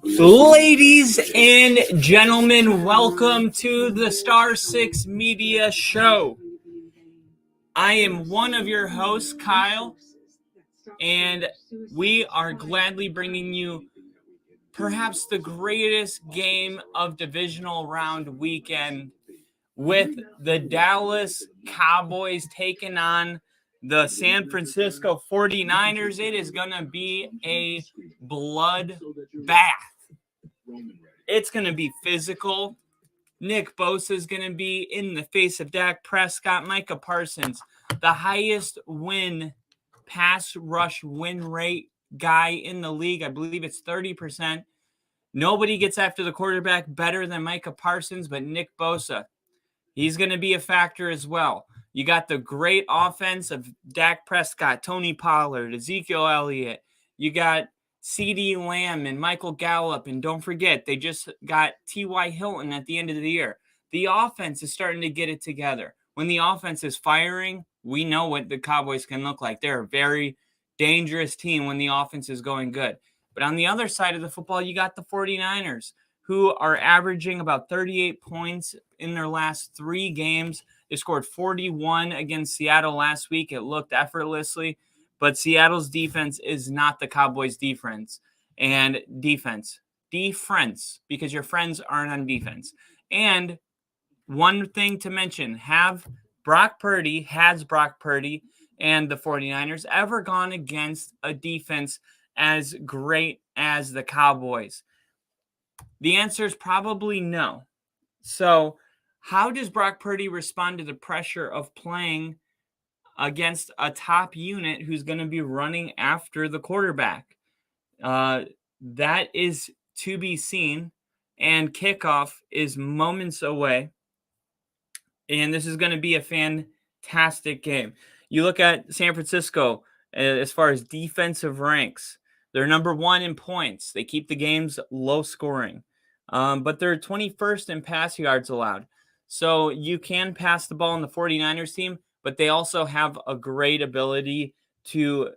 Ladies and gentlemen, welcome to the Star 6 Media Show. I am one of your hosts, Kyle, and we are gladly bringing you perhaps the greatest game of divisional round weekend with the Dallas Cowboys taking on the San Francisco 49ers. It is going to be a bloodbath. It's going to be physical. Nick Bosa is going to be in the face of Dak Prescott. Micah Parsons, the highest pass rush win rate guy in the league. I believe it's 30%. Nobody gets after the quarterback better than Micah Parsons, but Nick Bosa, he's going to be a factor as well. You got the great offense of Dak Prescott, Tony Pollard, Ezekiel Elliott. You got CeeDee Lamb and Michael Gallup. And don't forget, they just got T.Y. Hilton at the end of the year. The offense is starting to get it together. When the offense is firing, we know what the Cowboys can look like. They're a very dangerous team when the offense is going good. But on the other side of the football, you got the 49ers, who are averaging about 38 points in their last 3 games. They scored 41 against Seattle last week. It looked effortlessly, but Seattle's defense is not the Cowboys' defense. And defense, because your friends aren't on defense. And one thing to mention, has Brock Purdy and the 49ers ever gone against a defense as great as the Cowboys? The answer is probably no. So how does Brock Purdy respond to the pressure of playing against a top unit who's going to be running after the quarterback? That is to be seen, and kickoff is moments away, and this is going to be a fantastic game. You look at San Francisco as far as defensive ranks. They're number 1 in points. They keep the games low scoring. But they're 21st in pass yards allowed. So you can pass the ball in the 49ers team, but they also have a great ability to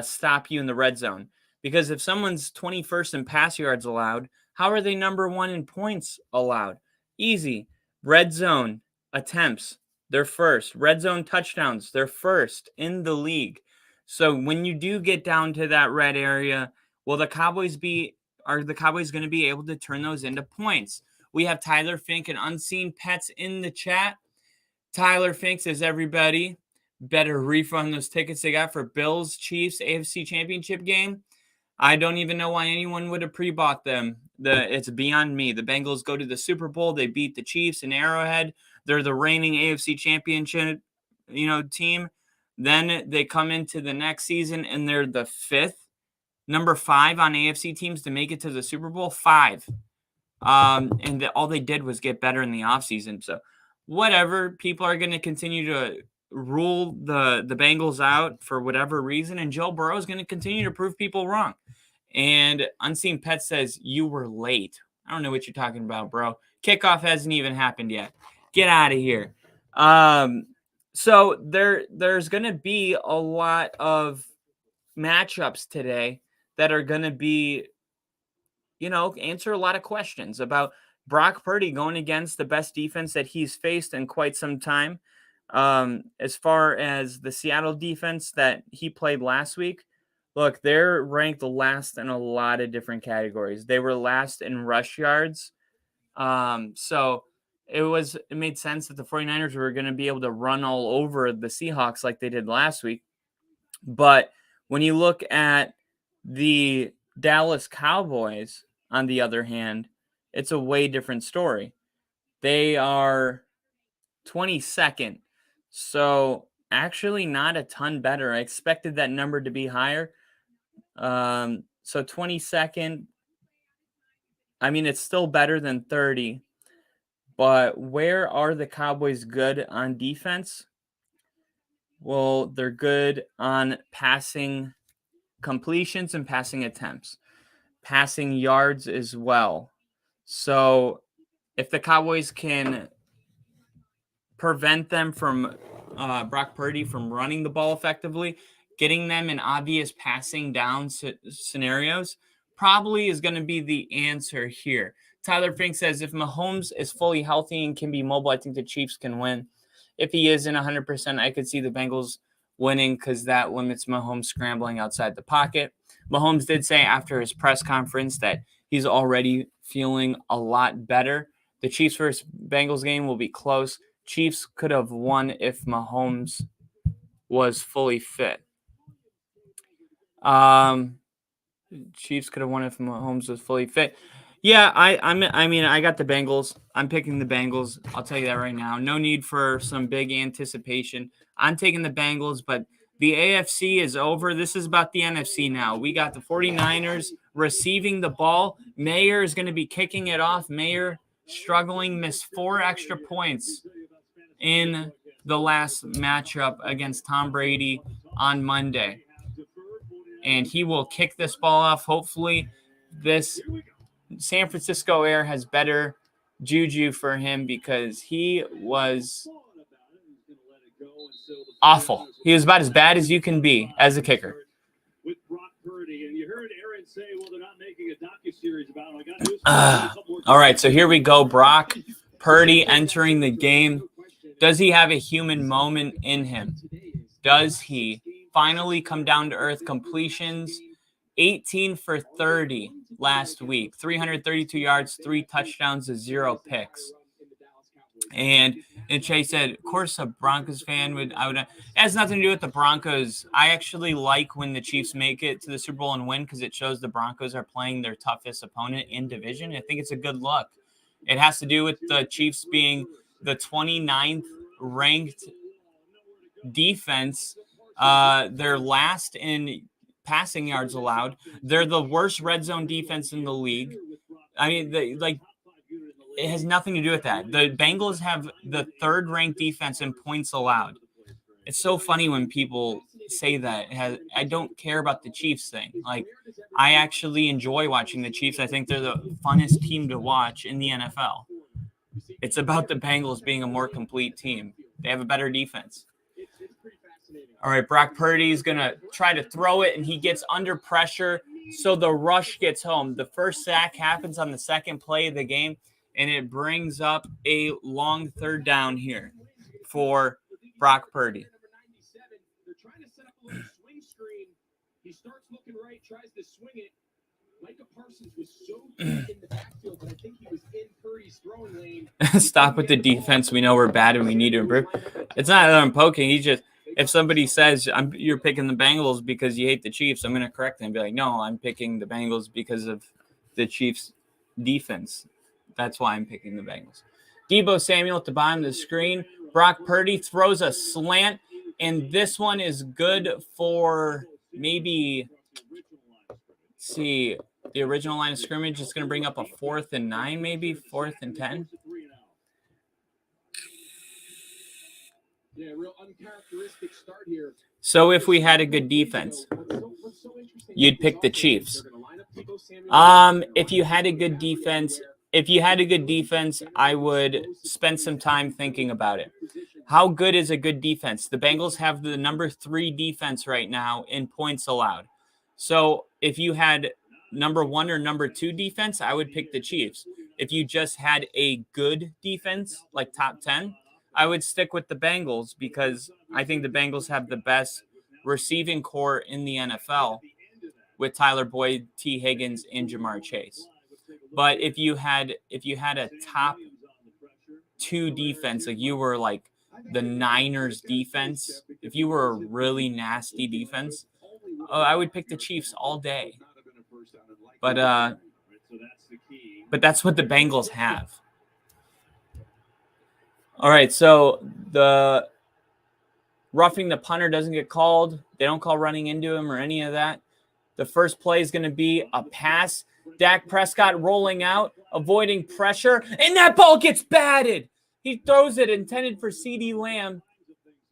stop you in the red zone. Because if someone's 21st in pass yards allowed, how are they number 1 in points allowed? Easy. Red zone attempts, they're first. Red zone touchdowns, they're first in the league. So when you do get down to that red area, will the Cowboys are the Cowboys going to be able to turn those into points? We have Tyler Fink and Unseen Pets in the chat. Tyler Fink says, everybody better refund those tickets they got for Bills Chiefs AFC Championship game. I don't even know why anyone would have pre-bought them. It's beyond me. The Bengals go to the Super Bowl. They beat the Chiefs in Arrowhead. They're the reigning AFC Championship, team. Then they come into the next season and they're the number 5 on AFC teams to make it to the Super Bowl. 5. And all they did was get better in the offseason. So whatever, people are going to continue to rule the Bengals out for whatever reason. And Joe Burrow is going to continue to prove people wrong. And Unseen Pet says, you were late. I don't know what you're talking about, bro. Kickoff hasn't even happened yet. Get out of here. So there's going to be a lot of matchups today that are going to be, answer a lot of questions about Brock Purdy going against the best defense that he's faced in quite some time. As far as the Seattle defense that he played last week, look, they're ranked last in a lot of different categories. They were last in rush yards. So it made sense that the 49ers were going to be able to run all over the Seahawks like they did last week. But when you look at the Dallas Cowboys, on the other hand, it's a way different story. They are 22nd. So actually not a ton better. I expected that number to be higher. So 22nd, I mean, it's still better than 30. But where are the Cowboys good on defense? Well, they're good on passing completions and passing attempts, passing yards as well. So if the Cowboys can prevent them from Brock Purdy from running the ball effectively, getting them in obvious passing down scenarios, probably is going to be the answer here. Tyler Fink says, if Mahomes is fully healthy and can be mobile, I think the Chiefs can win. If he isn't 100%, I could see the Bengals winning because that limits Mahomes scrambling outside the pocket. Mahomes did say after his press conference that he's already feeling a lot better. The Chiefs versus Bengals game will be close. Chiefs could have won if Mahomes was fully fit. Chiefs could have won if Mahomes was fully fit. Yeah, I mean, I got the Bengals. I'm picking the Bengals. I'll tell you that right now. No need for some big anticipation. I'm taking the Bengals, but the AFC is over. This is about the NFC now. We got the 49ers receiving the ball. Mayer is going to be kicking it off. Mayer struggling, missed 4 extra points in the last matchup against Tom Brady on Monday. And he will kick this ball off. Hopefully, this San Francisco Air has better juju for him because he was awful. He was about as bad as you can be as a kicker. All right, so here we go. Brock Purdy entering the game. Does he have a human moment in him? Does he finally come down to earth? Completions, 18 for 30 last week, 332 yards, 3 touchdowns, 0 picks. And Chase said, of course, a Broncos fan it has nothing to do with the Broncos. I actually like when the Chiefs make it to the Super Bowl and win because it shows the Broncos are playing their toughest opponent in division. I think it's a good look. It has to do with the Chiefs being the 29th ranked defense. They're last in passing yards allowed. They're the worst red zone defense in the league. I mean, it has nothing to do with that. The Bengals have the 3rd ranked defense in points allowed. It's so funny when people say that. I don't care about the Chiefs thing. Like, I actually enjoy watching the Chiefs. I think they're the funnest team to watch in the NFL. It's about the Bengals being a more complete team. They have a better defense. All right, Brock Purdy is going to try to throw it, and he gets under pressure, so the rush gets home. The first sack happens on the second play of the game, and it brings up a long 3rd down here for Brock Purdy. He starts looking right, tries to swing it. Micah Parsons was so good in the backfield, but I think he was in Purdy's throwing lane. Stop with the defense. We know we're bad and we need to improve. It's not that I'm poking. He just, if somebody says you're picking the Bengals because you hate the Chiefs, I'm going to correct them and be like, no, I'm picking the Bengals because of the Chiefs' defense. That's why I'm picking the Bengals. Deebo Samuel at the bottom of the screen. Brock Purdy throws a slant, and this one is good for maybe, see, the original line of scrimmage is going to bring up a 4th and 9, maybe 4th and 10. So if we had a good defense, you'd pick the Chiefs. If you had a good defense, I would spend some time thinking about it. How good is a good defense? The Bengals have the number 3 defense right now in points allowed. So if you had number 1 or number 2 defense, I would pick the Chiefs. If you just had a good defense, like top 10, I would stick with the Bengals because I think the Bengals have the best receiving core in the NFL with Tyler Boyd, T. Higgins, and Jamar Chase. But if you had a top 2 defense, like you were like the Niners defense, if you were a really nasty defense, I would pick the Chiefs all day. But that's what the Bengals have. All right, so the roughing the punter doesn't get called. They don't call running into him or any of that. The first play is going to be a pass. Dak Prescott rolling out, avoiding pressure, and that ball gets batted. He throws it intended for CeeDee Lamb,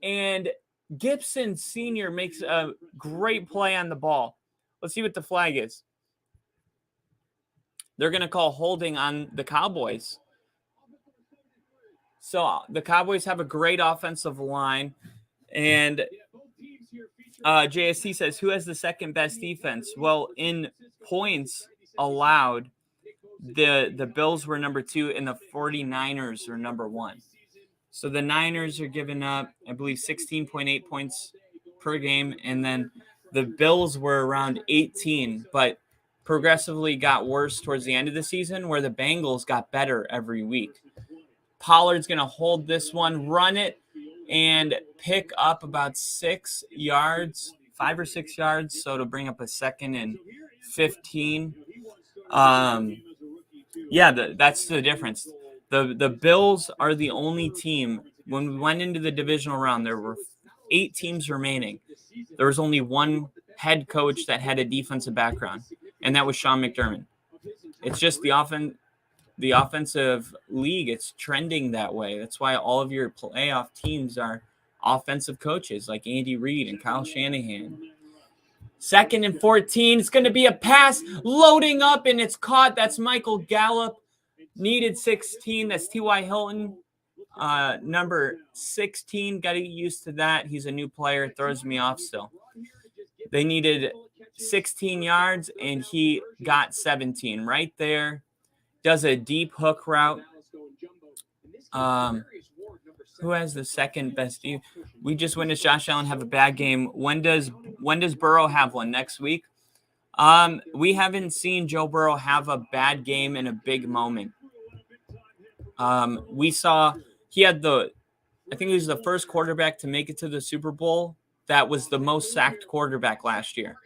and Gibson Sr. makes a great play on the ball. Let's see what the flag is. They're going to call holding on the Cowboys. So the Cowboys have a great offensive line, and JSC says, who has the second best defense? Well, in points, allowed, the Bills were number 2 and the 49ers were number 1. So the Niners are giving up, I believe, 16.8 points per game, and then the Bills were around 18, but progressively got worse towards the end of the season, where the Bengals got better every week. Pollard's going to hold this one, run it, and pick up about 6 yards, 5 or 6 yards, so to bring up a 2nd and 15. That's the difference. The Bills are the only team. When we went into the divisional round, there were 8 teams remaining. There was only one head coach that had a defensive background, and that was Sean McDermott. It's just the offensive league. It's trending that way. That's why all of your playoff teams are offensive coaches like Andy Reid and Kyle Shanahan. 2nd and 14. It's going to be a pass loading up, and it's caught. That's Michael Gallup. Needed 16. That's T.Y. Hilton. Number 16. Got to get used to that. He's a new player. It throws me off still. They needed 16 yards, and he got 17 right there. Does a deep hook route. Who has the second best? We just witnessed Josh Allen have a bad game. When does Burrow have one? Next week? We haven't seen Joe Burrow have a bad game in a big moment. We saw he had I think he was the first quarterback to make it to the Super Bowl. That was the most sacked quarterback last year.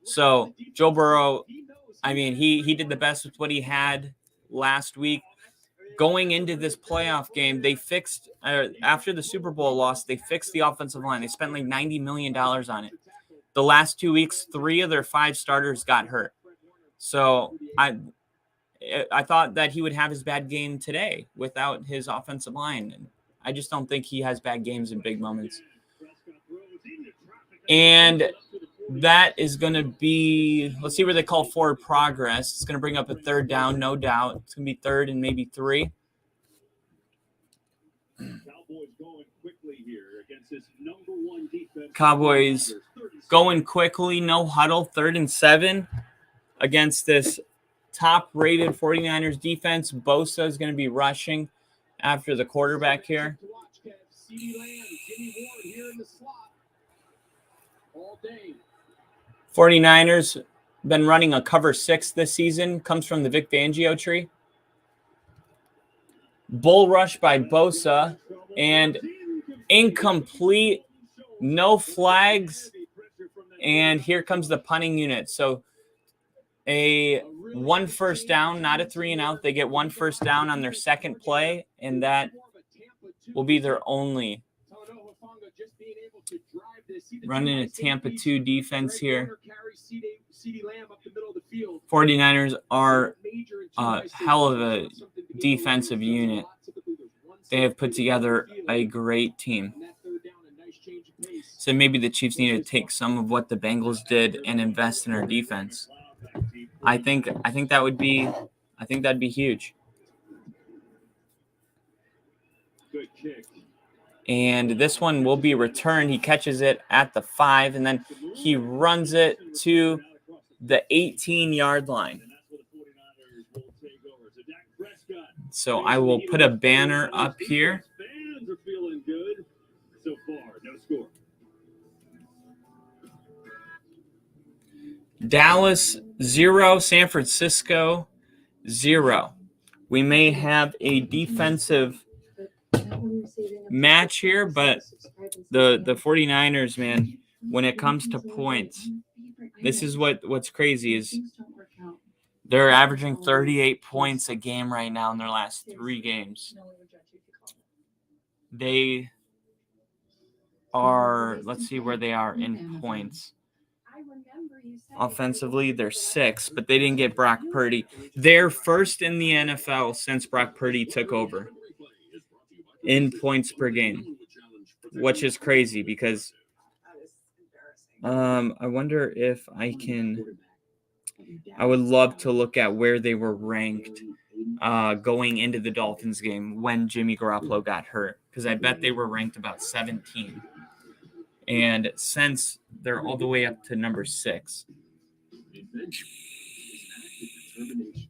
So Joe Burrow, I mean, he did the best with what he had last week. Going into this playoff game, they fixed after the Super Bowl loss, they fixed the offensive line. They spent like $90 million on it. The last 2 weeks, 3 of their 5 starters got hurt. So I thought that he would have his bad game today without his offensive line. And I just don't think he has bad games in big moments. And that is going to be, let's see where they call forward progress. It's going to bring up a 3rd down, no doubt. It's going to be 3rd and maybe 3. Cowboys going quickly, no huddle, 3rd and 7 against this top-rated 49ers defense. Bosa is going to be rushing after the quarterback here. 49ers been running a cover 6 this season. Comes from the Vic Fangio tree. Bull rush by Bosa and incomplete, no flags. And here comes the punting unit. So a 1 first down, not a 3 and out. They get 1 first down on their second play, and that will be their only. Running a Tampa 2 defense here. 49ers are a hell of a defensive unit. They have put together a great team. So maybe the Chiefs need to take some of what the Bengals did and invest in our defense. I think that'd be huge. Good kick. And this one will be returned. He catches it at the 5, and then he runs it to the 18-yard line. So I will put a banner up here. Fans are feeling good so far. No score. Dallas 0, San Francisco 0. We may have a defensive match here, but the 49ers, man, when it comes to points, this is what's crazy is they're averaging 38 points a game right now in their last 3 games. They are, let's see where they are in points. Offensively, they're 6, but they didn't get Brock Purdy. They're first in the NFL since Brock Purdy took over in points per game, which is crazy because I wonder if I would love to look at where they were ranked going into the Dolphins game when Jimmy Garoppolo got hurt, because I bet they were ranked about 17. And since they're all the way up to number 6. determination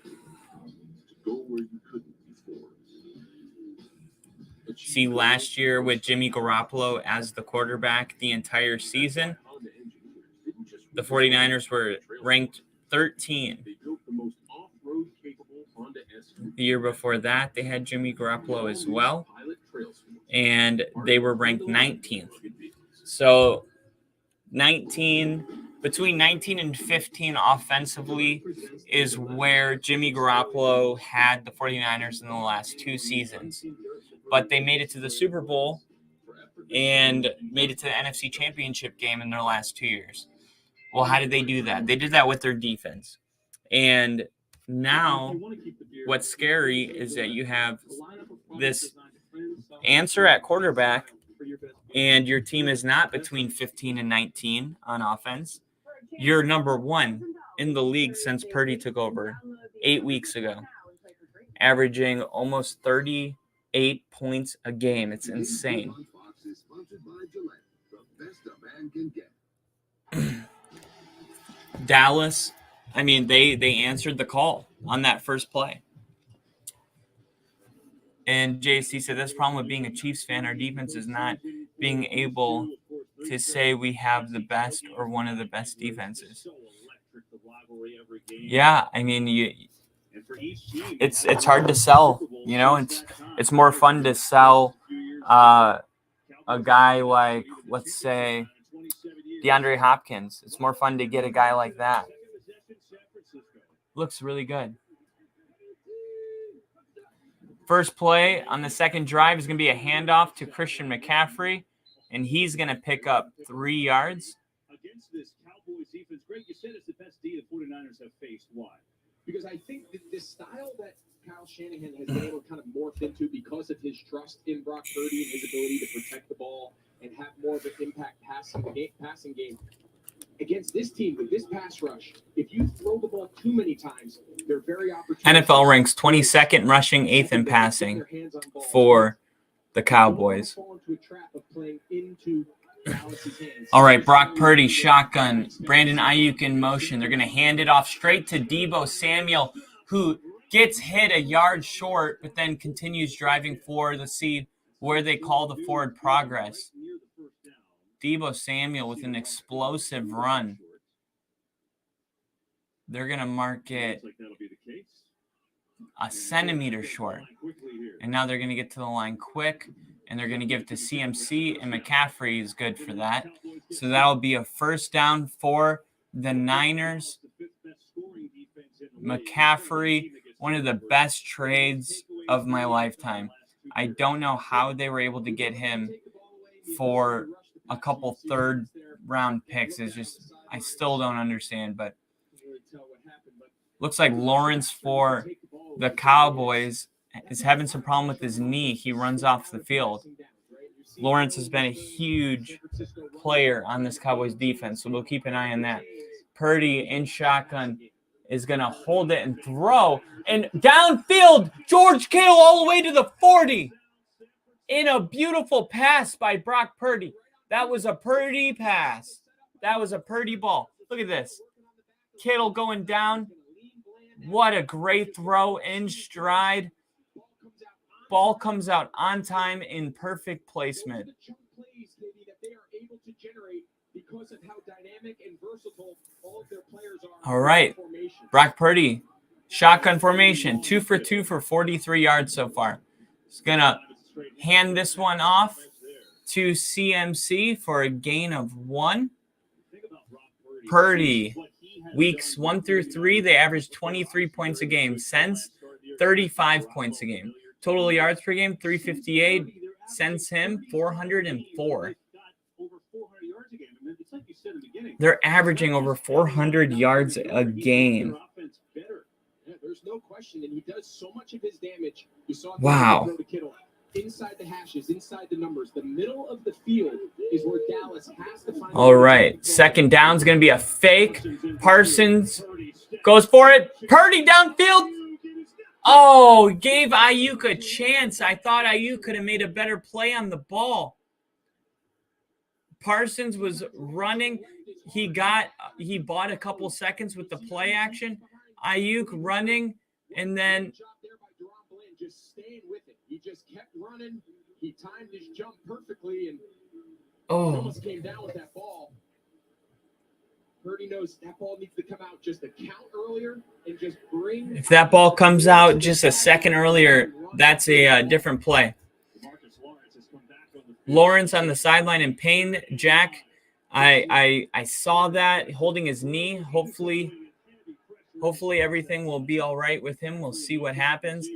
to go where you couldn't before. See, last year with Jimmy Garoppolo as the quarterback the entire season, the 49ers were ranked 13. They built the most off-road capable Honda S. The year before that, they had Jimmy Garoppolo as well, and they were ranked 19th. So between 19 and 15 offensively is where Jimmy Garoppolo had the 49ers in the last 2 seasons. But they made it to the Super Bowl and made it to the NFC Championship game in their last 2 years. Well, how did they do that? They did that with their defense. And now what's scary is that you have this answer at quarterback, and your team is not between 15 and 19 on offense. You're number 1 in the league since Purdy took over 8 weeks ago, averaging almost 38 points a game. It's insane. Dallas, I mean, they answered the call on that first play. And JC said, that's the problem with being a Chiefs fan. Our defense is not being able to say we have the best or one of the best defenses. Yeah, I mean, it's hard to sell. You know, it's more fun to sell a guy like, let's say, DeAndre Hopkins. It's more fun to get a guy like that. Looks really good. First play on the second drive is going to be a handoff to Christian McCaffrey, and he's going to pick up 3 yards. Against this Cowboys defense, Greg, you said it's the best D the 49ers have faced. Why? Because I think this style that Kyle Shanahan has been able to kind of morph into because of his trust in Brock Purdy and his ability to protect the ball and have more of an impact passing game. Against this team with this pass rush, if you throw the ball too many times, they're very opportunistic. NFL ranks 22nd rushing, 8th in passing for the Cowboys. All right, Brock Purdy, shotgun. Brandon Ayuk in motion. They're going to hand it off straight to Deebo Samuel, who gets hit a yard short, but then continues driving forward. Let's see where they call the forward progress. Deebo Samuel with an explosive run. They're going to mark it a centimeter short. And now they're going to get to the line quick, and they're going to give it to CMC, and McCaffrey is good for that. So that'll be a first down for the Niners. McCaffrey, one of the best trades of my lifetime. I don't know how they were able to get him for a couple third-round picks. It's just, I still don't understand, but looks like Lawrence for the Cowboys is having some problem with his knee. He runs off the field. Lawrence has been a huge player on this Cowboys defense, so we'll keep an eye on that. Purdy in shotgun is going to hold it and throw. And downfield, George Kittle all the way to the 40 in a beautiful pass by Brock Purdy. That was a Purdy pass. That was a Purdy ball. Look at this. Kittle going down. What a great throw in stride. Ball comes out on time in perfect placement. All right. Brock Purdy, shotgun formation, 2 for 2 for 43 yards so far. He's going to hand this one off to CMC for a gain of 1. Purdy, weeks 1 through 3, they averaged 23 points a game. Since 35 points a game. Total yards per game, 358. Since him, 404. They're averaging over 400 yards a game. Wow. Inside the hashes, inside the numbers, the middle of the field is where Dallas has to find. All right, second down is going to be a fake. Parsons goes for it. Purdy downfield. Oh, gave Ayuk a chance. I thought Ayuk could have made a better play on the ball. Parsons was running. He bought a couple seconds with the play action, Ayuk running, and then Great job there by Deron Bland, just staying with it. He just kept running. He timed his jump perfectly, and he almost came down with that ball. Purdy knows that ball needs to come out just a count earlier and just bring. if that ball comes out just a second earlier, that's a different play. Lawrence on the sideline in pain. Jack, I saw that holding his knee. Hopefully everything will be all right with him. We'll see what happens.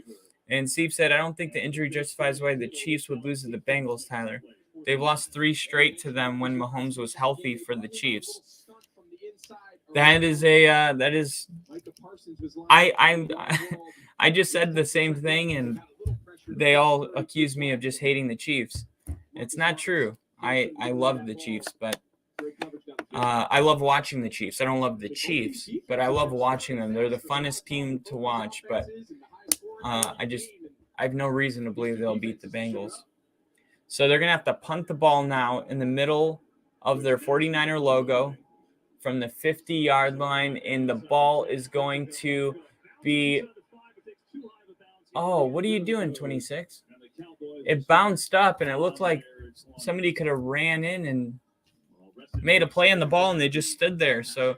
And Steve said, I don't think the injury justifies why the Chiefs would lose to the Bengals, Tyler. They've lost 3 straight to them when Mahomes was healthy for the Chiefs. I just said the same thing, and they all accused me of just hating the Chiefs. It's not true. I love the Chiefs, but I love watching the Chiefs. I don't love the Chiefs, but I love watching them. They're the funnest team to watch, but I have no reason to believe they'll beat the Bengals. So they're going to have to punt the ball now in the middle of their 49er logo from the 50-yard line, and the ball is going to be – oh, what are you doing, 26? It bounced up, and it looked like somebody could have ran in and made a play on the ball, and they just stood there. So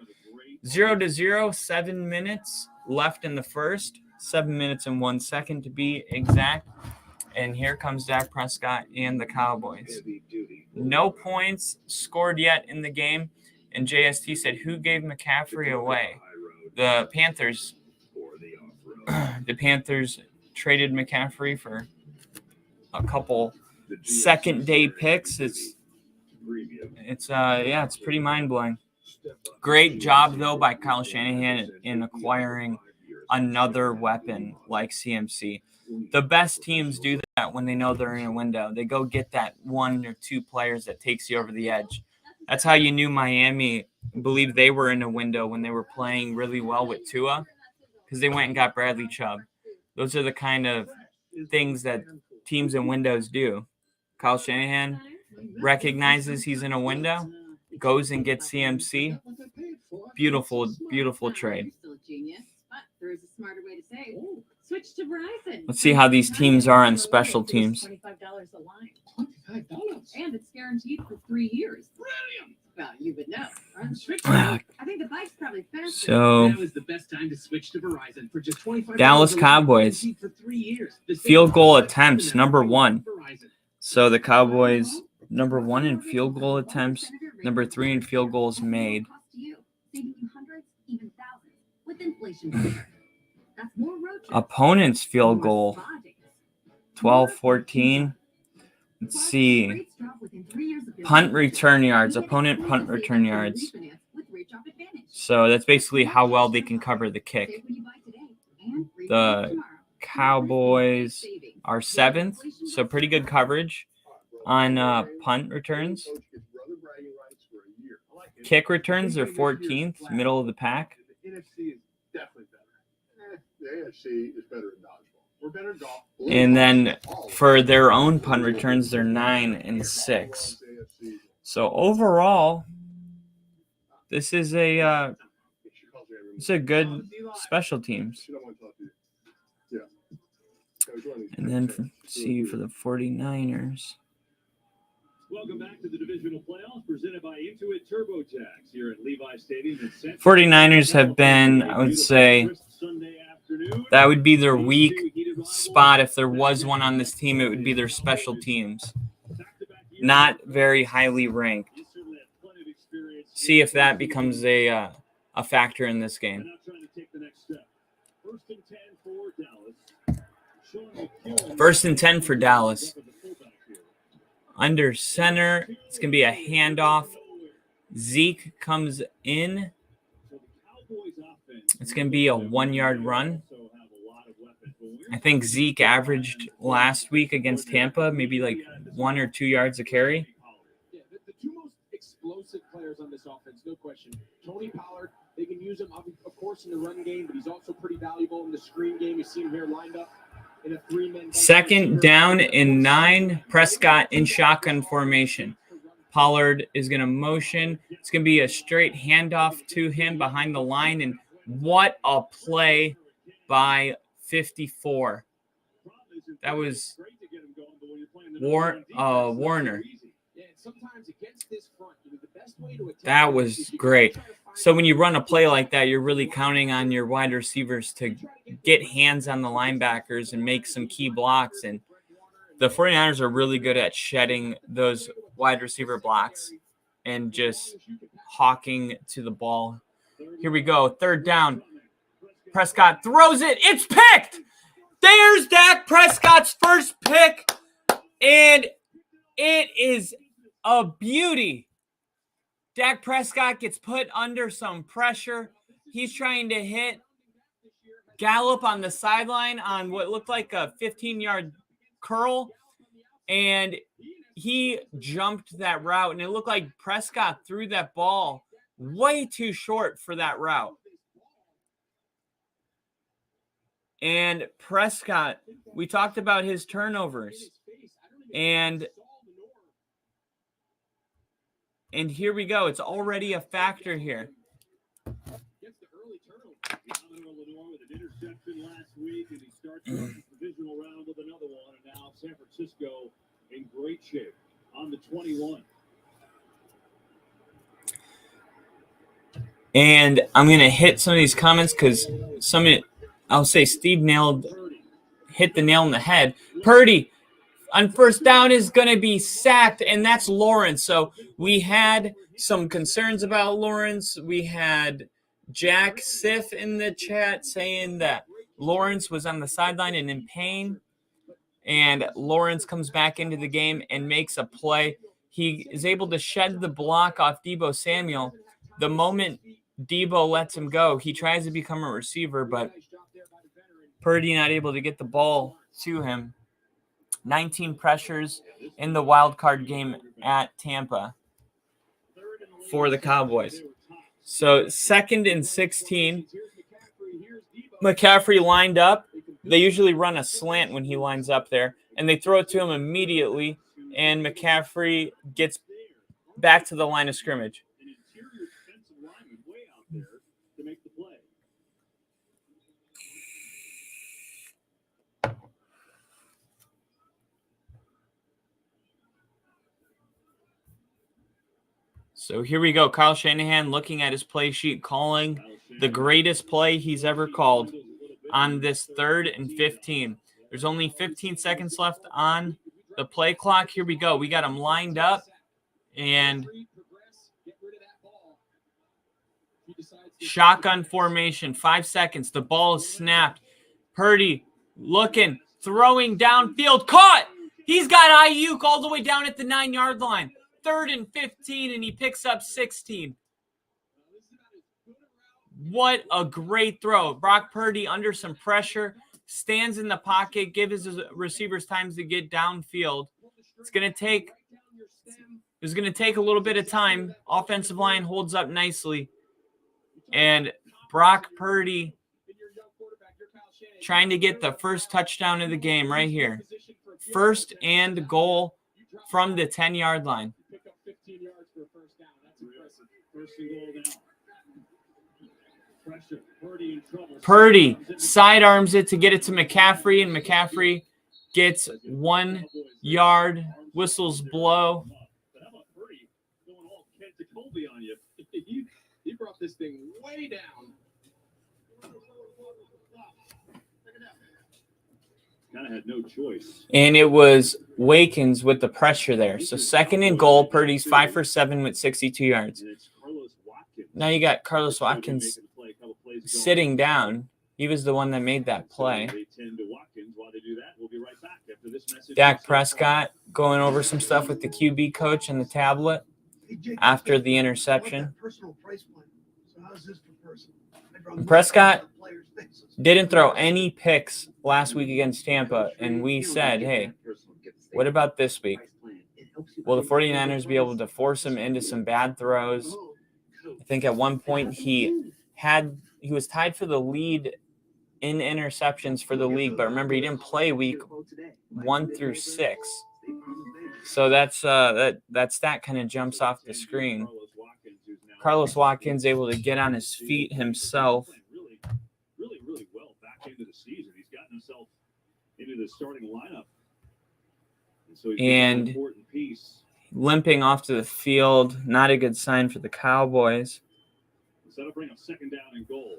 0-0, 7 minutes left in the first, 7 minutes and 1 second to be exact. And here comes Dak Prescott and the Cowboys. No points scored yet in the game. And JST said, who gave McCaffrey away? The Panthers. The Panthers traded McCaffrey for a couple second-day picks. It's pretty mind-blowing. Great job, though, by Kyle Shanahan in acquiring another weapon like CMC. The best teams do that when they know they're in a window. They go get that 1 or 2 players that takes you over the edge. That's how you knew Miami believed they were in a window when they were playing really well with Tua, because they went and got Bradley Chubb. Those are the kind of things that teams in windows do. Kyle Shanahan recognizes he's in a window, goes and gets CMC. Beautiful, beautiful trade. Switch to Verizon. Let's see how these teams are on special teams. $25 a line. And it's guaranteed for 3 years. Brilliant. Well, you would know. I think the bike's probably faster. So, Now is the best time to switch to Verizon for just $25 Dallas a line, Cowboys. guaranteed for 3 years. The Field goal same attempts, number 1. Verizon. So the Cowboys, number 1 in field goal attempts, number 3 in field goals made. Saving you hundreds, even thousands, with inflation. That's more road trips. Opponent's field goal, 12-14. Let's see. Punt return yards, opponent punt return yards. So that's basically how well they can cover the kick. The Cowboys are 7th, so pretty good coverage on punt returns. Kick returns are 14th, middle of the pack. The NFC is definitely better. The AFC is better in dodgeball. We're better in golf. And then for their own punt returns, they're 9 and 6. So overall, this is a good special teams. And then for the 49ers. Welcome back to the divisional playoffs presented by Intuit TurboTax here at Levi Stadium in Central. 49ers have been, I would say, that would be their weak spot. If there was one on this team, it would be their special teams. Not very highly ranked. See if that becomes a factor in this game. First and 10 for Dallas. Under center, it's going to be a handoff. Zeke comes in. It's going to be a 1-yard run. I think Zeke averaged last week against Tampa maybe like 1 or 2 yards a carry. Yeah, the 2 most explosive players on this offense, no question. Tony Pollard, they can use him, of course, in the run game, but he's also pretty valuable in the screen game. You see him here lined up. 2nd down and 9. Prescott in shotgun formation. Pollard is going to motion. It's going to be a straight handoff to him behind the line, and What a play by 54. That was Warner. That was great. So when you run a play like that, you're really counting on your wide receivers to get hands on the linebackers and make some key blocks. And the 49ers are really good at shedding those wide receiver blocks and just hawking to the ball. Here we go. Third down. Prescott throws it. It's picked. There's Dak Prescott's first pick. And it is a beauty. Dak Prescott gets put under some pressure. He's trying to hit Gallup on the sideline on what looked like a 15-yard curl. And he jumped that route. And it looked like Prescott threw that ball way too short for that route. And Prescott, we talked about his turnovers. And here we go. It's already a factor here. Divisional round with another one, and now San Francisco in great shape on the 21. And I'm going to hit some of these comments because I'll say Steve hit the nail on the head. Purdy on first down is going to be sacked, and that's Lawrence. So we had some concerns about Lawrence. We had Dal Sf in the chat saying that Lawrence was on the sideline and in pain, and Lawrence comes back into the game and makes a play. He is able to shed the block off Deebo Samuel. The moment Deebo lets him go, he tries to become a receiver, but Purdy not able to get the ball to him. 19 pressures in the wild card game at Tampa for the Cowboys. So 2nd and 16. McCaffrey lined up. They usually run a slant when he lines up there, and they throw it to him immediately, and McCaffrey gets back to the line of scrimmage. So here we go. Kyle Shanahan looking at his play sheet, calling the greatest play he's ever called on this 3rd and 15. There's only 15 seconds left on the play clock. Here we go. We got him lined up, and shotgun formation, 5 seconds. The ball is snapped. Purdy looking, throwing downfield, caught. He's got Ayuk all the way down at the 9-yard line. 3rd and 15, and he picks up 16. What a great throw. Brock Purdy under some pressure, stands in the pocket, gives his receivers time to get downfield. It's going to take a little bit of time. Offensive line holds up nicely. And Brock Purdy trying to get the first touchdown of the game right here. 1st and goal from the 10-yard line. Purdy sidearms it to get it to McCaffrey, and McCaffrey gets 1 yard. Whistles blow. He brought this thing way down. Kind of had no choice. And it was Wakens with the pressure there. So 2nd and goal. Purdy's 5 for 7 with 62 yards. Now you got Carlos Watkins sitting down. He was the one that made that play. Dak Prescott going over some stuff with the QB coach and the tablet after the interception. Prescott didn't throw any picks last week against Tampa, and we said, hey, what about this week? Will the 49ers be able to force him into some bad throws? I think at one point he was tied for the lead in interceptions for the league, but remember he didn't play week 1 through 6. So that stat kind of jumps off the screen. Carlos Watkins able to get on his feet himself himself into the starting lineup. So And an important piece. Limping off to the field. Not a good sign for the Cowboys. That'll bring up second down and goal.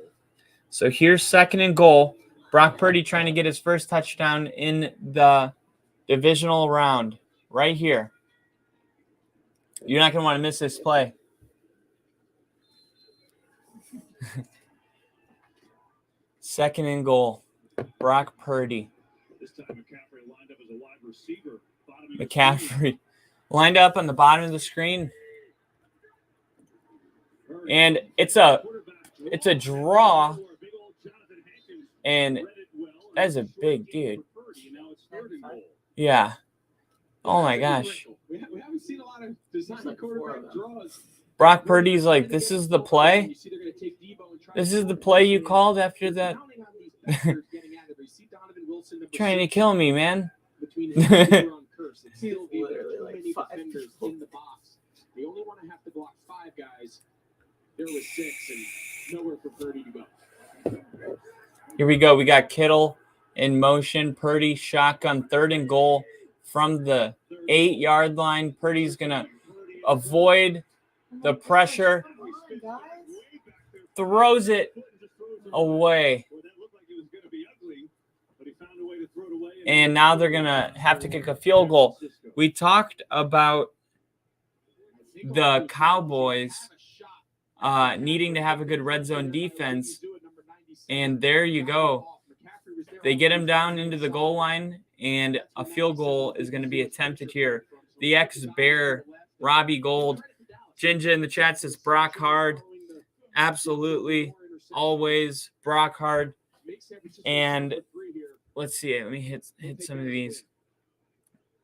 So here's second and goal. Brock Purdy trying to get his first touchdown in the divisional round right here. You're not going to want to miss this play. Second and goal. Brock Purdy. This time McCaffrey lined up as a wide receiver. McCaffrey lined up on the bottom of the screen. And it's a draw. And that's a big dude. Yeah. Oh my gosh. We haven't seen a lot of design quarterback draws. Brock Purdy's like, this is the play? This is the play you called after that? Trying to kill me, man. They only want to have to block 5 guys. There was 6 and nowhere for Purdy to go. Here we go. We got Kittle in motion. Purdy shotgun, third and goal from the 8-yard line. Purdy's going to avoid the pressure. Throws it away. And now they're going to have to kick a field goal. We talked about the Cowboys needing to have a good red zone defense. And there you go. They get him down into the goal line, and a field goal is going to be attempted here. The ex-Bear, Robbie Gold. Jinja in the chat says Brock Hard. Absolutely. Always Brock Hard. And let's see. Let me hit some of these.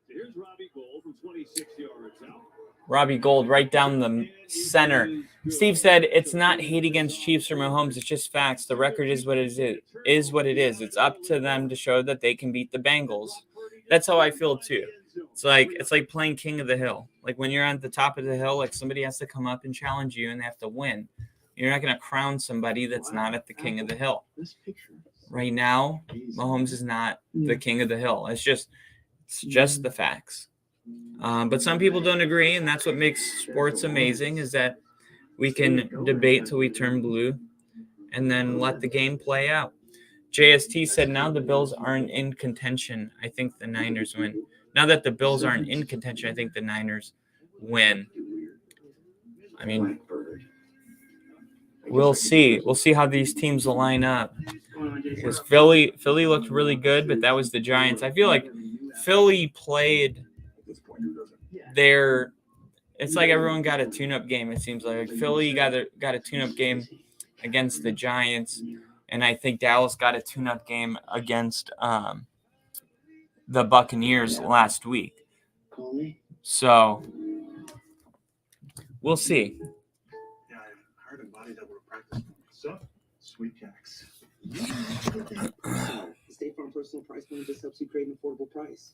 Here's Robbie Gold from 26 yards out. Robbie Gold right down the center. Steve said it's not hate against Chiefs or Mahomes. It's just facts. The record is what it is. It's up to them to show that they can beat the Bengals. That's how I feel too. It's like playing King of the Hill. Like when you're on the top of the hill, like somebody has to come up and challenge you and they have to win. You're not going to crown somebody that's not at the King of the Hill. Right now, Mahomes is not the King of the Hill. It's just the facts. But some people don't agree, and that's what makes sports amazing, is that we can debate till we turn blue and then let the game play out. JST said, now the Bills aren't in contention. I think the Niners win. Now that the Bills aren't in contention, I think the Niners win. I mean, we'll see. We'll see how these teams will line up. Because Philly looked really good, but that was the Giants. I feel like Philly played their – it's like everyone got a tune-up game, it seems like. Philly got a tune-up game against the Giants, and I think Dallas got a tune-up game against the Buccaneers last week. So we'll see. Yeah, I heard a body that we're practicing. So, Sweet Jacks. State Farm Personal Price Plan just helps you create an affordable price.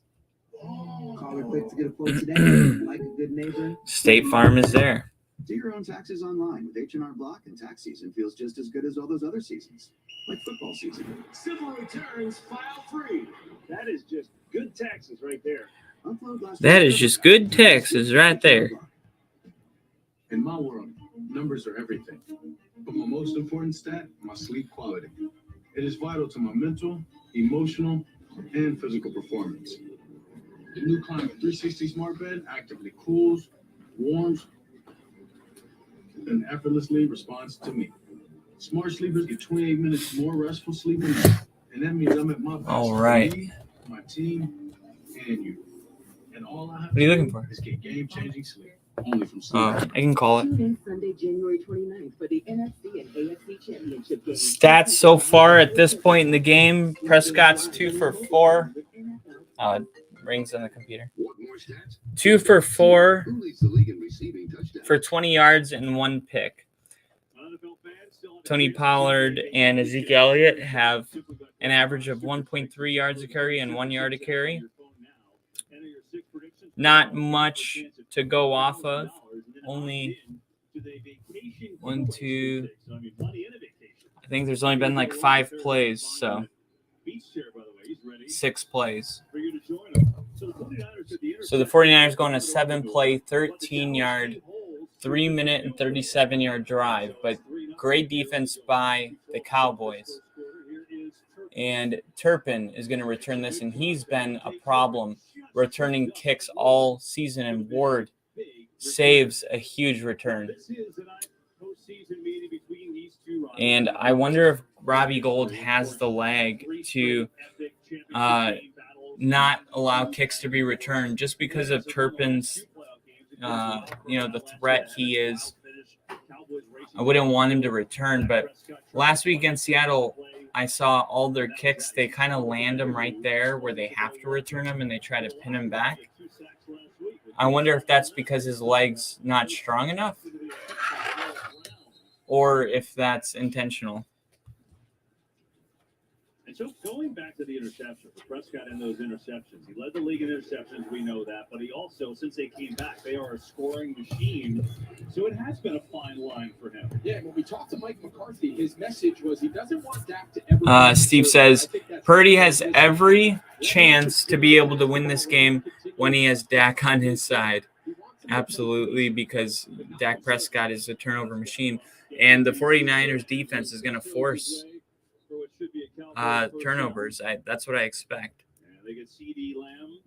Call or click to get a quote today. Like a good neighbor. State Farm is there. Do your own taxes online with H&R Block, and tax season feels just as good as all those other seasons, like football season. Simple returns, file free. That is just good taxes right there. That is just good taxes right there. In my world, numbers are everything. But my most important stat, my sleep quality. It is vital to my mental, emotional, and physical performance. The new Climate 360 Smart Bed actively cools, warms, and effortlessly responds to me. Smart sleepers get 28 minutes more restful sleep, and that means I'm at my best. All right. For me, my team, and you. And all I have What are you to looking do for? is get game-changing sleep. Only from Sleep. I can call it. Tune in Sunday, January 29th for the NFC and AFC Championship game. Stats so far at this point in the game. Prescott's 2 for 4. Rings on the computer. 2 for 4 for 20 yards and 1 pick. Tony Pollard and Ezekiel Elliott have an average of 1.3 yards a carry and 1 yard a carry. Not much to go off of. Only 1, 2. I think there's only been like 5 plays, so 6 plays. For you to join them. So the 49ers going a 7-play, 13-yard, 3-minute and 37-yard drive. But great defense by the Cowboys. And Turpin is going to return this, and he's been a problem returning kicks all season, and Ward saves a huge return. And I wonder if Robbie Gould has the lag to not allow kicks to be returned just because of Turpin's, the threat he is. I wouldn't want him to return, but last week against Seattle, I saw all their kicks. They kind of land them right there where they have to return them, and they try to pin him back. I wonder if that's because his leg's not strong enough or if that's intentional. And so going back to the interception, for Prescott and those interceptions, he led the league in interceptions, we know that, but he also, since they came back, they are a scoring machine. So it has been a fine line for him. Yeah, when we talked to Mike McCarthy, his message was he doesn't want Dak to ever. Steve says Purdy has every chance to be able to win this game when he has Dak on his side. Absolutely, because Dak Prescott is a turnover machine, and the 49ers defense is going to force turnovers. That's what I expect. And they get CD Lamb.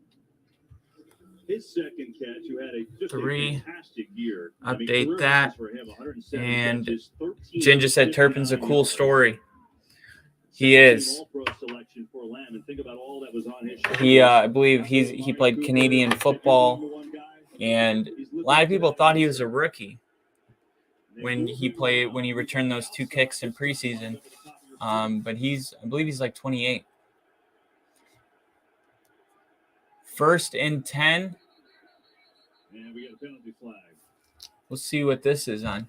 His second catch, who had just a 3. fantastic year. Update that. For him, 107 And catches, Ginger said Turpin's a cool story. He is. Selection for Lamb, and think about all that was on his He, I believe he played Canadian football, and a lot of people thought he was a rookie when he returned those 2 kicks in preseason. But I believe he's like 28. 1st and 10. And we get a penalty flag. We'll see what this is on.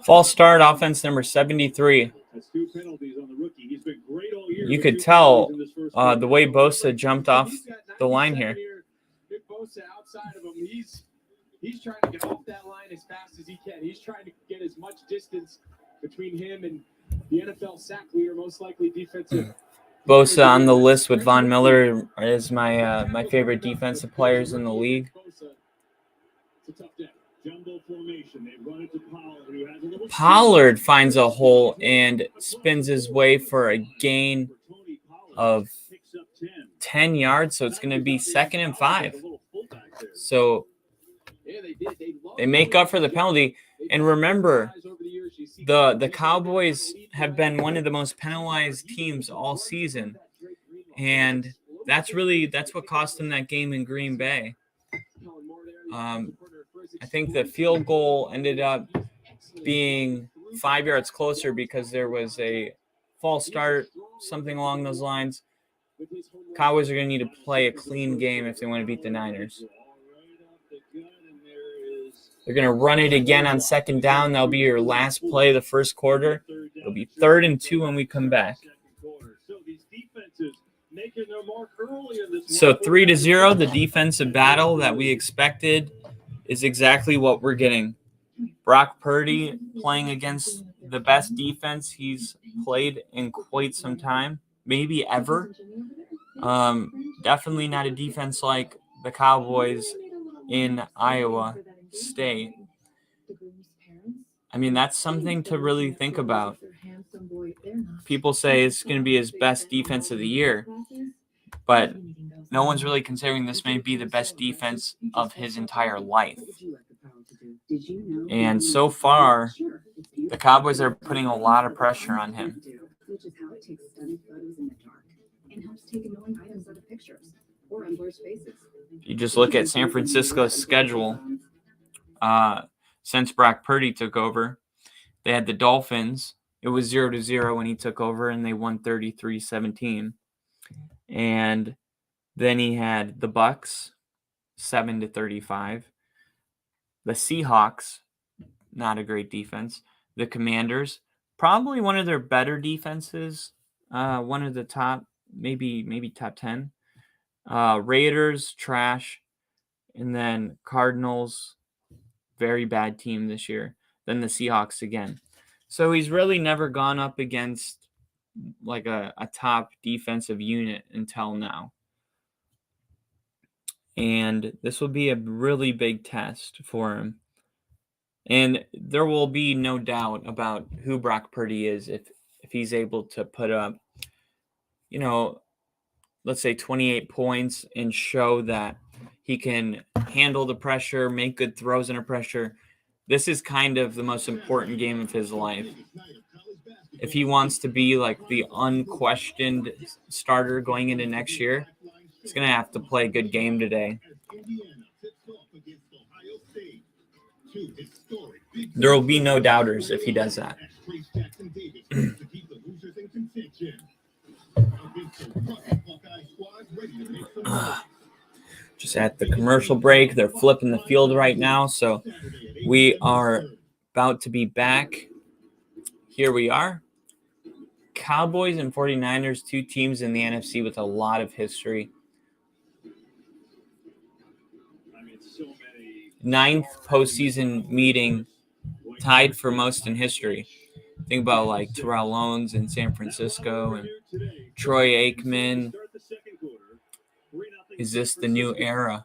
False start, offense number 73. That's 2 penalties on the rookie. He's been great all year. You could tell the way Bosa jumped off the line here. Nick Bosa outside of him, he's trying to get off that line as fast as he can. He's trying to get as much distance between him and the NFL sack leader, most likely defensive. Bosa on the list with Von Miller is my favorite defensive players in the league. It's a tough day. Jumbo formation. They run it to Pollard, who has a little Pollard finds a hole and spins his way for a gain of 10 yards, so it's going to be 2nd and 5. So they make up for the penalty. And remember, the Cowboys have been one of the most penalized teams all season. And that's what cost them that game in Green Bay. I think the field goal ended up being 5 yards closer because there was a false start, something along those lines. Cowboys are going to need to play a clean game if they want to beat the Niners. They're going to run it again on 2nd down. That'll be your last play of the first quarter. It'll be 3rd and 2 when we come back. So 3-0, the defensive battle that we expected is exactly what we're getting. Brock Purdy playing against the best defense he's played in quite some time, maybe ever. Definitely not a defense like the Cowboys in Iowa State. I mean, that's something to really think about. People say it's going to be his best defense of the year, but no one's really considering this may be the best defense of his entire life. And so far, the Cowboys are putting a lot of pressure on him. You just look at San Francisco's schedule. Since Brock Purdy took over, they had the Dolphins. It was 0-0 when he took over, and they won 33-17. And then he had the Bucks, 7-35. The Seahawks, not a great defense. The Commanders, probably one of their better defenses. One of the top, maybe top 10. Raiders, trash. And then Cardinals, very bad team this year. Then the Seahawks again. So he's really never gone up against like a top defensive unit until now. And this will be a really big test for him. And there will be no doubt about who Brock Purdy is if he's able to put up, let's say 28 points and show that he can handle the pressure, make good throws under pressure. This is kind of the most important game of his life. If he wants to be like the unquestioned starter going into next year, he's going to have to play a good game today. There will be no doubters if he does that. Just at the commercial break, they're flipping the field right now, so we are about to be back. Here we are. Cowboys and 49ers, two teams in the NFC with a lot of history. 9th postseason meeting, tied for most in history. Think about like Terrell Owens in San Francisco and Troy Aikman. Is this the new era?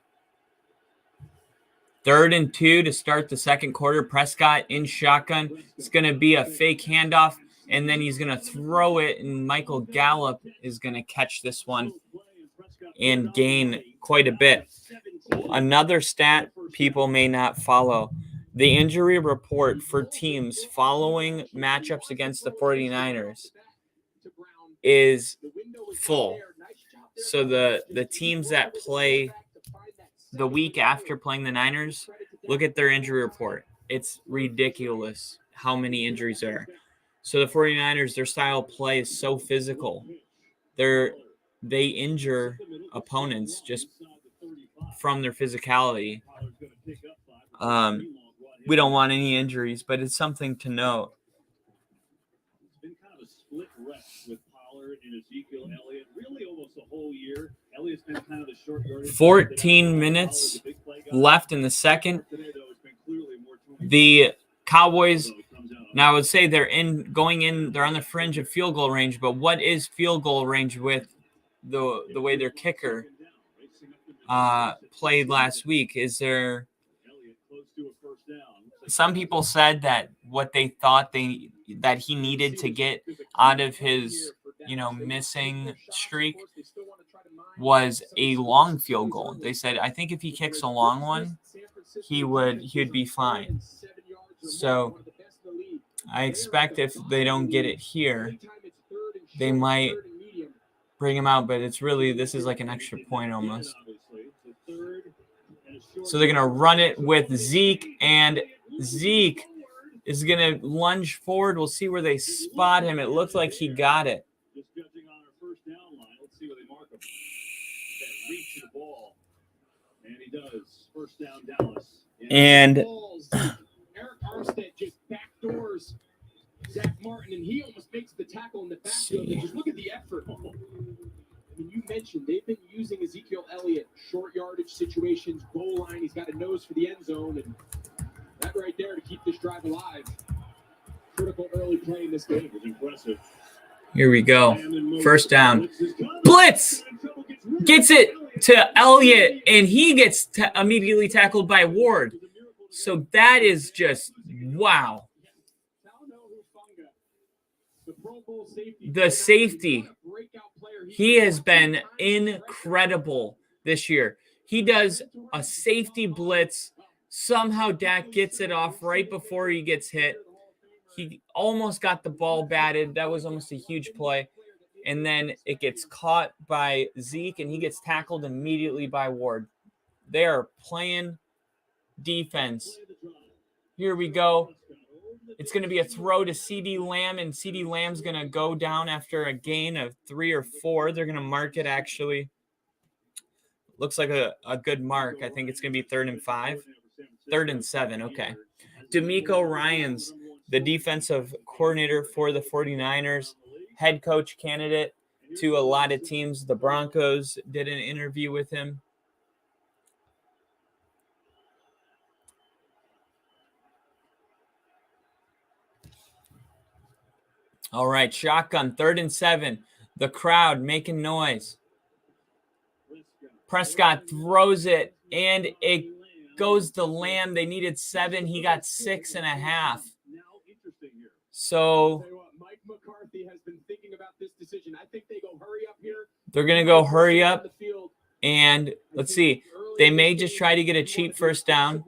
3rd and 2 to start the second quarter. Prescott in shotgun. It's going to be a fake handoff, and then he's going to throw it, and Michael Gallup is going to catch this one and gain quite a bit. Another stat people may not follow. The injury report for teams following matchups against the 49ers is full. So the teams that play the week after playing the Niners, look at their injury report. It's ridiculous how many injuries there are. So the 49ers, their style of play is so physical. They injure opponents just from their physicality. We don't want any injuries, but it's something to note. It's been kind of a split rest with Pollard and Ezekiel Elliott, really almost the whole year. Elliott's been kind of the short yardage. 14 minutes left in the second. The Cowboys, now I would say they're on the fringe of field goal range, but what is field goal range with the way their kicker played last week? Some people said that what they thought that he needed to get out of his missing streak was a long field goal. They said, I think if he kicks a long one, he would be fine. So I expect if they don't get it here, they might bring him out, but this is like an extra point almost. So they're going to run it with Zeke, and Zeke is going to lunge forward. We'll see where they spot him. It looked like he got it. Just judging on our first down line. Let's see where they mark him. That reach to the ball. And he does. First down, Dallas. And Eric Armstead just backdoors Zach Martin, and he almost makes the tackle in the backfield. And just look at the effort. I mean, you mentioned they've been using Ezekiel Elliott, short yardage situations, goal line. He's got a nose for the end zone, and that right there to keep this drive alive. Critical early play in this game was impressive. Here we go. First down. Blitz! Gets it to Elliott, and he gets immediately tackled by Ward. So that is just, wow. The safety. He has been incredible this year. He does a safety blitz. Somehow Dak gets it off right before he gets hit. He almost got the ball batted. That was almost a huge play. And then it gets caught by Zeke, and he gets tackled immediately by Ward. They are playing defense. Here we go. It's going to be a throw to CeeDee Lamb, and CeeDee Lamb's going to go down after a gain of 3 or 4. They're going to mark it, actually. Looks like a good mark. I think it's going to be 3rd and 5. 3rd and 7, okay. D'Amico Ryans, the defensive coordinator for the 49ers, head coach candidate to a lot of teams. The Broncos did an interview with him. All right, shotgun, 3rd and 7. The crowd making noise. Prescott throws it, and it goes to Lamb. They needed 7. He got 6.5. So Mike McCarthy has been thinking about this decision. I think they go hurry up here. they're going to go hurry up. And let's see. They may just try to get a cheap first down.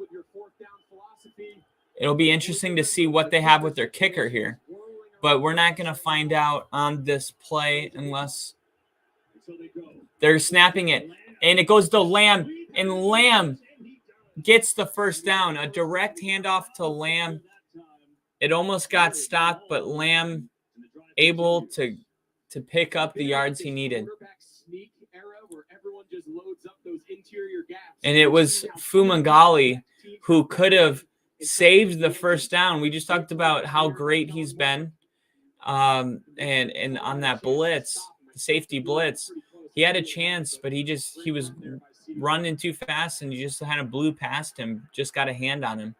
It'll be interesting to see what they have with their kicker here. But we're not going to find out on this play unless they're snapping it. And it goes to Lamb. And Lamb gets the first down. A direct handoff to Lamb. It almost got stopped, but Lamb able to pick up the yards he needed. And it was Fumagalli who could have saved the first down. We just talked about how great he's been. And on that blitz, the safety blitz, he had a chance, but he was running too fast and he just kind of blew past him, just got a hand on him.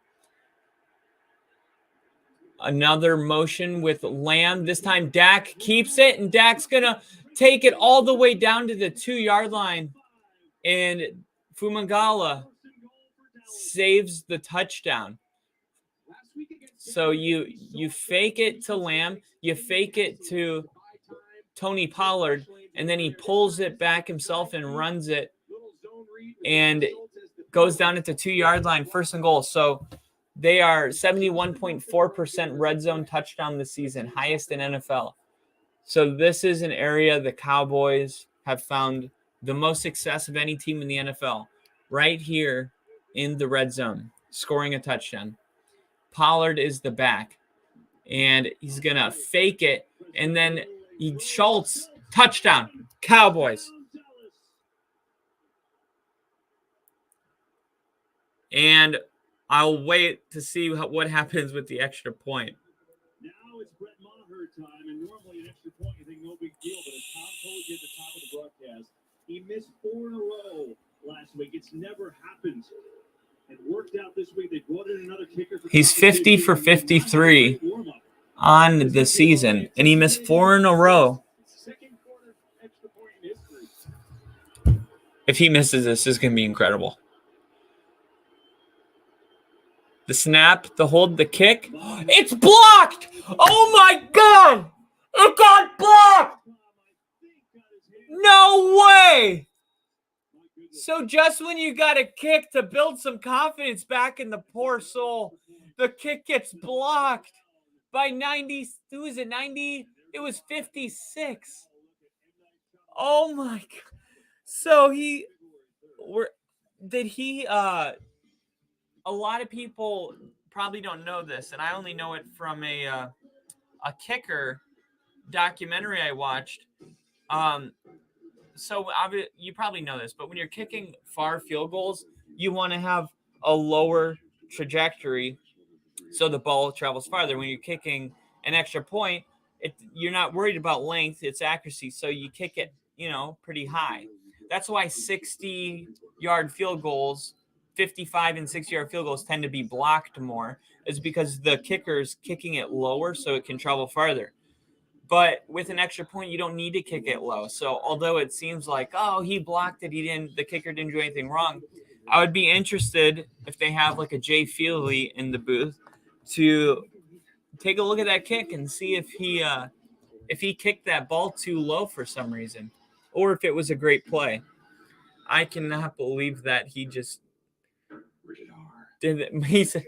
Another motion with Lamb. This time Dak keeps it, and Dak's going to take it all the way down to the 2-yard line. And Fumagala saves the touchdown. So you fake it to Lamb, you fake it to Tony Pollard, and then he pulls it back himself and runs it and goes down at the 2-yard line, 1st and goal. So they are 71.4% red zone touchdown this season, highest in NFL. So this is an area the Cowboys have found the most success of any team in the NFL, right here in the red zone, scoring a touchdown. Pollard is the back, and he's going to fake it, and then Schultz, touchdown, Cowboys. And I'll wait to see what happens with the extra point. Now it's Brett Maher time, and normally an extra point you think no big deal, but as Tom told you at the top of the broadcast, he missed 4 in a row last week. It's never happened. It worked out this week. They brought in another kicker. He's 50 for 53 on the season, and he missed 4 in a row. If he misses this, it's going to be incredible. The snap, the hold, the kick. It's blocked! Oh my God! It got blocked! No way! So just when you got a kick to build some confidence back in the poor soul, the kick gets blocked by 90. Who is it? 90? It was 56. Oh my God. So a lot of people probably don't know this, and I only know it from a kicker documentary I watched. So you probably know this, but when you're kicking far field goals, you want to have a lower trajectory so the ball travels farther. When you're kicking an extra point, you're not worried about length, it's accuracy, so you kick it, pretty high. That's why 60-yard field goals, 55 and 60-yard field goals tend to be blocked more, is because the kicker's kicking it lower so it can travel farther. But with an extra point, you don't need to kick it low. So although it seems like, he blocked it, the kicker didn't do anything wrong, I would be interested if they have like a Jay Feely in the booth to take a look at that kick and see if he kicked that ball too low for some reason, or if it was a great play. I cannot believe that he just did it.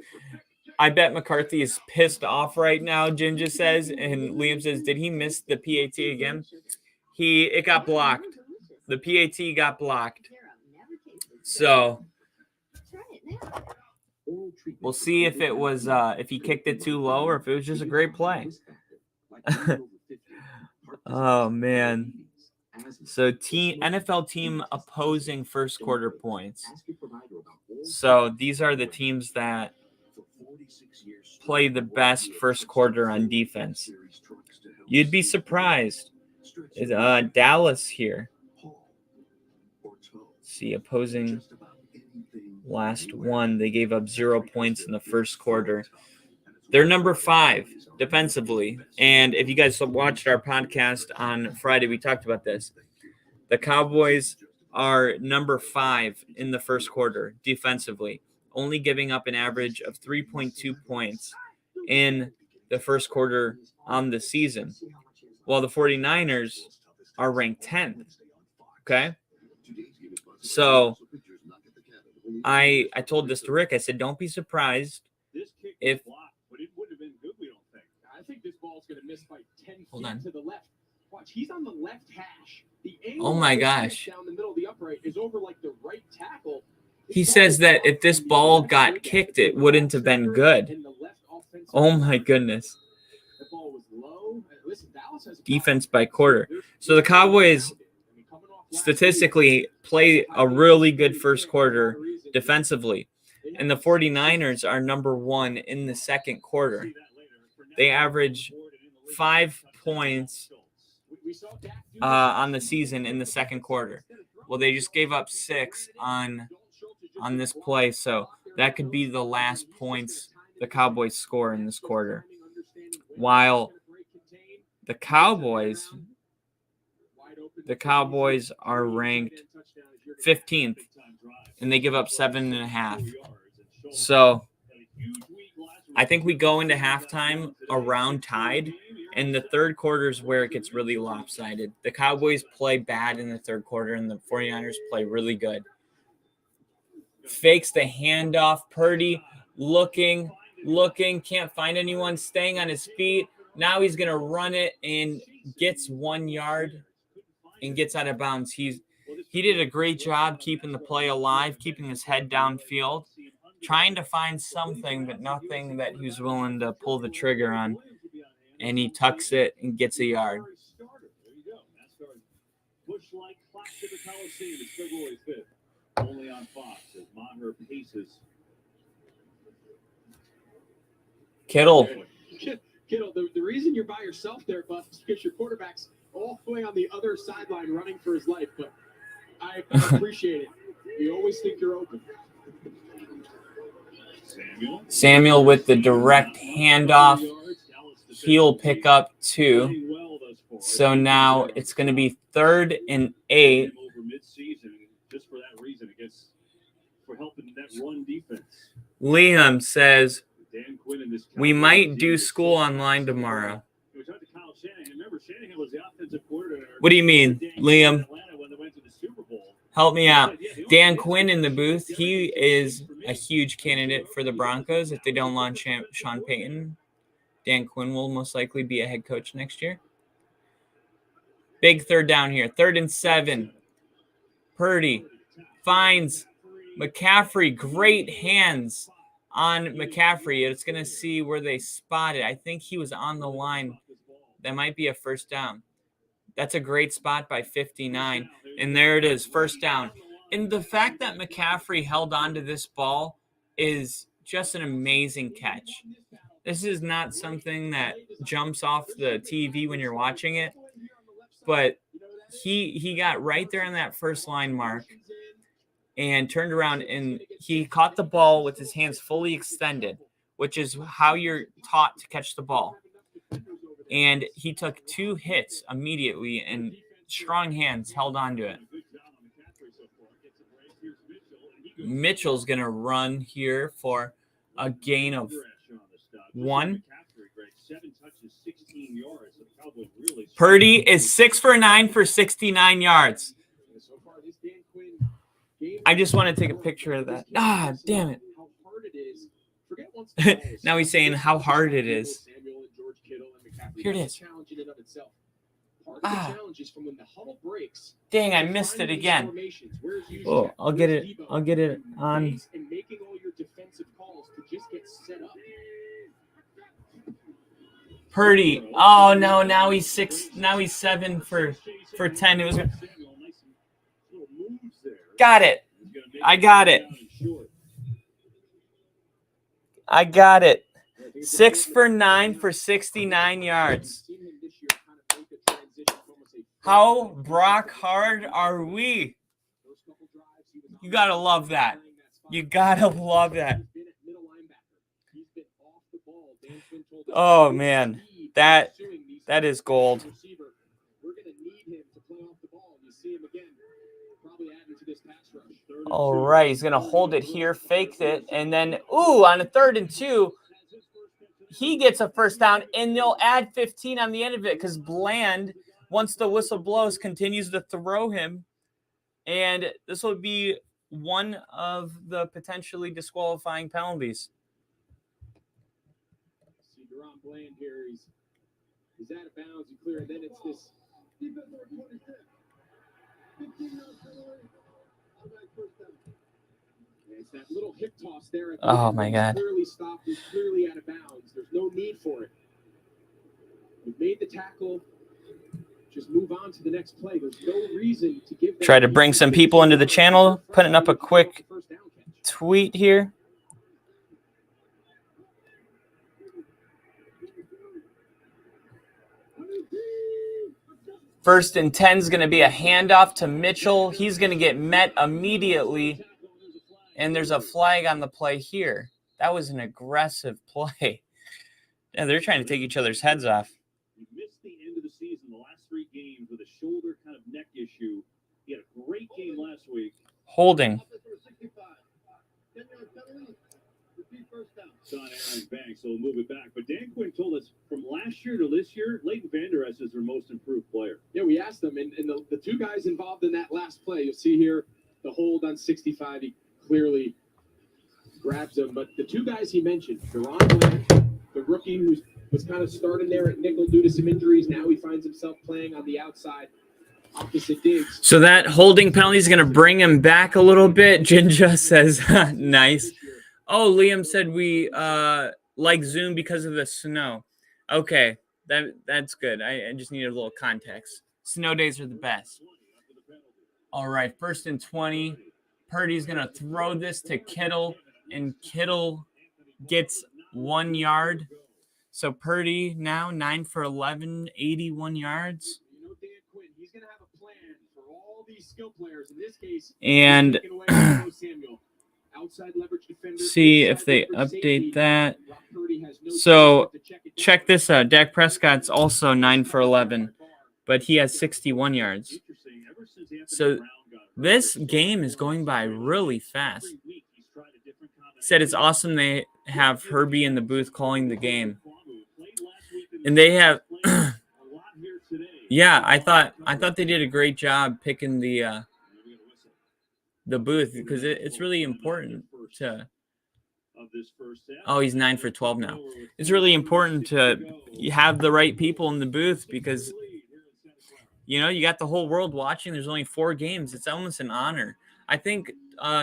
I bet McCarthy is pissed off right now, Jim just says. And Liam says, did he miss the PAT again? It got blocked. The PAT got blocked. So we'll see if it was if he kicked it too low or if it was just a great play. Oh man. So NFL team opposing first quarter points. So these are the teams that play the best first quarter on defense. You'd be surprised. Is Dallas here? See, opposing last one, they gave up 0 points in the first quarter. They're number 5 defensively. And if you guys watched our podcast on Friday, we talked about this. The Cowboys are number 5 in the first quarter defensively, only giving up an average of 3.2 points in the first quarter on the season, while the 49ers are ranked 10th. Okay? So I told this to Rick. I said, don't be surprised if but it would have been good, we don't think. I think this ball's going to miss by 10 feet Hold on. to the left. Watch, he's on the left hash. The Oh my gosh. Down the middle of the upright is over like the right tackle. He says that if this ball got kicked, it wouldn't have been good. Oh my goodness. The ball was low. Listen, Dallas has Defense by quarter. So the Cowboys statistically play a really good first quarter defensively. And the 49ers are number 1 in the second quarter. They average 5 points on the season in the second quarter. Well, they just gave up 6 on this play, so that could be the last points the Cowboys score in this quarter. While the Cowboys are ranked 15th, and they give up 7.5. So I think we go into halftime around tied, and the third quarter is where it gets really lopsided. The Cowboys play bad in the third quarter, and the 49ers play really good. Fakes the handoff. Purdy looking, can't find anyone, staying on his feet. Now he's going to run it and gets 1 yard and gets out of bounds. He did a great job keeping the play alive, keeping his head downfield, trying to find something, but nothing that he was willing to pull the trigger on. And he tucks it and gets a yard. Bush-like clash to the Coliseum is February 5th. Only on Fox as Maher paces. Kittle. Kittle, the reason you're by yourself there, Buff, is because your quarterback's all the way on the other sideline running for his life. But I appreciate it. You always think you're open. Samuel with the direct handoff. He'll pick up 2. So now it's going to be 3rd and 8. Just for that reason, I guess, for helping that run defense. Liam says, Dan Quinn and this we might do school online tomorrow. We talked to Kyle Shanahan. Remember, Shanahan was the offensive coordinator. What do you mean, Liam? When they went to the Super Bowl. Help me out. Dan Quinn in the booth. He is a huge candidate for the Broncos if they don't launch Sean Payton. Dan Quinn will most likely be a head coach next year. Big third down here. 3rd and 7. Purdy finds McCaffrey. Great hands on McCaffrey. It's going to see where they spot it. I think he was on the line. That might be a first down. That's a great spot by 59. And there it is, first down. And the fact that McCaffrey held on to this ball is just an amazing catch. This is not something that jumps off the TV when you're watching it, but he got right there on that first line mark and turned around, and he caught the ball with his hands fully extended, which is how you're taught to catch the ball. And he took 2 hits immediately, and strong hands held on to it. Mitchell's going to run here for a gain of 1. Purdy is 6 for 9 for 69 yards. I just want to take a picture of that. Ah, damn it. Now he's saying how hard it is. Here it is. Ah. Dang, I missed it again. Oh, I'll get it on. Purdy. Oh no, now he's 6. Now he's 7 for 10. It was. Got it. I got it. 6 for 9 for 69 yards. How Brock hard are we? You gotta love that. Oh man, that is gold. We're going to need him to play off the ball. You see him again, probably adding to this pass rush. All right, he's gonna hold it here, faked it, and then on a 3rd and 2, he gets a first down, and they'll add 15 on the end of it because Bland, once the whistle blows, continues to throw him, and this will be one of the potentially disqualifying penalties. See Deron Bland here. He's out of bounds and clear, and then it's this. It's that little hip toss there. Oh my God! Clearly stopped. He's clearly out of bounds. There's no need for it. You've made the tackle. Just move on to the next play. There's no reason to give. Try to bring some people into the channel. Putting up a quick tweet here. First and 10 is going to be a handoff to Mitchell. He's going to get met immediately. And there's a flag on the play here. That was an aggressive play. Yeah, they're trying to take each other's heads off. He missed the end of the season, the last 3 games with a shoulder kind of neck issue. He had a great game last week. Holding. It's on Aaron Banks, so we'll move it back. But Dan Quinn told us from last year to this year, Leighton Vander Esch is their most improved player. Yeah, we asked them, and the 2 guys involved in that last play, you'll see here the hold on 65. He clearly grabs him. But the 2 guys he mentioned, Deron Bland, the rookie who was kind of starting there at nickel due to some injuries. Now he finds himself playing on the outside, opposite Diggs. So that holding penalty is going to bring him back a little bit. Jinja says, nice. Oh, Liam said we like Zoom because of the snow. Okay, that's good. I just needed a little context. Snow days are the best. All right, 1st and 20. Purdy's going to throw this to Kittle, and Kittle gets 1 yard. So Purdy now 9 for 11, 81 yards. You know Dan Quinn, he's going to have a plan for all these skill players. In this case, and outside leverage defender, see if they update that. So check this out. Dak Prescott's also 9 for 11, but he has 61 yards. So this game is going by really fast. Said it's awesome they have Herbie in the booth calling the game. And they have yeah, I thought they did a great job picking the booth because it's really important to. Oh, he's 9 for 12 now. It's really important to have the right people in the booth because you know you got the whole world watching. There's only 4 games. It's almost an honor. I think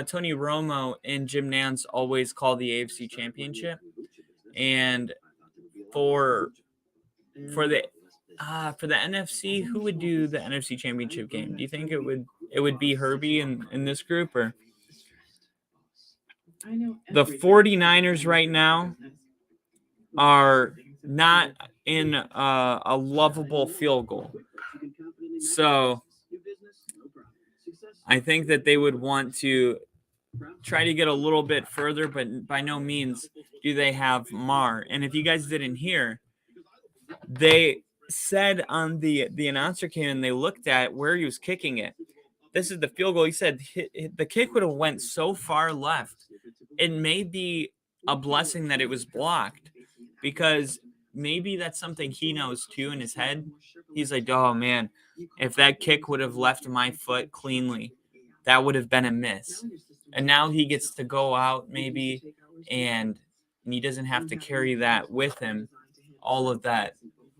Tony Romo and Jim Nantz always call the AFC Championship, and for the NFC, who would do the NFC Championship game? Do you think it would be Herbie in this group, or the 49ers right now are not in a lovable field goal. So I think that they would want to try to get a little bit further, but by no means do they have Mar. And if you guys didn't hear, they said on the announcer came and they looked at where he was kicking it. This is the field goal. He said the kick would have went so far left. It may be a blessing that it was blocked because maybe that's something he knows too in his head. He's like, oh man, if that kick would have left my foot cleanly, that would have been a miss. And now he gets to go out maybe and he doesn't have to carry that with him. All of that,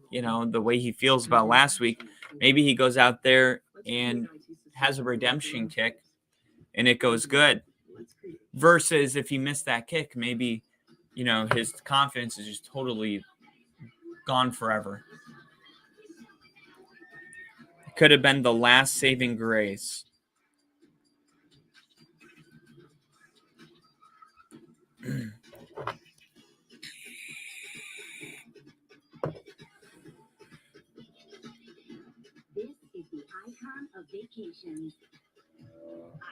you know, the way he feels about last week. Maybe he goes out there and has a redemption kick and it goes good. Versus if he missed that kick, maybe, you know, his confidence is just totally gone forever. It could have been the last saving grace. This is the icon of vacations.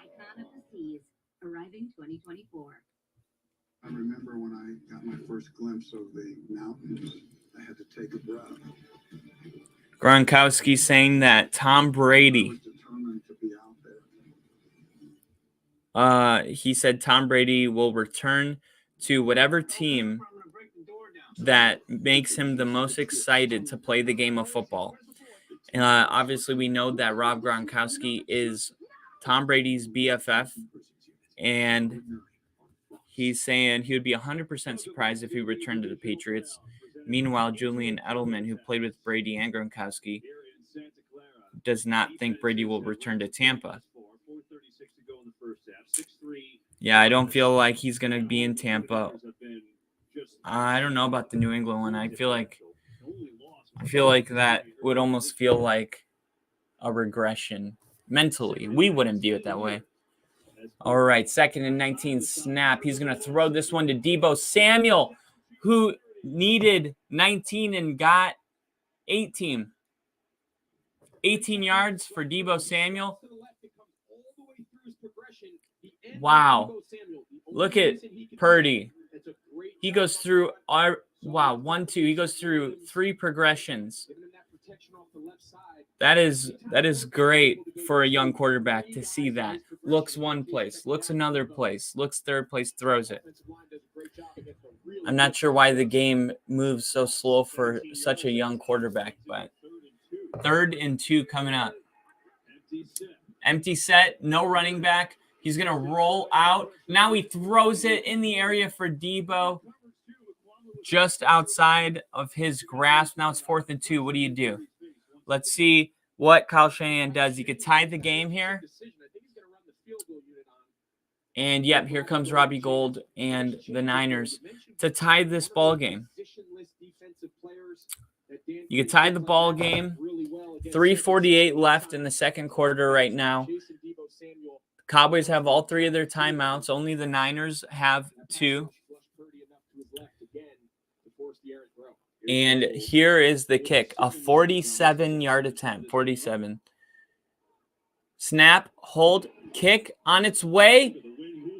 Icon of the seas, arriving 2024. I remember when I got my first glimpse of the mountains, I had to take a breath. Gronkowski saying that Tom I Brady, was determined to be out there. he said Tom Brady will return to whatever team that makes him the most excited to play the game of football. Obviously, we know that Rob Gronkowski is Tom Brady's BFF, and he's saying he would be 100% surprised if he returned to the Patriots. Meanwhile, Julian Edelman, who played with Brady and Gronkowski, does not think Brady will return to Tampa. Yeah, I don't feel like he's going to be in Tampa. I don't know about the New England one. I feel like that would almost feel like a regression mentally. We wouldn't view it that way. All right, 2nd and 19 snap. He's going to throw this one to Deebo Samuel, who needed 19 and got 18. 18 yards for Deebo Samuel. Wow. Look at Purdy. He goes through 1, 2. He goes through 3 progressions. That is great for a young quarterback to see that. Looks one place, looks another place, looks third place, throws it. I'm not sure why the game moves so slow for such a young quarterback, but 3rd and 2 coming up. Empty set, no running back. He's going to roll out. Now he throws it in the area for Deebo, just outside of his grasp. Now it's 4th and 2. What do you do? Let's see what Kyle Shanahan does. He could tie the game here. And, yep, here comes Robbie Gould and the Niners to tie this ball game. You could tie the ball game. 3:48 left in the second quarter right now. Cowboys have all 3 of their timeouts. Only the Niners have 2. And here is the kick, a 47-yard attempt, 47. Snap, hold, kick on its way,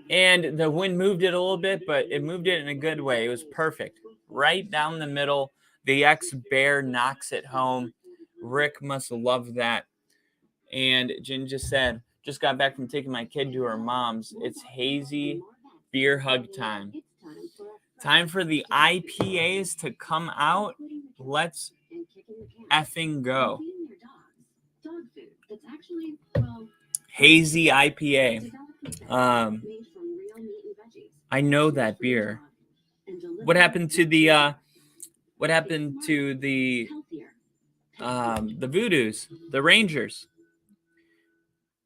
and the wind moved it a little bit, but it moved it in a good way. It was perfect. Right down the middle, the ex-Bear knocks it home. Rick must love that. And Jen just said, just got back from taking my kid to her mom's. It's hazy beer hug time. Time for the IPAs to come out. Let's effing go. Hazy IPA. I know that beer. What happened to the Voodoos, the Rangers?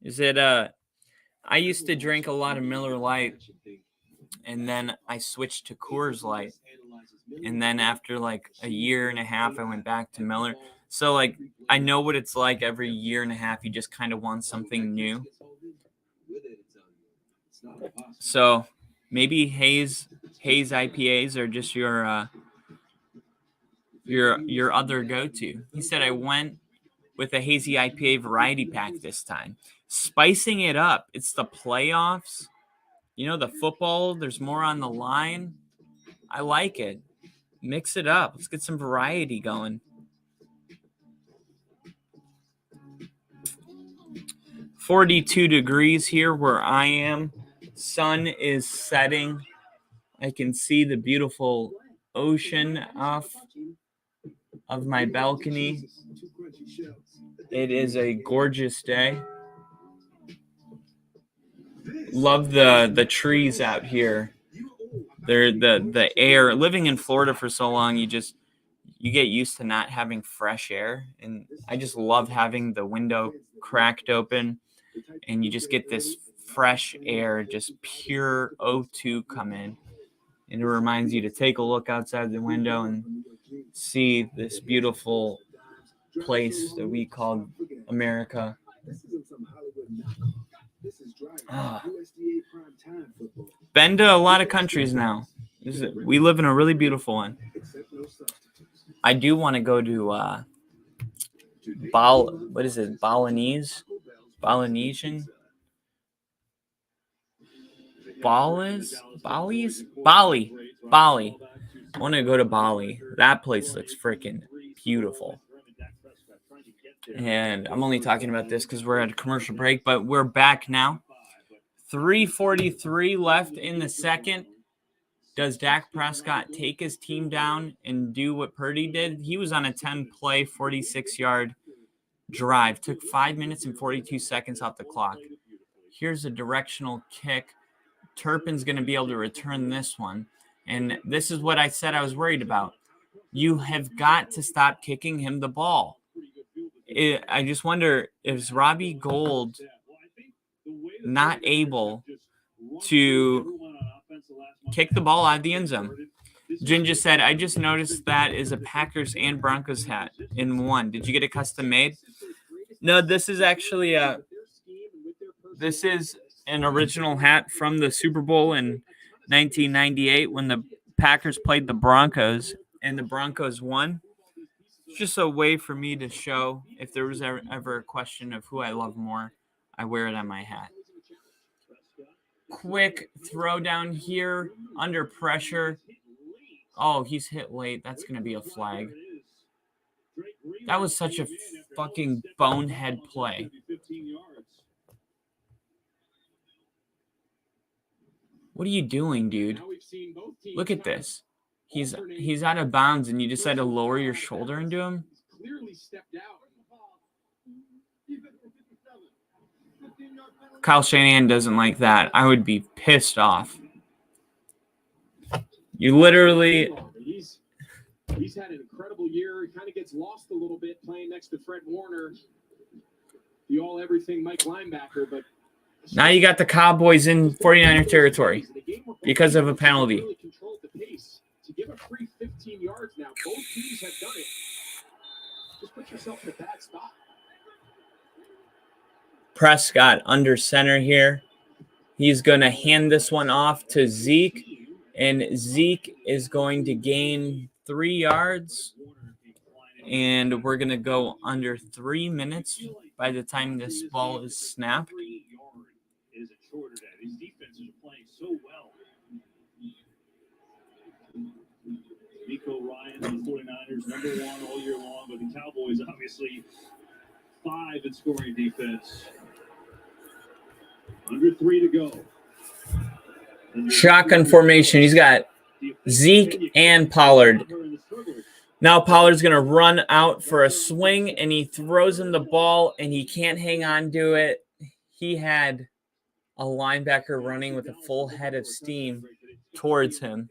Is it I used to drink a lot of Miller Lite, and then I switched to Coors Light. And then after like a year and a half, I went back to Miller. So like I know what it's like every year and a half. You just kind of want something new. So maybe Haze IPAs are just your other go-to. He said I went with a hazy IPA variety pack this time. Spicing it up. It's the playoffs. You know, the football, there's more on the line. I like it. Mix it up. Let's get some variety going. 42 degrees here where I am. Sun is setting. I can see the beautiful ocean off of my balcony. It is a gorgeous day. Love the trees out here. They're the air. Living in Florida for so long, you get used to not having fresh air, and I just love having the window cracked open, and you just get this fresh air, just pure O2 come in, and it reminds you to take a look outside the window and see this beautiful place that we call America. Been to a lot of countries now. We live in a really beautiful one. I do want to go to Polynesian. Ballis? Bally's? Bali. Bali. I want to go to Bali. That place looks freaking beautiful. And I'm only talking about this because we're at a commercial break, but we're back now. 3:43 left in the second. Does Dak Prescott take his team down and do what Purdy did? He was on a 10-play, 46-yard drive. Took 5 minutes and 42 seconds off the clock. Here's a directional kick. Turpin's going to be able to return this one. And this is what I said I was worried about. You have got to stop kicking him the ball. I just wonder, is Robbie Gould not able to kick the ball out of the end zone? Jin just said, I just noticed that is a Packers and Broncos hat in one. Did you get a custom made? No, this is actually this is an original hat from the Super Bowl in 1998 when the Packers played the Broncos and the Broncos won. It's just a way for me to show if there was ever a question of who I love more, I wear it on my hat. Quick throw down here under pressure. Oh, he's hit late. That's going to be a flag. That was such a fucking bonehead play. What are you doing, dude? Look at this. He's out of bounds, and you decide to lower your shoulder into him? Kyle Shanahan doesn't like that. I would be pissed off. You literally... He's had an incredible year. He kind of gets lost a little bit playing next to Fred Warner, the all-everything Mike linebacker, but... Now you got the Cowboys in 49er territory because of a penalty. To give a free 15 yards now, both teams have done it. Just put yourself in a bad spot. Prescott under center here. He's going to hand this one off to Zeke, and Zeke is going to gain 3 yards, and we're going to go under 3 minutes by the time this ball is snapped. His defenses are playing so well. Nico Ryan and the 49ers, number one all year long, but the Cowboys obviously 5 in scoring defense. Under 3 to go. Shotgun formation. He's got Zeke and Pollard. Now Pollard's going to run out for a swing, and he throws him the ball, and he can't hang on to it. He had a linebacker running with a full head of steam towards him.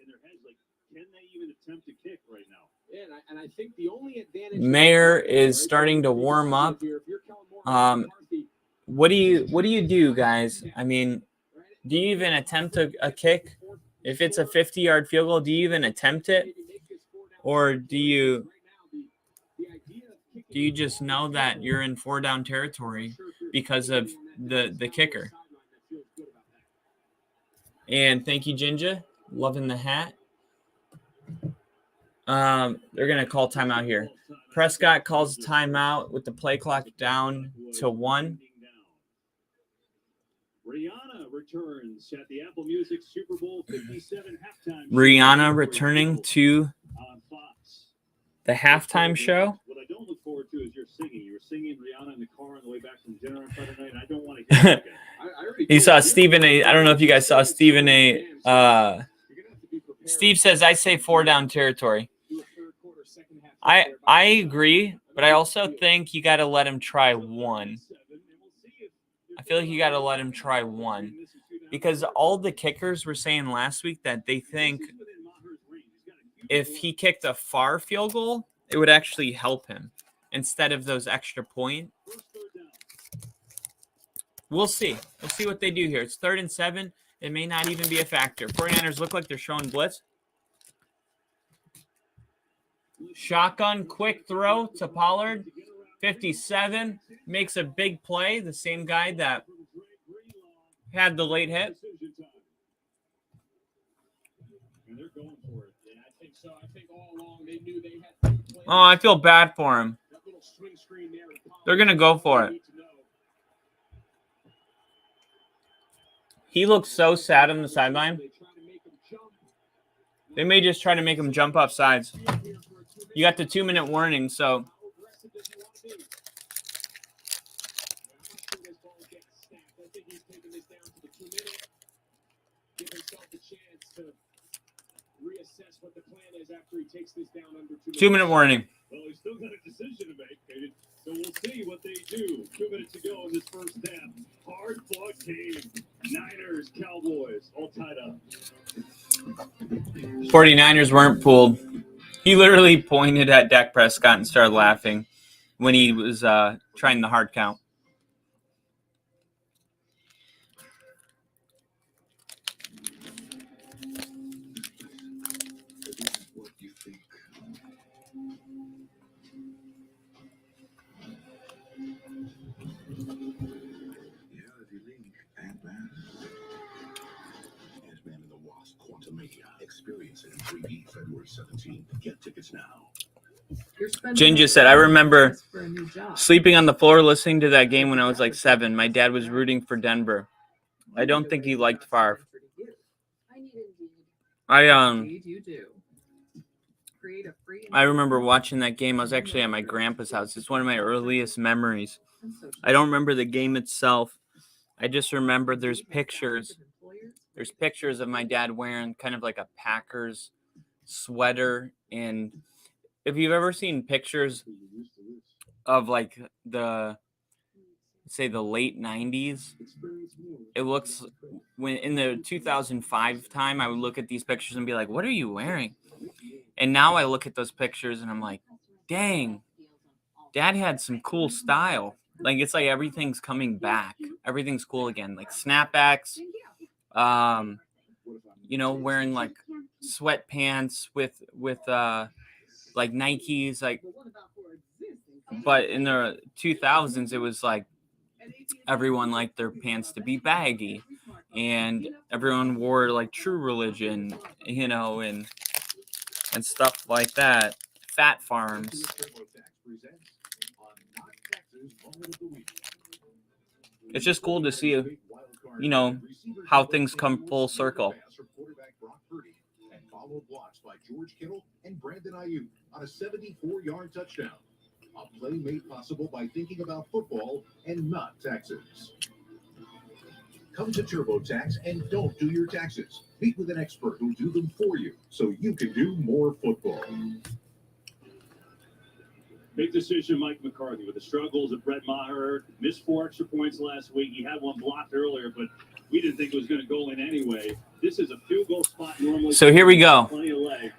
Mayer is starting to warm up. What do you do, guys? I mean, do you even attempt a kick? If it's a 50-yard field goal, do you even attempt it? Or do you just know that you're in 4-down territory because of the kicker? And thank you, Jinja. Loving the hat. They're going to call timeout here. Prescott calls timeout with the play clock down to 1. Rihanna returns at the Apple Music Super Bowl 57 halftime. Rihanna returning to the halftime show. What I don't look forward to is your singing. You were singing Rihanna in the car on the way back from dinner on Friday night, and I don't want to hear it again. You saw Stephen A. I don't know if you guys saw Stephen A. Steve says, I say 4-down territory. I agree, but I also think you got to let him try one. I feel like you got to let him try one. Because all the kickers were saying last week that they think if he kicked a far field goal, it would actually help him instead of those extra point. We'll see. We'll see what they do here. It's 3rd and 7. It may not even be a factor. 49ers look like they're showing blitz. Shotgun, quick throw to Pollard. 57 makes a big play. The same guy that had the late hit. Oh, I feel bad for him. They're going to go for it. He looks so sad on the sideline. They may just try to make him jump off sides. You got the 2-minute warning, so Give himself a chance to reassess what the plan is after he takes this down under 2 minutes. 2-minute warning. Well, he's still got a decision to make, David. So we'll see what they do. 2 minutes to go in this first half. Hard-fought game. Niners, Cowboys, all tied up. 49ers weren't fooled. He literally pointed at Dak Prescott and started laughing when he was trying the hard count. Experience it in 3D February 17th. Get tickets now. Jen just said, I remember sleeping on the floor listening to that game when I was like 7. My dad was rooting for Denver. I don't think he liked Favre. I remember watching that game. I was actually at my grandpa's house. It's one of my earliest memories. I don't remember the game itself. I just remember there's pictures. There's pictures of my dad wearing kind of like a Packers sweater. And if you've ever seen pictures of like the late 90s, it looks, when in the 2005 time, I would look at these pictures and be like, what are you wearing? And now I look at those pictures and I'm like, dang, Dad had some cool style. Like, it's like everything's coming back. Everything's cool again. Like snapbacks, wearing like sweatpants with like Nikes, like, but in the 2000s, it was like everyone liked their pants to be baggy and everyone wore like True Religion, and stuff like that. Fat Farms. It's just cool to see, how things come full circle. Followed blocks by George Kittle and Brandon Ayuk on a 74-yard touchdown. A play made possible by thinking about football and not taxes. Come to TurboTax and don't do your taxes. Meet with an expert who'll do them for you so you can do more football. Big decision, Mike McCarthy, with the struggles of Brett Maher. Missed 4 extra points last week. He had one blocked earlier, but we didn't think it was going to go in anyway. This is a field goal spot normally. So here we go.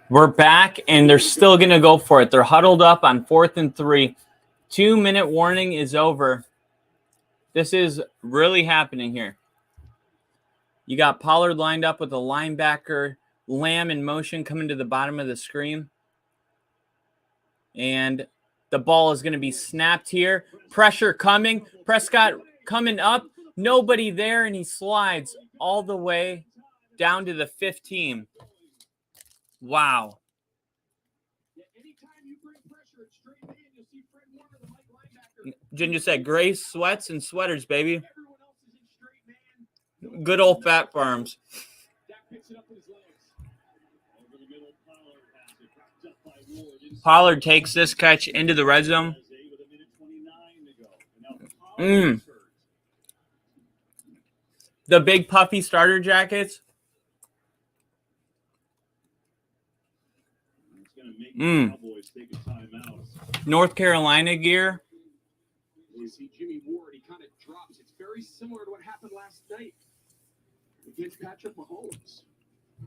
We're back, and they're still going to go for it. They're huddled up on 4th and 3. 2-minute warning is over. This is really happening here. You got Pollard lined up with a linebacker, Lamb in motion coming to the bottom of the screen. And the ball is going to be snapped here. Pressure coming. Prescott coming up. Nobody there, and he slides all the way down to the 15. Wow. Jen just said gray sweats and sweaters, baby. Good old Fat Farms. Pollard takes this catch into the red zone. The big puffy starter jackets. North Carolina gear. You see Jimmy Ward, he kind of drops. It's very similar to what happened last night against Patrick Mahomes.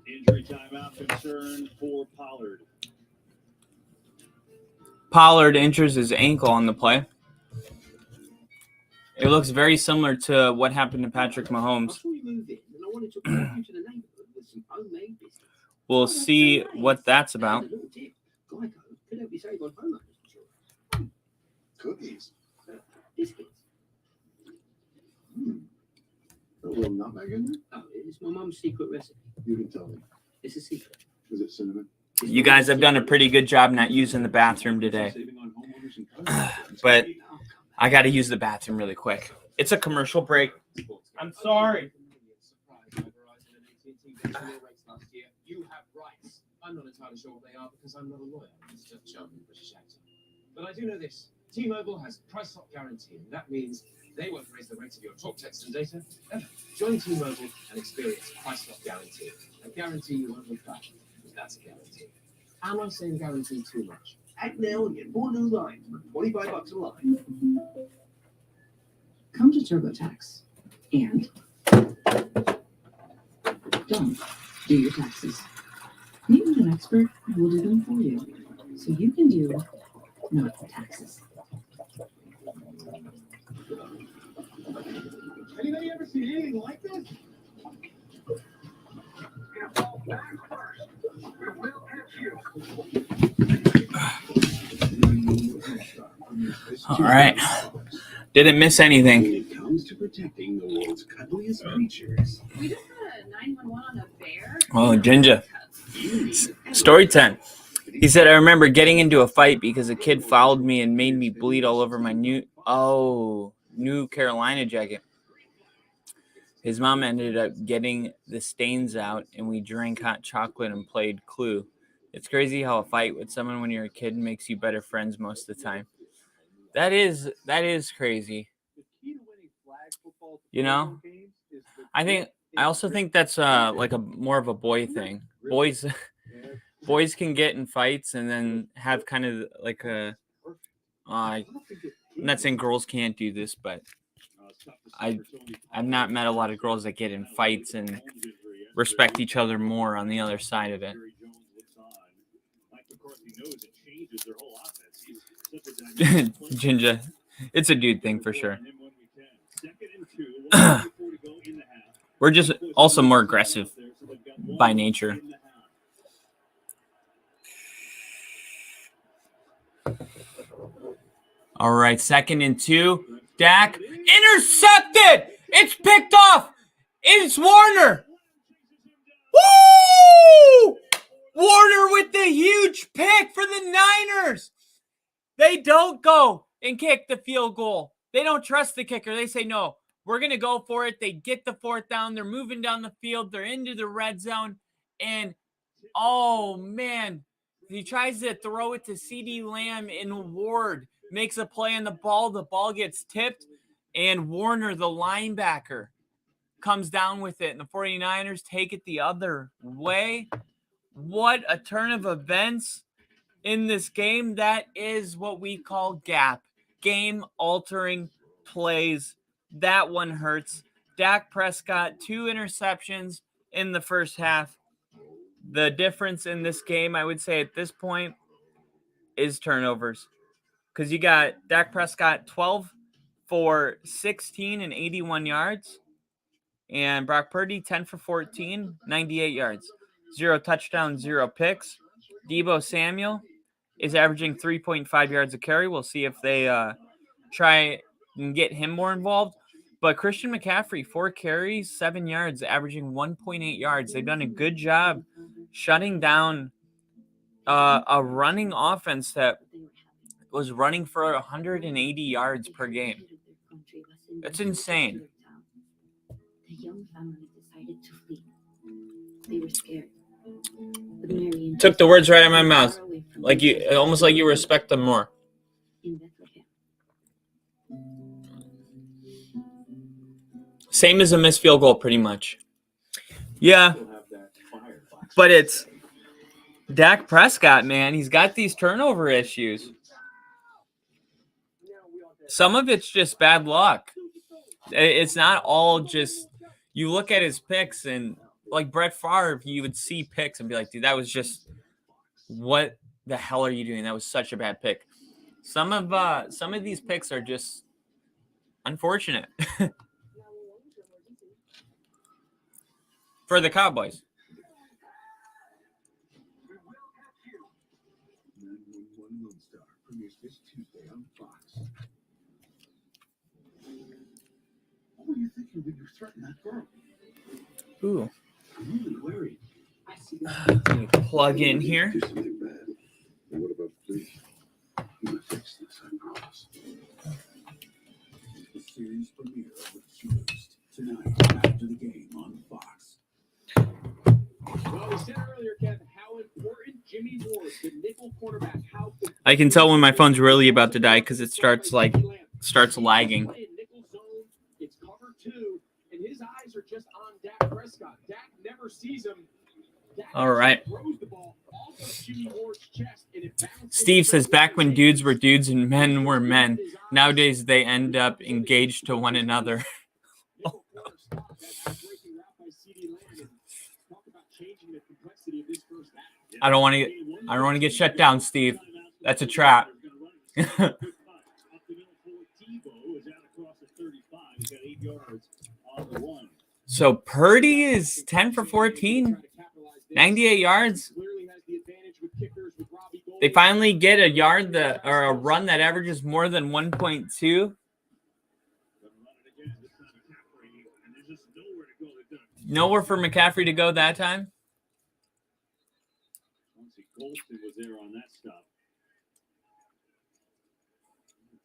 Injury timeout concern for Pollard. Pollard injures his ankle on the play. It looks very similar to what happened to Patrick Mahomes. We'll see what that's about. Cookies. Biscuits. A little nutmeg in there? Oh, it's my mum's secret recipe. You can tell me. It's a secret. Is it cinnamon? You guys have done a pretty good job not using the bathroom today. But I got to use the bathroom really quick. It's a commercial break. I'm sorry. increase in your rates last year. You have rights. I'm not entirely sure what they are because I'm not a lawyer. It's just a charming British actor. But I do know this. T-Mobile has price lock guarantee, and that means they won't raise the rates of your talk, text, and data ever. Join T-Mobile and experience price lock guarantee. A guarantee you won't look back. That's a guarantee. Am I saying guarantee too much? Act now and get 4 new lines for $25 a line. Come to TurboTax and don't do your taxes. Meet with an expert who will do them for you, so you can do no taxes. Anybody ever seen anything like this? All right. Didn't miss anything. When it comes to protecting the world's cuddliest creatures, We just had a 911 on a bear. Oh, Ginger. Story time. He said, I remember getting into a fight because a kid fouled me and made me bleed all over my New Carolina jacket. His mom ended up getting the stains out, and we drank hot chocolate and played Clue. It's crazy how a fight with someone when you're a kid makes you better friends most of the time. That is crazy. You know, I also think that's like a more of a boy thing. Boys can get in fights and then have kind of like a. I'm not saying girls can't do this, but I've not met a lot of girls that get in fights and respect each other more on the other side of it. Ginger, it's a dude thing for sure. We're just also more aggressive by nature. All right, 2nd and 2. Dak intercepted. It's picked off. It's Warner. Woo! Warner with the huge pick for the Niners. They don't go and kick the field goal. They don't trust the kicker. They say, no, we're going to go for it. They get the 4th down. They're moving down the field. They're into the red zone. And, oh, man, he tries to throw it to CeeDee Lamb, and Ward makes a play on the ball. The ball gets tipped, and Warner, the linebacker, comes down with it. And the 49ers take it the other way. What a turn of events in this game. That is what we call gap. Game-altering plays. That one hurts. Dak Prescott, 2 interceptions in the first half. The difference in this game, I would say at this point, is turnovers. Because you got Dak Prescott 12 for 16 and 81 yards. And Brock Purdy 10 for 14, 98 yards. 0 touchdowns, 0 picks. Deebo Samuel is averaging 3.5 yards a carry. We'll see if they try and get him more involved. But Christian McCaffrey, 4 carries, 7 yards, averaging 1.8 yards. They've done a good job shutting down a running offense that was running for 180 yards per game. That's insane. The young family decided to flee. They were scared. Took the words right out of my mouth. Like you, almost like you respect them more. Same as a missed field goal, pretty much. Yeah, but it's Dak Prescott, man. He's got these turnover issues. Some of it's just bad luck. It's not all just, you look at his picks and like Brett Favre, you would see picks and be like, dude, that was just, what the hell are you doing? That was such a bad pick. Some of these picks are just unfortunate for the Cowboys. This Tuesday on Fox. What were you thinking when you threatened that girl? Ooh. I'm really worried. Let me plug in here. Do something bad. And what about police? You will fix this, I promise. The series premiere of The Accused tonight after the game on Fox. cornerback, how I can tell when my phone's really about to die because it starts lagging. Nickel zone, it's cover 2, and his eyes are just on Dak Prescott. Dak never sees him. Dak All right. throws the ball off of Jimmy Ward's chest, and it bounces. Steve says, back when dudes were dudes and men were men, nowadays they end up engaged to one another. Nickel corner stop, that back-breaking route by CeeDee Lamb, and talk about changing the complexity of this first half. I don't want to get shut down, Steve. That's a trap. So Purdy is 10 for 14, 98 yards. They finally get a yard or a run that averages more than 1.2. Nowhere for McCaffrey to go that time. Golston was there on that stop.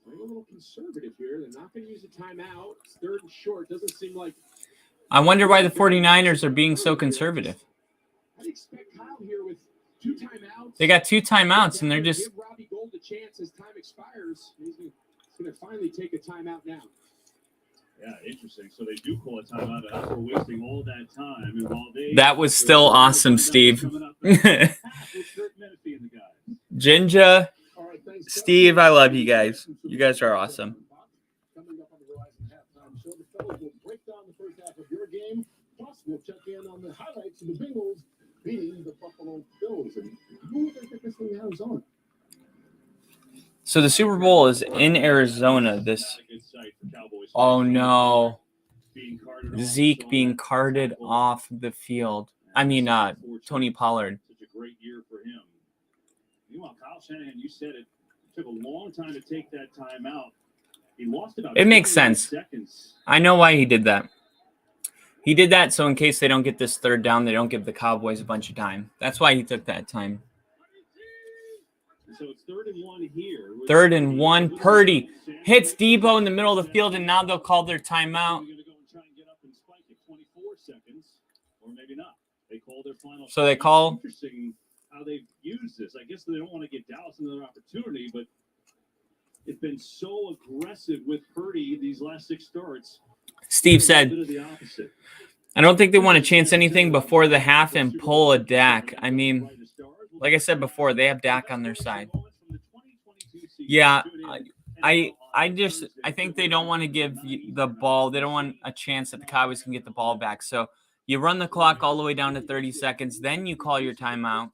They're a little conservative here. They're not going to use a timeout. It's 3rd and short. Doesn't seem like. I wonder why the 49ers are being so conservative. I'd expect Kyle here with 2 timeouts. They got 2 timeouts, and they're just. Give Robbie Gould a chance as time expires. He's going to finally take a timeout now. Yeah, interesting. So they do call a timeout after wasting all that time. And while That was still awesome, Steve. Jinja, Steve, I love you guys. You guys are awesome. Coming up on the Verizon halftime show, the fellas will break down the first half of your game. Plus, we'll check in on the highlights of the Bengals beating the Buffalo Bills. And who would they pick this thing in Arizona? So the Super Bowl is in Arizona. Oh no, Zeke being carted off the field. I mean, Tony Pollard. Such a great year for him. Meanwhile, Kyle Shanahan, you said it took a long time to take that time out. He lost about. It makes sense. Seconds. I know why he did that. He did that so in case they don't get this 3rd down, they don't give the Cowboys a bunch of time. That's why he took that time. So it's 3rd and 1 here. 3rd and 1. Purdy hits Debo in the middle of the field, and now they'll call their timeout. So they call. Interesting how they've used this. I guess they don't want to get Dallas another opportunity, but it's been so aggressive with Purdy these last 6 starts. Steve said, I don't think they want to chance anything before the half and pull a Dak. I mean, like I said before, they have Dak on their side. Yeah, I think they don't want to give the ball. They don't want a chance that the Cowboys can get the ball back. So you run the clock all the way down to 30 seconds. Then you call your timeout.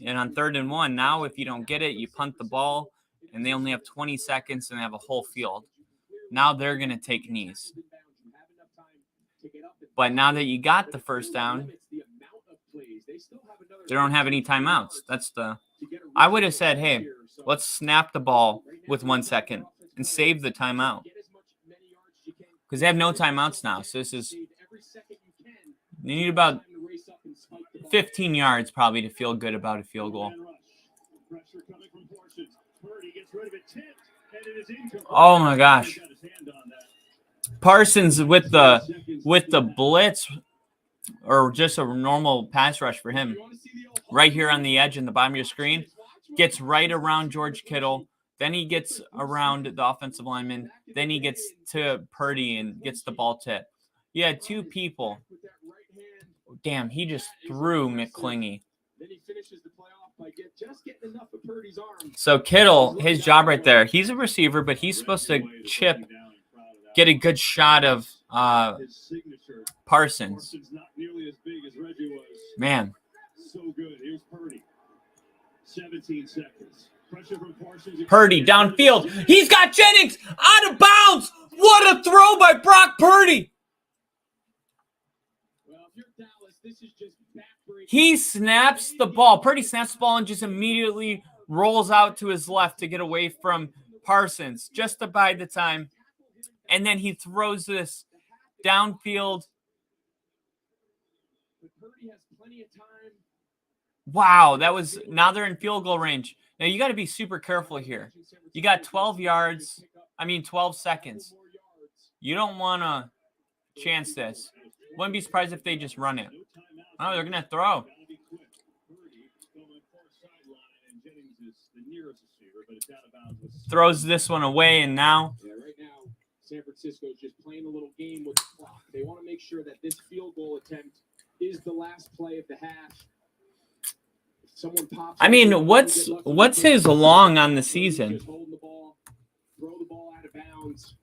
And on 3rd and 1, now if you don't get it, you punt the ball. And they only have 20 seconds and they have a whole field. Now they're going to take knees. But now that you got the 1st down, they don't have any timeouts. I would have said, hey, let's snap the ball with 1 second and save the timeout. Because they have no timeouts now. So they need about 15 yards probably to feel good about a field goal. Oh my gosh. Parsons with the blitz, or just a normal pass rush for him, right here on the edge in the bottom of your screen, gets right around George Kittle. Then he gets around the offensive lineman. Then he gets to Purdy and gets the ball tip. You had 2 people. Damn, he just threw McClingy. So Kittle, his job right there, he's a receiver, but he's supposed to get a good shot of Parsons. Man. So good. Here's Purdy. 17 seconds. Pressure from Parsons. Purdy downfield. He's got Jennings out of bounds. What a throw by Brock Purdy. Well, if you're Dallas, this is just backbreaking. He snaps the ball. Purdy snaps the ball and just immediately rolls out to his left to get away from Parsons just to buy the time. And then he throws this downfield. Purdy has plenty of time. Wow, now they're in field goal range. Now you got to be super careful here. You got 12 seconds. You don't want to chance this. Wouldn't be surprised if they just run it. Oh, they're going to throw. throws this one away, and now Yeah, right now, San Francisco's just playing a little game with the clock. They want to make sure that this field goal attempt is the last play of the half. If someone pops. I mean, what's his long on the season? Just hold the ball, throw the ball out of bounds,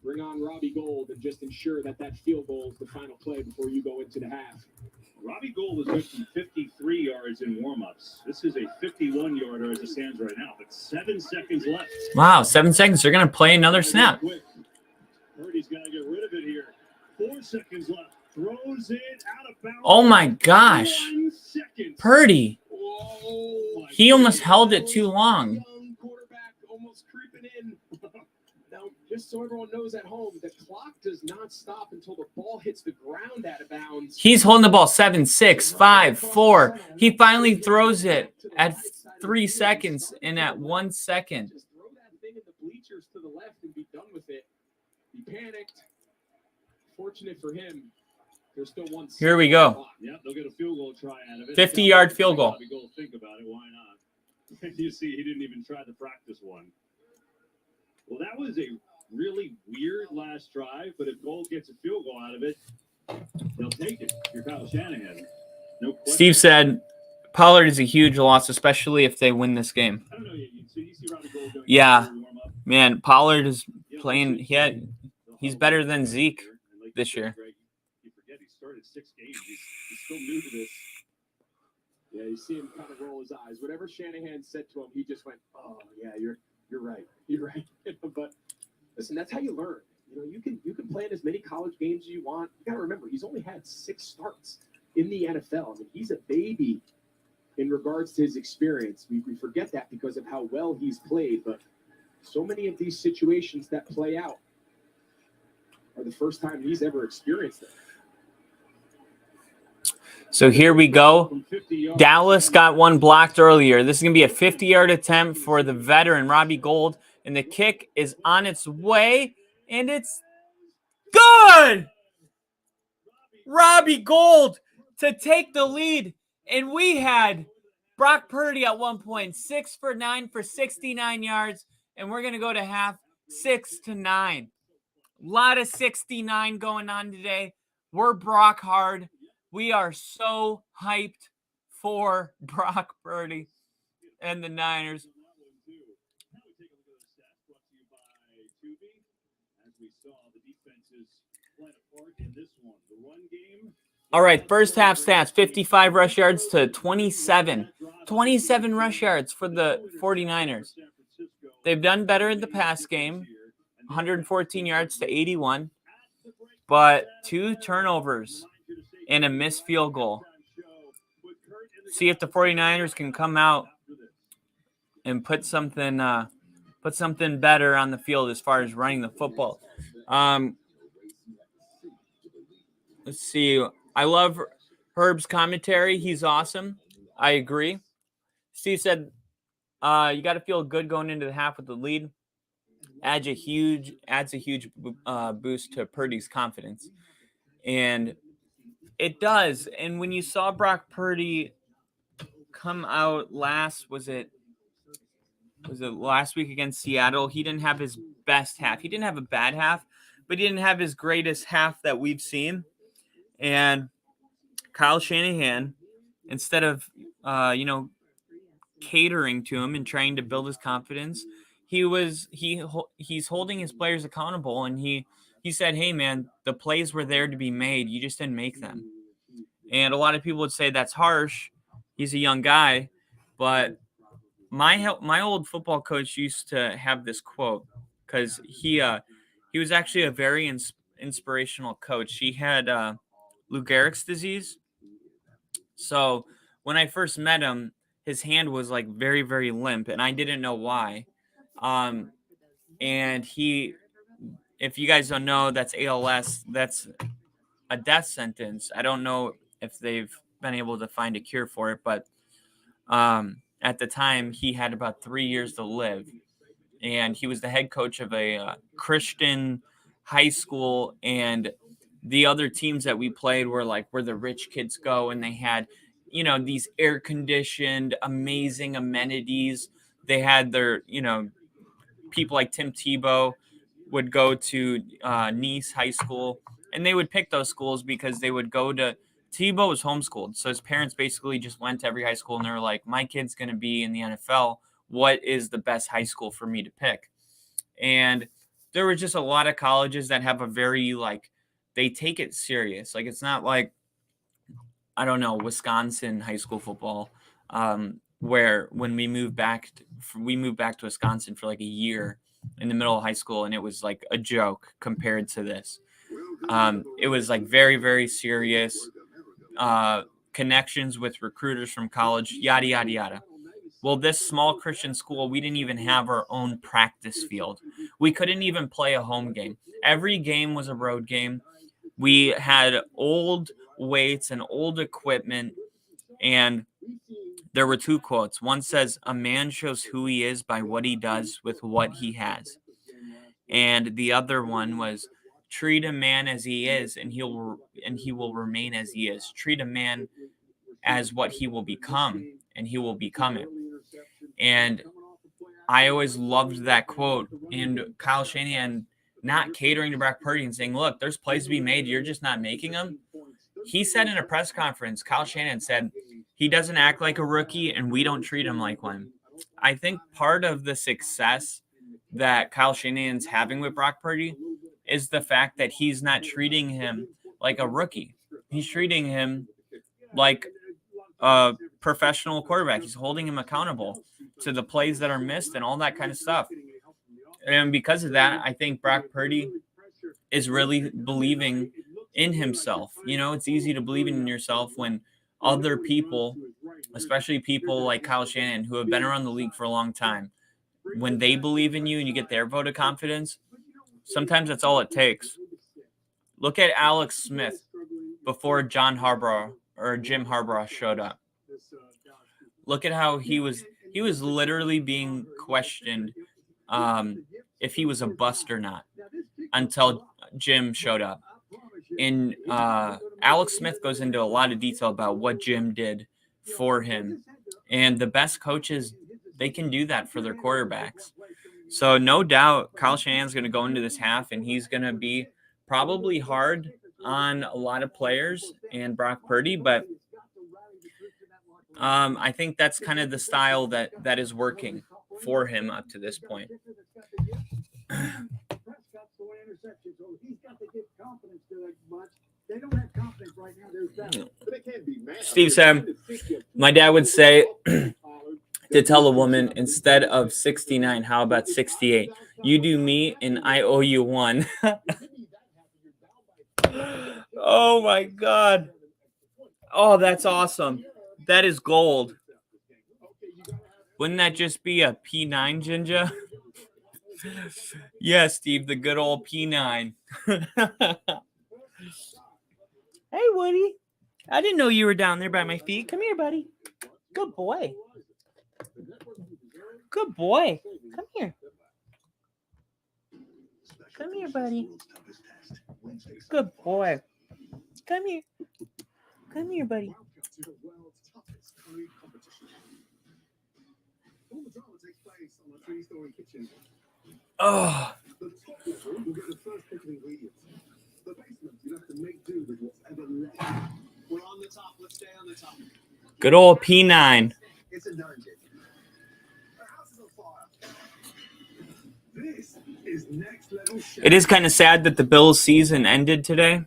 bring on Robbie Gould, and just ensure that that field goal is the final play before you go into the half. Robbie Gould is good from 53 yards in warm-ups. This is a 51-yarder as it stands right now, but 7 seconds left. Wow, 7 seconds. They're going to play another snap. Purdy's got to get rid of it here. 4 seconds left. Throws it out of bounds. Oh, my gosh. 1 second. Purdy. Whoa. He almost held it too long. Young quarterback almost creeping in. Now, just so everyone knows at home, the clock does not stop until the ball hits the ground out of bounds. He's holding the ball 7, 6, 5, 4. He finally throws it at 3 seconds and at 1 second. Just throw that thing in the bleachers to the left and be done with it. He panicked. Fortunate for him, there's still 1 second. Here we go. Yeah, they'll get a field goal try out of it. 50-yard field goal. Robbie Gould, think about it. Why not? You see, he didn't even try the practice one. Well, that was a really weird last drive, but if Gould gets a field goal out of it, they'll take it. You're Kyle Shanahan. No question. Steve said Pollard is a huge loss, especially if they win this game. I don't know. You see Robbie Gould doing Yeah. warm-up. Man, Pollard is playing. He's better than Zeke this year. You forget he started 6 games. He's still new to this. Yeah, you see him kind of roll his eyes. Whatever Shanahan said to him, he just went, "Oh yeah, you're right. You're right." But listen, that's how you learn. You know, you can play in as many college games as you want. You got to remember, he's only had 6 starts in the NFL. I mean, he's a baby in regards to his experience. We forget that because of how well he's played. But so many of these situations that play out are the first time he's ever experienced it. So here we go. Dallas got one blocked earlier. This is going to be a 50-yard attempt for the veteran, Robbie Gould. And the kick is on its way, and it's good! Robbie Gould to take the lead. And we had Brock Purdy at 1 point, 6 for 9 for 69 yards. And we're going to go to half 6-9. A lot of 69 going on today. We're Brock hard. We are so hyped for Brock Purdy and the Niners. All right, first half stats, 55 rush yards to 27. 27 rush yards for the 49ers. They've done better in the pass game, 114 yards to 81, but 2 turnovers and a missed field goal. See if the 49ers can come out and put something better on the field as far as running the football. Let's see. I love Herb's commentary. He's awesome. I agree. Steve said, you got to feel good going into the half with the lead. Adds a huge boost to Purdy's confidence. And it does. And when you saw Brock Purdy come out last week against Seattle, he didn't have his best half. He didn't have a bad half, but he didn't have his greatest half that we've seen. And Kyle Shanahan, instead of catering to him and trying to build his confidence, he's holding his players accountable, and he said, "Hey man, the plays were there to be made. You just didn't make them." And a lot of people would say that's harsh. He's a young guy, but my old football coach used to have this quote because he was actually a very inspirational coach. He had Lou Gehrig's disease. So when I first met him, his hand was like very, very limp, and I didn't know why. And if you guys don't know, that's ALS. That's a death sentence. I don't know if they've been able to find a cure for it, but at the time, he had about 3 years to live. And he was the head coach of a Christian high school, and the other teams that we played were like where the rich kids go, and they had, these air-conditioned, amazing amenities. they had their, people like Tim Tebow would go to Nice High School, and they would pick those schools because they would go to Tebow was homeschooled. So his parents basically just went to every high school and they were like, my kid's going to be in the NFL. What is the best high school for me to pick? And there were just a lot of colleges that have a very, they take it serious. Like, it's not like, I don't know, Wisconsin high school football, where when we moved back to Wisconsin for like a year in the middle of high school, and it was like a joke compared to this. It was like very, very serious, connections with recruiters from college, yada, yada, yada. Well, this small Christian school, we didn't even have our own practice field. We couldn't even play a home game. Every game was a road game. We had old weights and old equipment, and there were two quotes. One says, "A man shows who he is by what he does with what he has." And the other one was, "Treat a man as he is, and he will remain as he is. Treat a man as what he will become, and he will become it." And I always loved that quote. And Kyle Shanahan not catering to Brock Purdy and saying, look, there's plays to be made, you're just not making them. He said in a press conference, Kyle Shanahan said, he doesn't act like a rookie and we don't treat him like one. I think part of the success that Kyle Shanahan's having with Brock Purdy is the fact that he's not treating him like a rookie. He's treating him like a professional quarterback. He's holding him accountable to the plays that are missed and all that kind of stuff. And because of that, I think Brock Purdy is really believing in himself. It's easy to believe in yourself when other people, especially people like Kyle Shanahan, who have been around the league for a long time, when they believe in you and you get their vote of confidence, sometimes that's all it takes. Look at Alex Smith before Jim Harbaugh showed up. Look at how he was literally being questioned if he was a bust or not until Jim showed up. And Alex Smith goes into a lot of detail about what Jim did for him. And the best coaches, they can do that for their quarterbacks. So no doubt Kyle Shanahan's going to go into this half and he's going to be probably hard on a lot of players and Brock Purdy, but I think that's kind of the style that is working for him up to this point. Steve said, my dad would say to tell a woman, instead of 69, how about 68? You do me and I owe you one. Oh my God. Oh, that's awesome. That is gold. Wouldn't that just be a P9, Ginger? Yeah, Steve, the good old P9. Hey, Woody. I didn't know you were down there by my feet. Come here, buddy. Good boy. Good boy. Come here. Come here, buddy. Good boy. Come here. Come here, buddy. Oh. Good old P9. It is kind of sad that the Bills season ended today.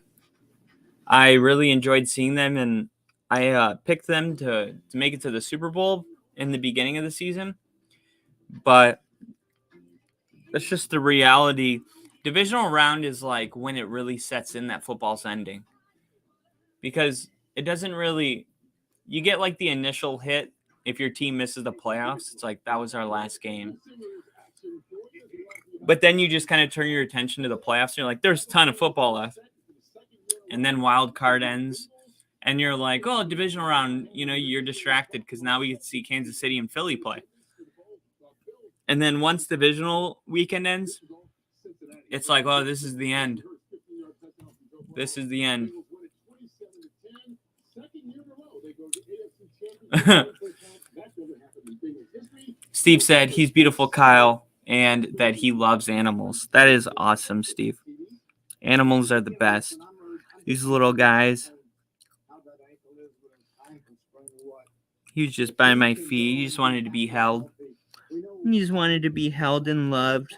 I really enjoyed seeing them, and I picked them to make it to the Super Bowl in the beginning of the season. But that's just the reality. Divisional round is like when it really sets in that football's ending. Because it doesn't really... You get like the initial hit if your team misses the playoffs. It's like, that was our last game. But then you just kind of turn your attention to the playoffs. And you're like, there's a ton of football left. And then wild card ends. And you're like, oh, divisional round. You're distracted because now we get to see Kansas City and Philly play. And then once divisional weekend ends, it's like, oh, this is the end. This is the end. Steve said he's beautiful, Kyle, and that he loves animals. That is awesome, Steve. Animals are the best. These little guys. He was just by my feet. He just wanted to be held. He just wanted to be held and loved.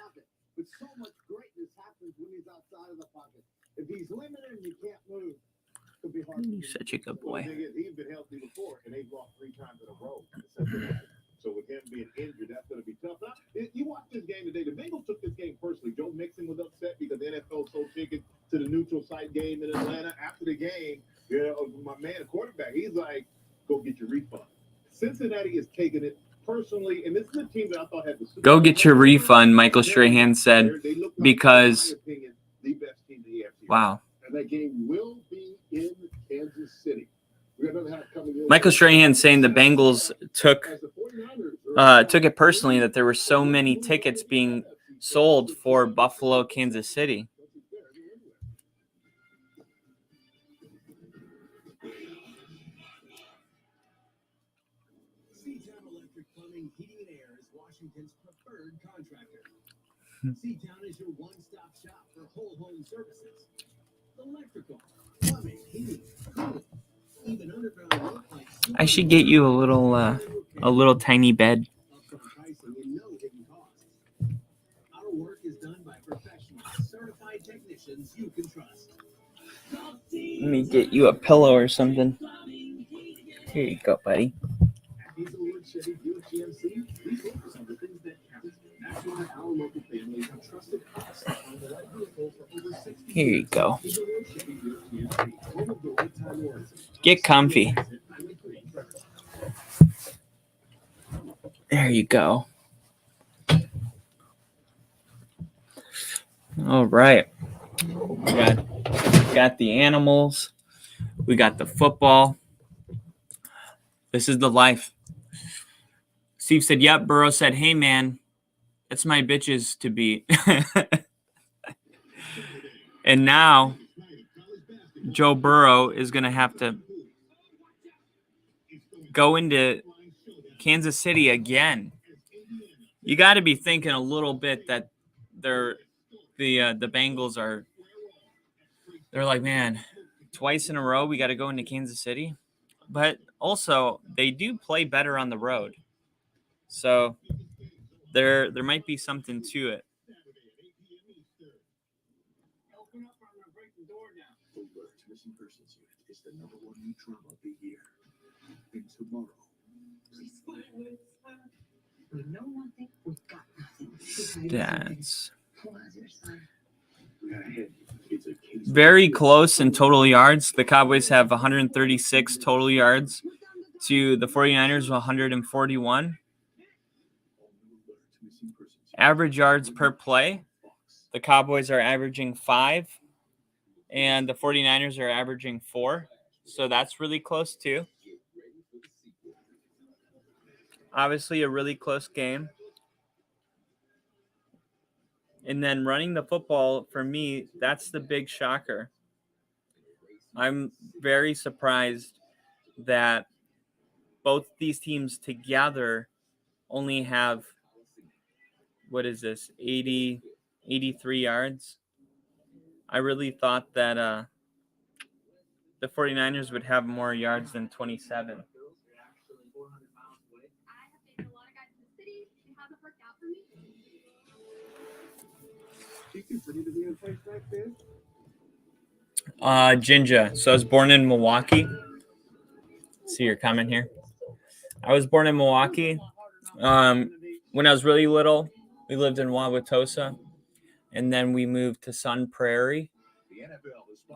But so much greatness happens when he's outside of the pocket. If he's limited and you can't move, it'll be hard. He's such a good boy. He's been healthy before, and they've lost 3 times in a row. So with him being injured, that's going to be tough. Now, you watch this game today. The Bengals took this game personally. Joe Mixon was upset because the NFL sold tickets to the neutral site game in Atlanta. After the game, my man, the quarterback, he's like, "Go get your refund." Cincinnati is taking it personally, and this is a team that I thought had the Super Go Bowl. get your refund, Michael Strahan said, They look like, because, in my opinion, the best team in the AFC. wow. And that game will be in Kansas City. Michael Strahan saying the Bengals took it personally that there were so many tickets being sold for Buffalo, Kansas City. Seatown Electric Plumbing, Heating and Air is Washington's preferred contractor. Seatown is your one-stop shop for whole home services. Electrical, plumbing, heating, cooling, even underground work like I should get you a little tiny bed. upfront pricing and no hidden costs. Our work is done by professionals, certified technicians you can trust. Let me get you a pillow or something. Here you go, buddy. At Hazelwood Chevy Buick GMC, we focus on the things that count. That's why our local families have trusted us to find the right vehicle for over 60 Here you go. Hazelwood Chevy Buick GMC, home of the lifetime warranty. Get comfy. There you go. All right. We got the animals. We got the football. This is the life. Steve said, yep. Burrow said, hey, man, that's my bitches to beat. And now Joe Burrow is going to have to go into Kansas City again. You got to be thinking a little bit that the Bengals are. They're like, man, twice in a row we got to go into Kansas City, but also they do play better on the road, so there might be something to it. Missing persons unit is the #1 new drama of the year. And tomorrow. We know one thing, we've got nothing. Stats. We got ahead. It's a case Very close in total yards. The Cowboys have 136 total yards to the 49ers 141. Average yards per play. The Cowboys are averaging 5, and the 49ers are averaging 4. So that's really close too. Obviously a really close game. And then running the football, for me, that's the big shocker. I'm very surprised that both these teams together only have, 83 yards. I really thought that the 49ers would have more yards than 27. Jinja. So I was born in Milwaukee. See your comment here. I was born in Milwaukee. When I was really little, we lived in Wauwatosa, and then we moved to Sun Prairie.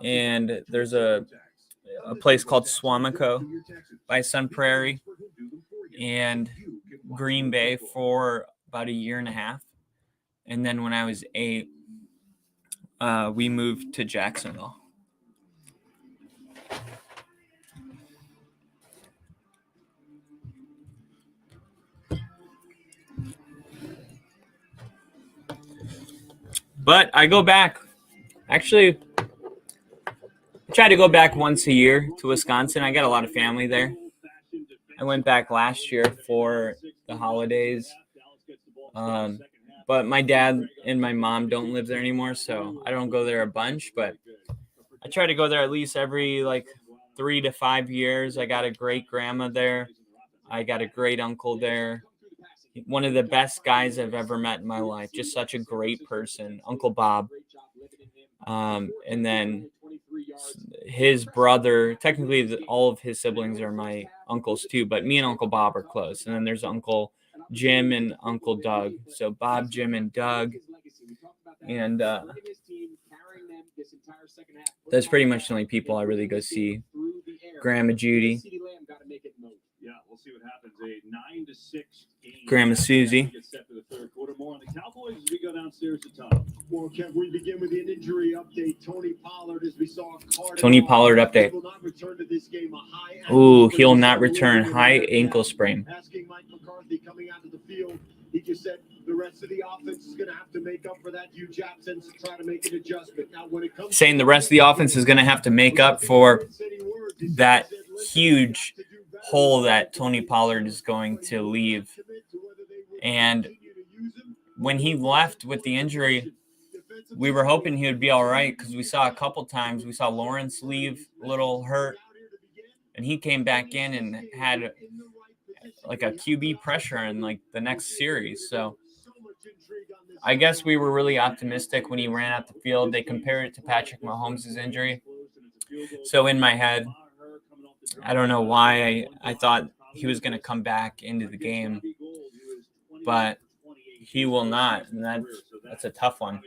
And there's a place called Swamico by Sun Prairie and Green Bay for about a year and a half. And then when I was 8, we moved to Jacksonville. But I go back. Actually, I try to go back once a year to Wisconsin. I got a lot of family there. I went back last year for the holidays. But my dad and my mom don't live there anymore, so I don't go there a bunch. But I try to go there at least every 3 to 5 years. I got a great grandma there. I got a great uncle there. One of the best guys I've ever met in my life. Just such a great person, Uncle Bob. And then his brother, technically all of his siblings are my uncles too, but me and Uncle Bob are close. And then there's Uncle Jim and Uncle Doug. So Bob, Jim, and Doug. And that's pretty much the only people I really go see. Grandma Judy. Yeah, we'll see what happens. A 9-6 game. Grandma Susie. Get set for the third quarter. More on the Cowboys as we go downstairs to Tom. Well, Kev, we begin with an injury update. Tony Pollard, as we saw. Tony Pollard update. Will not return to this game. Ooh, he'll not return. High ankle sprain. Asking Mike McCarthy coming out of the field. He just said the rest of the offense is going to have to make up for that huge absence and try to make an adjustment. Now, when it comes saying the rest of the offense is going to have to make up for that huge hole that Tony Pollard is going to leave. And when he left with the injury, we were hoping he would be all right because we saw a couple times. We saw Lawrence leave a little hurt, and he came back in and had a QB pressure in the next series. So I guess we were really optimistic when he ran out the field. They compared it to Patrick Mahomes' injury. So in my head, I don't know why I thought he was going to come back into the game, but he will not, and that's a tough one.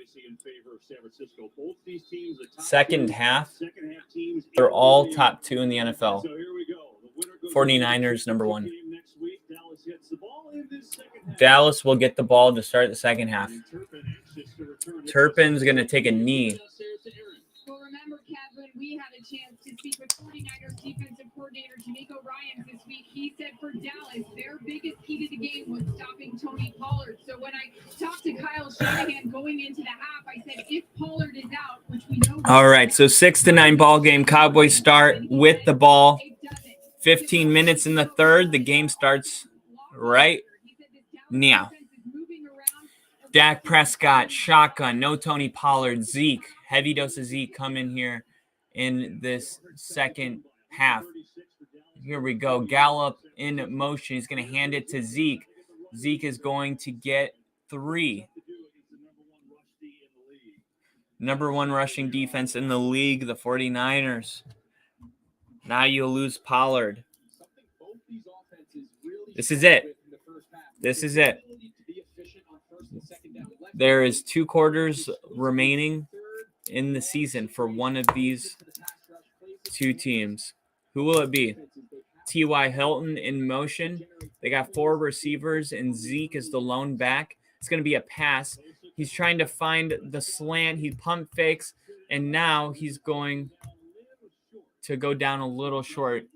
Second half, they're all top 2 in the NFL. 49ers, number 1. Dallas will get the ball to start the second half. Turpin's going to take a knee. Well, remember, Kevin, we had a chance to speak with 49ers defensive coordinator D'Amico Ryans this week. He said for Dallas, their biggest key to the game was stopping Tony Pollard. So when I talked to Kyle Shanahan going into the half, I said if Pollard is out, which we know. All right, so 6-9 ball game. Cowboys start with the ball. 15 minutes in the third. The game starts right now. Dak Prescott, shotgun, no Tony Pollard, Zeke. Heavy dose of Zeke coming here in this second half. Here we go. Gallup in motion. He's going to hand it to Zeke. Zeke is going to get 3. Number 1 rushing defense in the league, the 49ers. Now you'll lose Pollard. This is it. This is it. There is 2 quarters remaining in the season for one of these 2 teams. Who will it be? T.Y. Hilton in motion. They got 4 receivers, and Zeke is the lone back. It's going to be a pass. He's trying to find the slant. He pump fakes, and now he's going to go down a little short.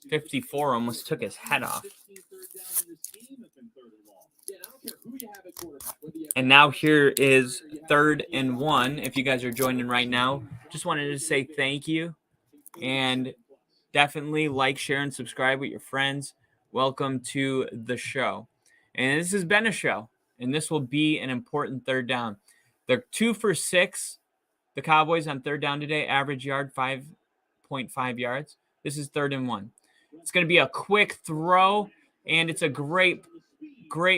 54 almost took his head off. And now here is 3rd and 1. If you guys are joining right now, just wanted to say thank you. And definitely like, share, and subscribe with your friends. Welcome to the show. And this has been a show. And this will be an important 3rd down. They're 2 for 6. The Cowboys on 3rd down today. Average yard, 5.5 yards. This is 3rd and 1. It's going to be a quick throw. And it's a great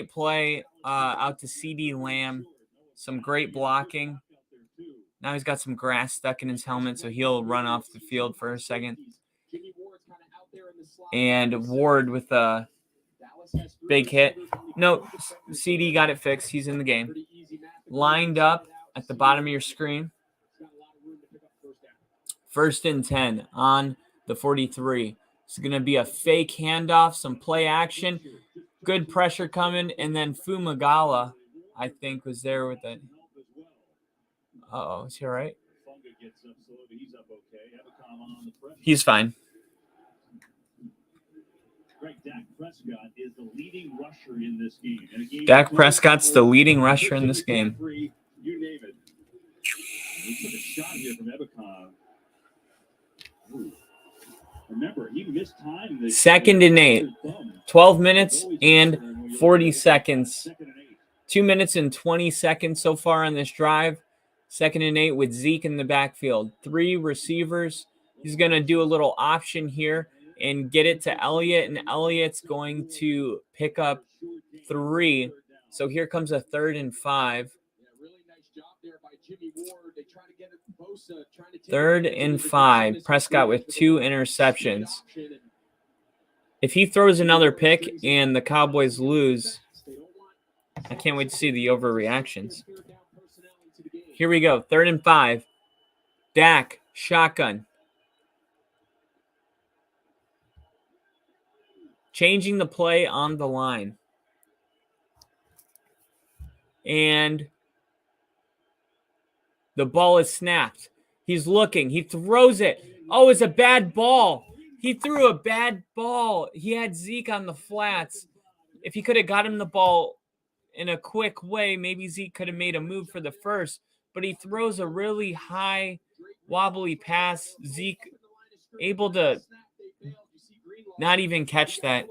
play out to CD Lamb. Some great blocking. Now he's got some grass stuck in his helmet, so he'll run off the field for a second. And Ward with a big hit. No, CD got it fixed. He's in the game. Lined up at the bottom of your screen. 1st and 10 on the 43. It's going to be a fake handoff, some play action. Good pressure coming, and then Fumagala, I think, was there with it. Uh-oh, is he all right? He's fine. Dak Prescott's the leading rusher in this game. You name it. He took a shot here from Ebicon. Remember, he missed time. 2nd and 8. 12 minutes and 40 seconds. 2 minutes and 20 seconds so far on this drive. 2nd and 8 with Zeke in the backfield. 3 receivers. He's going to do a little option here and get it to Elliott, and Elliott's going to pick up 3. So here comes a 3rd and 5. 3rd and 5. Prescott with 2 interceptions. If he throws another pick and the Cowboys lose, I can't wait to see the overreactions. Here we go. 3rd and 5. Dak, shotgun. Changing the play on the line. And the ball is snapped. He's looking. He throws it. Oh, it's a bad ball. He threw a bad ball. He had Zeke on the flats. If he could have got him the ball in a quick way, maybe Zeke could have made a move for the first. But he throws a really high, wobbly pass. Zeke able to not even catch that.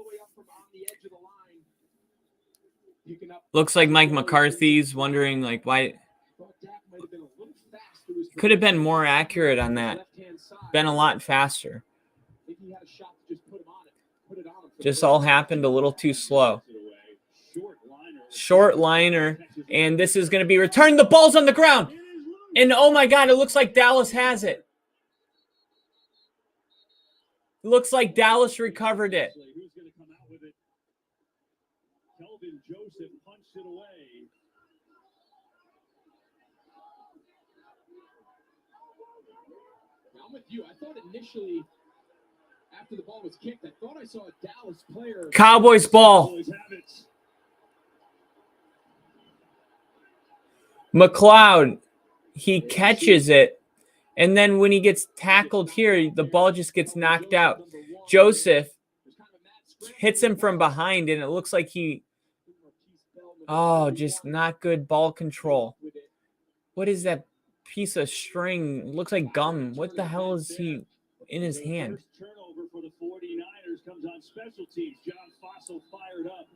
Looks like Mike McCarthy's wondering, like, why. Could have been more accurate on that. Been a lot faster. Just all happened a little too slow. Short liner. And this is going to be returned. The ball's on the ground. And, oh, my God, it looks like Dallas has it. Looks like Dallas recovered it. Who's going to come out with it? Kelvin Joseph punched it away. I'm with you. I thought initially, after the ball was kicked, I thought I saw a Dallas player. Cowboys ball. McLeod, he catches it. And then when he gets tackled here, the ball just gets knocked out. Joseph hits him from behind, and it looks like just not good ball control. What is that piece of string? It looks like gum. What the hell is he in his hand? Turnover for the 49ers comes on special teams. John Fossil fired up.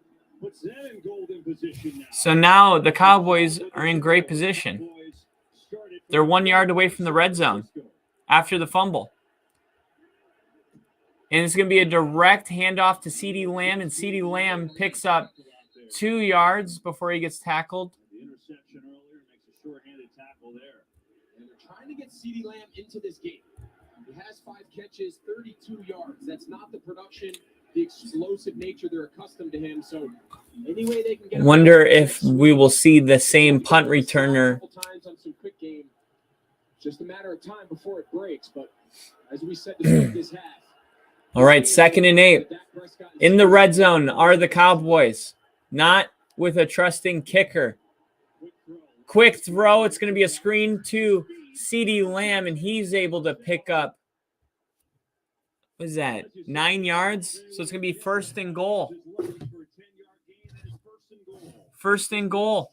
Puts them in golden position now. So now the Cowboys are in great position. They're 1 yard away from the red zone after the fumble. And it's going to be a direct handoff to CeeDee Lamb, and CeeDee Lamb picks up 2 yards before he gets tackled. The interception earlier makes a short-handed tackle there. And they're trying to get CeeDee Lamb into this game. He has 5 catches, 32 yards. That's not the production, the explosive nature they're accustomed to him. So any way they can get. Wonder if we will see the same punt returner. Just a matter of time before it breaks. But as we said to start this half. All right, 2nd and 8. In the red zone are the Cowboys. Not with a trusting kicker. Quick throw. It's going to be a screen to CeeDee Lamb, and he's able to pick up, what is that, 9 yards? So it's going to be 1st and goal. 1st and goal.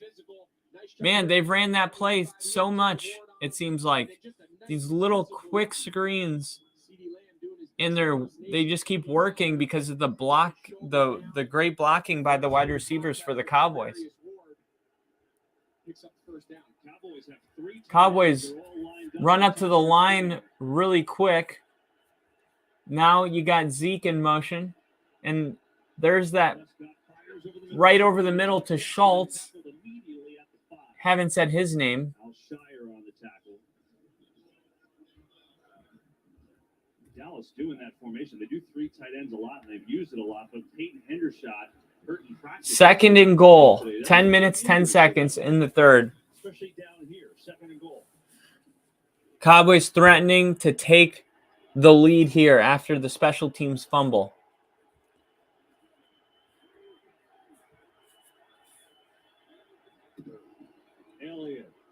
Man, they've ran that play so much, it seems like. These little quick screens, and they just keep working because of the block, the great blocking by the wide receivers for the Cowboys. Cowboys run up to the line really quick. Now you got Zeke in motion, and there's that right over the middle to Schultz. Haven't said his name. Dallas doing that formation. They do 3 tight ends a lot, and they've used it a lot. But Peyton Hendershot hurt in practice. 2nd and goal. 10 minutes, 10 seconds in the 3rd. Especially down here, 2nd and goal. Cowboys threatening to take the lead here after the special teams fumble.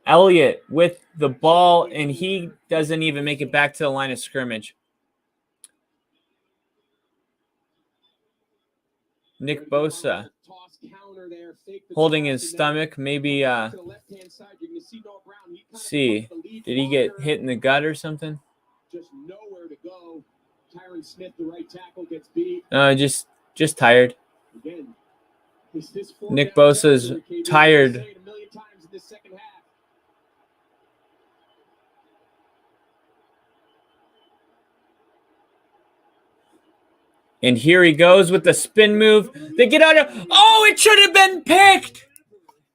Elliott with the ball, and he doesn't even make it back to the line of scrimmage. Nick Bosa holding his stomach. Maybe, see, did he get hit in the gut or something? Just nowhere to go. Tyron Smith, the right tackle, gets beat. Just tired. Again, Nick Bosa's tired. And here he goes with the spin move. They get out of... Oh, it should have been picked.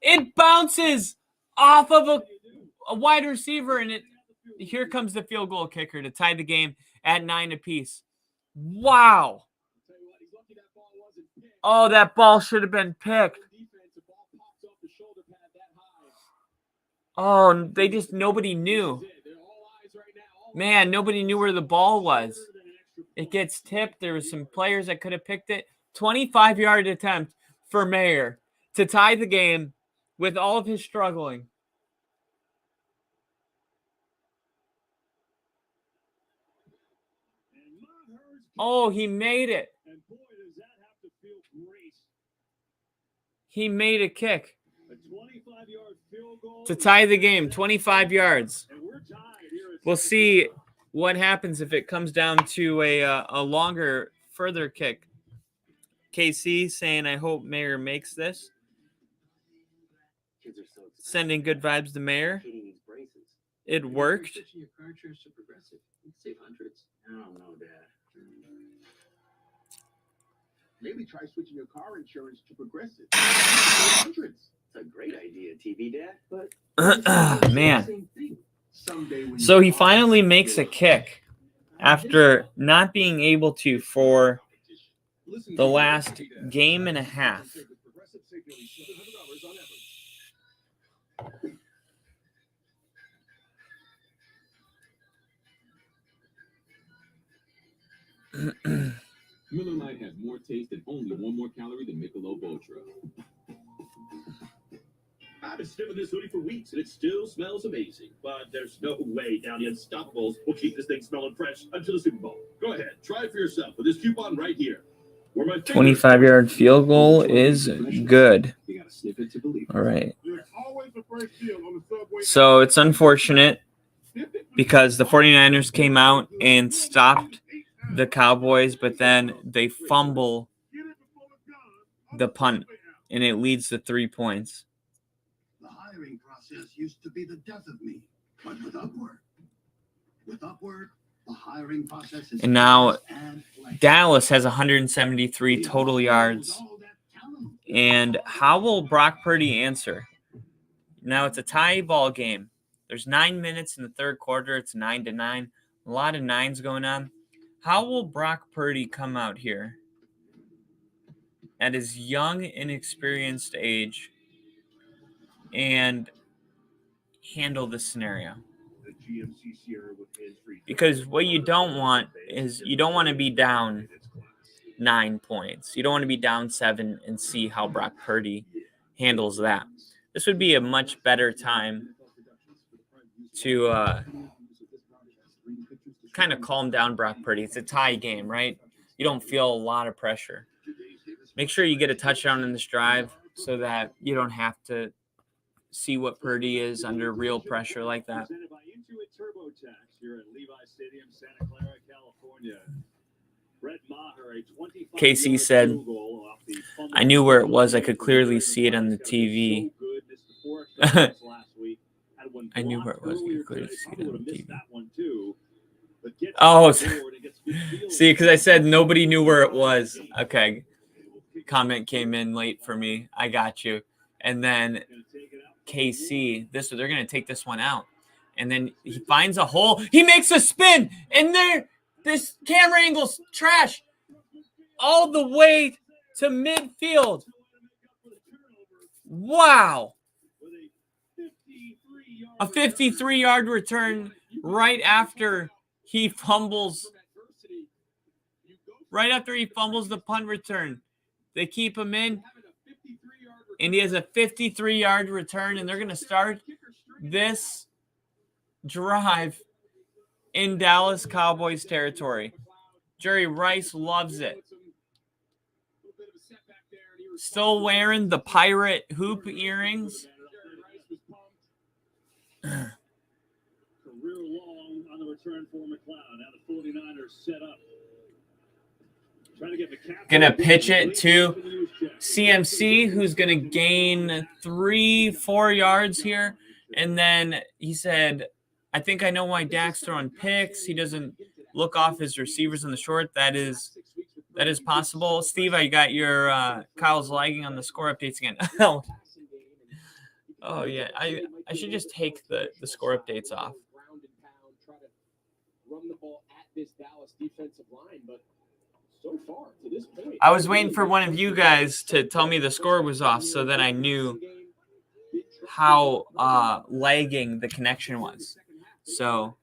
It bounces off of a wide receiver, and here comes the field goal kicker to tie the game at 9 apiece. Wow. Oh, that ball should have been picked. Oh, nobody knew. Man, nobody knew where the ball was. It gets tipped. There were some players that could have picked it. 25-yard attempt for Mayer to tie the game with all of his struggling. Oh, he made it. He made a kick to tie the game, 25 yards. We'll see what happens if it comes down to a longer, further kick. KC saying, I hope Mayer makes this. Sending good vibes to Mayer. It worked. Maybe try switching your car insurance to Progressive. Hundreds. It's a great idea, TV Dad. But man. So he finally makes a kick after not being able to for the last game and a half. Miller Lite has more taste and only one more calorie than Michelob Ultra. I've been sniffing this hoodie for weeks, and it still smells amazing. But there's no way Down the Unstoppables will keep this thing smelling fresh until the Super Bowl. Go ahead, try it for yourself with this coupon right here. 25-yard field goal is good. All right. So it's unfortunate because the 49ers came out and stopped the Cowboys, but then they fumble the punt, and it leads to 3 points. The hiring process used to be the death of me, but with Upward, the hiring process is... And now Dallas has 173 total yards. And how will Brock Purdy answer? Now it's a tie ball game. There's 9 minutes in the third quarter. It's 9-9. A lot of nines going on. How will Brock Purdy come out here at his young, inexperienced age and handle this scenario? Because what you don't want is you don't want to be down 9 points. You don't want to be down 7 and see how Brock Purdy handles that. This would be a much better time to kind of calm down Brock Purdy. It's a tie game, right? You don't feel a lot of pressure. Make sure you get a touchdown in this drive so that you don't have to see what Purdy is under real pressure like that. KC said, I knew where it was. I could clearly see it on the TV. I knew where it was. I could clearly see it on the TV. Oh, see, because I said nobody knew where it was. Okay. Comment came in late for me. I got you. And then KC, they're going to take this one out. And then he finds a hole. He makes a spin. And this camera angle's trash. All the way to midfield. Wow. A 53-yard return right after he fumbles. Right after he fumbles the punt return. They keep him in. And he has a 53-yard return. And they're going to start this drive in Dallas Cowboys territory. Jerry Rice loves it. Still wearing the pirate hoop earrings. Career long on the return for McLeod. Now the 49ers set up. Gonna pitch it to CMC, who's gonna gain 3-4 yards here. And then he said, I think I know why Dak's throwing picks. He doesn't look off his receivers in the short. That is possible. Steve, I got your Kyle's lagging on the score updates again. Oh yeah, I should just take the score updates off. Run the ball at this Dallas defensive line, but so far to this point, I was waiting for one of you guys to tell me the score was off so that I knew how lagging the connection was. So,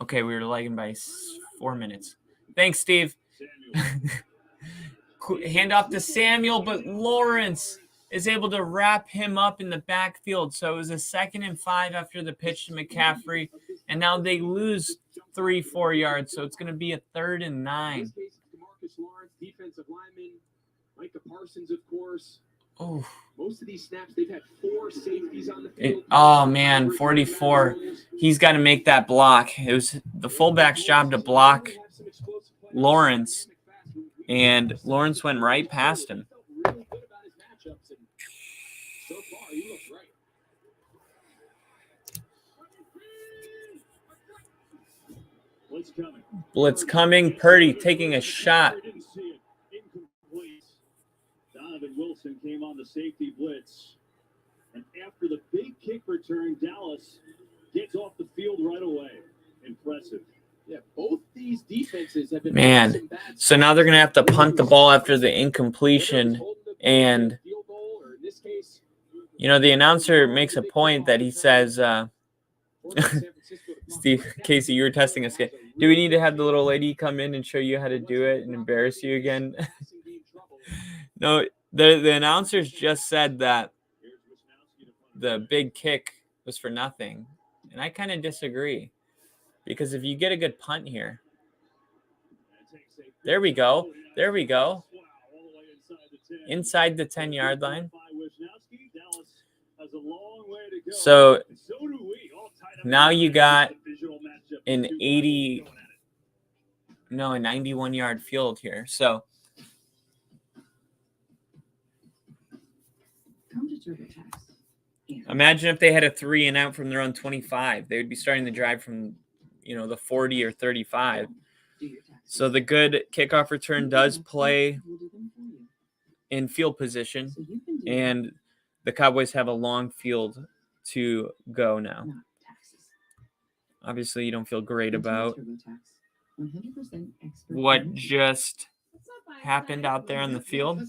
okay, we were lagging by 4 minutes. Thanks, Steve. Hand off to Samuel, but Lawrence is able to wrap him up in the backfield. So it was a 2nd and 5 after the pitch to McCaffrey. And now they lose 3-4 yards. So it's going to be a 3rd and 9. Marcus Lawrence, defensive lineman, Micah Parsons, of course. Oh, Most of these snaps, they've had 4 safeties on the field. Oh, man, 44. He's got to make that block. It was the fullback's job to block Lawrence, and Lawrence went right past him. So far, he looks right. Blitz coming. Purdy taking a shot. Donovan Wilson came on the safety blitz. And after the big kick return, Dallas gets off the field right away. Impressive. Yeah, both these defenses have been Man, so now they're going to have to punt the ball after the incompletion. And, you know, the announcer makes a point that he says, Steve, Casey, you were testing us. Do we need to have the little lady come in and show you how to do it and embarrass you again? No, the announcers just said that the big kick was for nothing. And I kind of disagree. Because if you get a good punt here, there we go. There we go. Inside the 10-yard line. So now you got a 91-yard field here. So imagine if they had a 3 and out from their own 25. They would be starting the drive from, you know, the 40 or 35. So the good kickoff return does play in field position, and the Cowboys have a long field to go now. Obviously, you don't feel great about what just happened out there on the field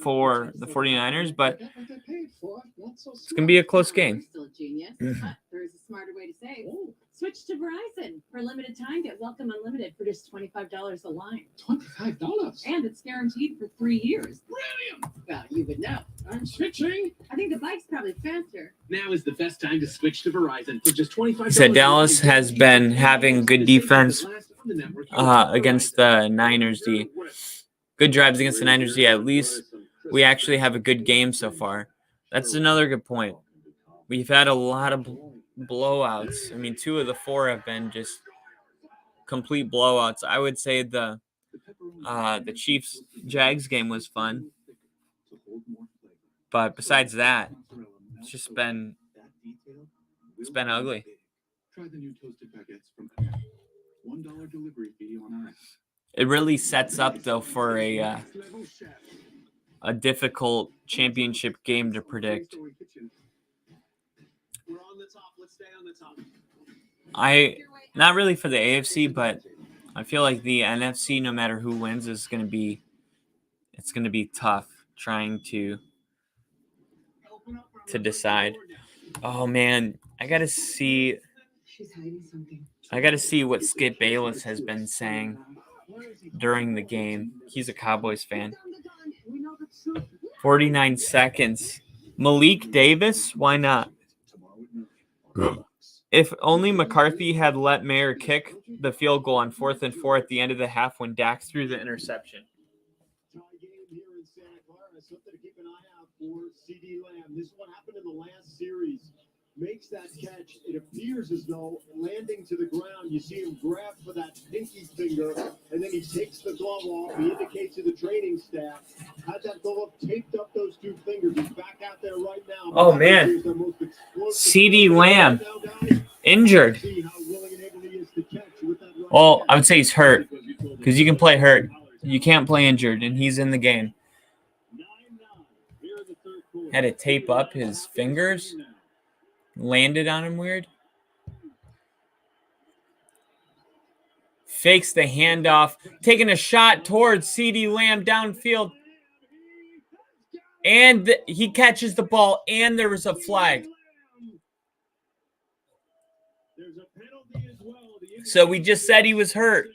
for the 49ers, but it's going to be a close game. There is a smarter way to save. Switch to Verizon. For limited time, get Welcome Unlimited for just $25 a line. $25? And it's guaranteed for 3 years. Brilliant! Well, you would know. I'm switching. I think the bike's probably faster. Now is the best time to switch to Verizon for just $25. He said Dallas has been having good defense against the Niners D. Good drives against the Niners D. At least we actually have a good game so far. That's another good point. We've had a lot of blowouts. I mean, 2 of the 4 have been just complete blowouts. I would say the Chiefs-Jags game was fun. But besides that, it's been ugly. Try the new toasted baguettes from $1 delivery fee on our app. It really sets up, though, for a difficult championship game to predict. Not really for the AFC, but I feel like the NFC, no matter who wins, it's going to be tough trying to decide. Oh man, I got to see what Skip Bayless has been saying during the game. He's a Cowboys fan. 49 seconds. Malik Davis? Why not? If only McCarthy had let Mayer kick the field goal on 4th and 4 at the end of the half when Dak threw the interception. Something to keep an eye out for. CD Lamb. This is what happened in the last series. makes that catch. It appears as though landing to the ground, you see him grab for that pinky finger, and then he takes the glove off. He indicates to the training staff, had that glove taped up those two fingers. He's back out there right now. Oh, man. CeeDee Lamb injured. Well, I would say he's hurt because you can play hurt. You can't play injured, and he's in the game. Had to tape up his fingers. Landed on him weird. Fakes the handoff. Taking a shot towards CeeDee Lamb downfield. And he catches the ball, and there was a flag. So we just said he was hurt.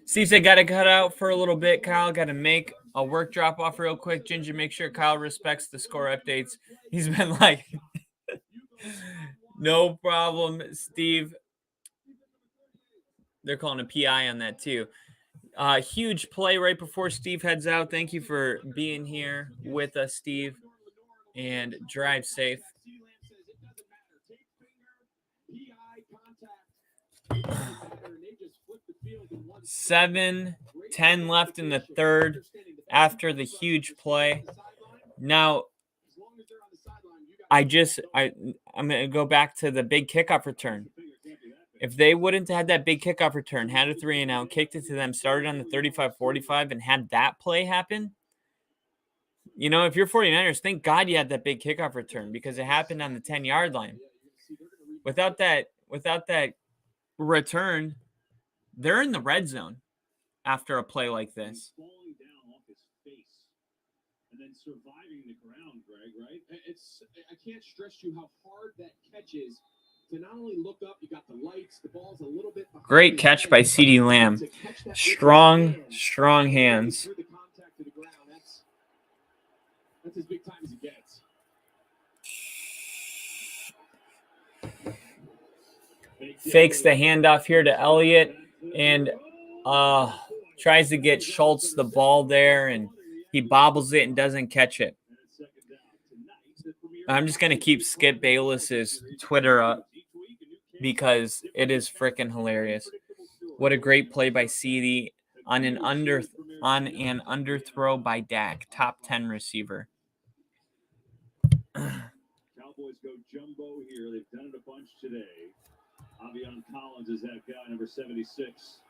Steve said, got to cut out for a little bit. Kyle, got to make a work drop off real quick. Ginger, make sure Kyle respects the score updates. He's been like, no problem, Steve. They're calling a PI on that too. Huge play right before Steve heads out. Thank you for being here with us, Steve. And drive safe. 7:10 left in the third after the huge play. Now, I'm going to go back to the big kickoff return. If they wouldn't have had that big kickoff return, had a 3-and-out, kicked it to them, started on the 35-45, and had that play happen, you know, if you're 49ers, thank God you had that big kickoff return because it happened on the 10-yard line. Without that return, they're in the red zone after a play like this. Falling down off his face and then surviving the ground, Greg, right? I can't stress to you how hard that catch is to not only look up, you got the lights, the ball's a little bit behind. Great catch by CeeDee Lamb. Strong hands. Through the contact to the ground, that's as big time as it gets. Fakes the handoff here to Elliott and tries to get Schultz the ball there, and he bobbles it and doesn't catch it. I'm just going to keep Skip Bayless's Twitter up because it is freaking hilarious. What a great play by CeeDee on an underthrow by Dak, top 10 receiver. Cowboys go jumbo here. They've done it a bunch today. Avion Collins is that guy, number 76.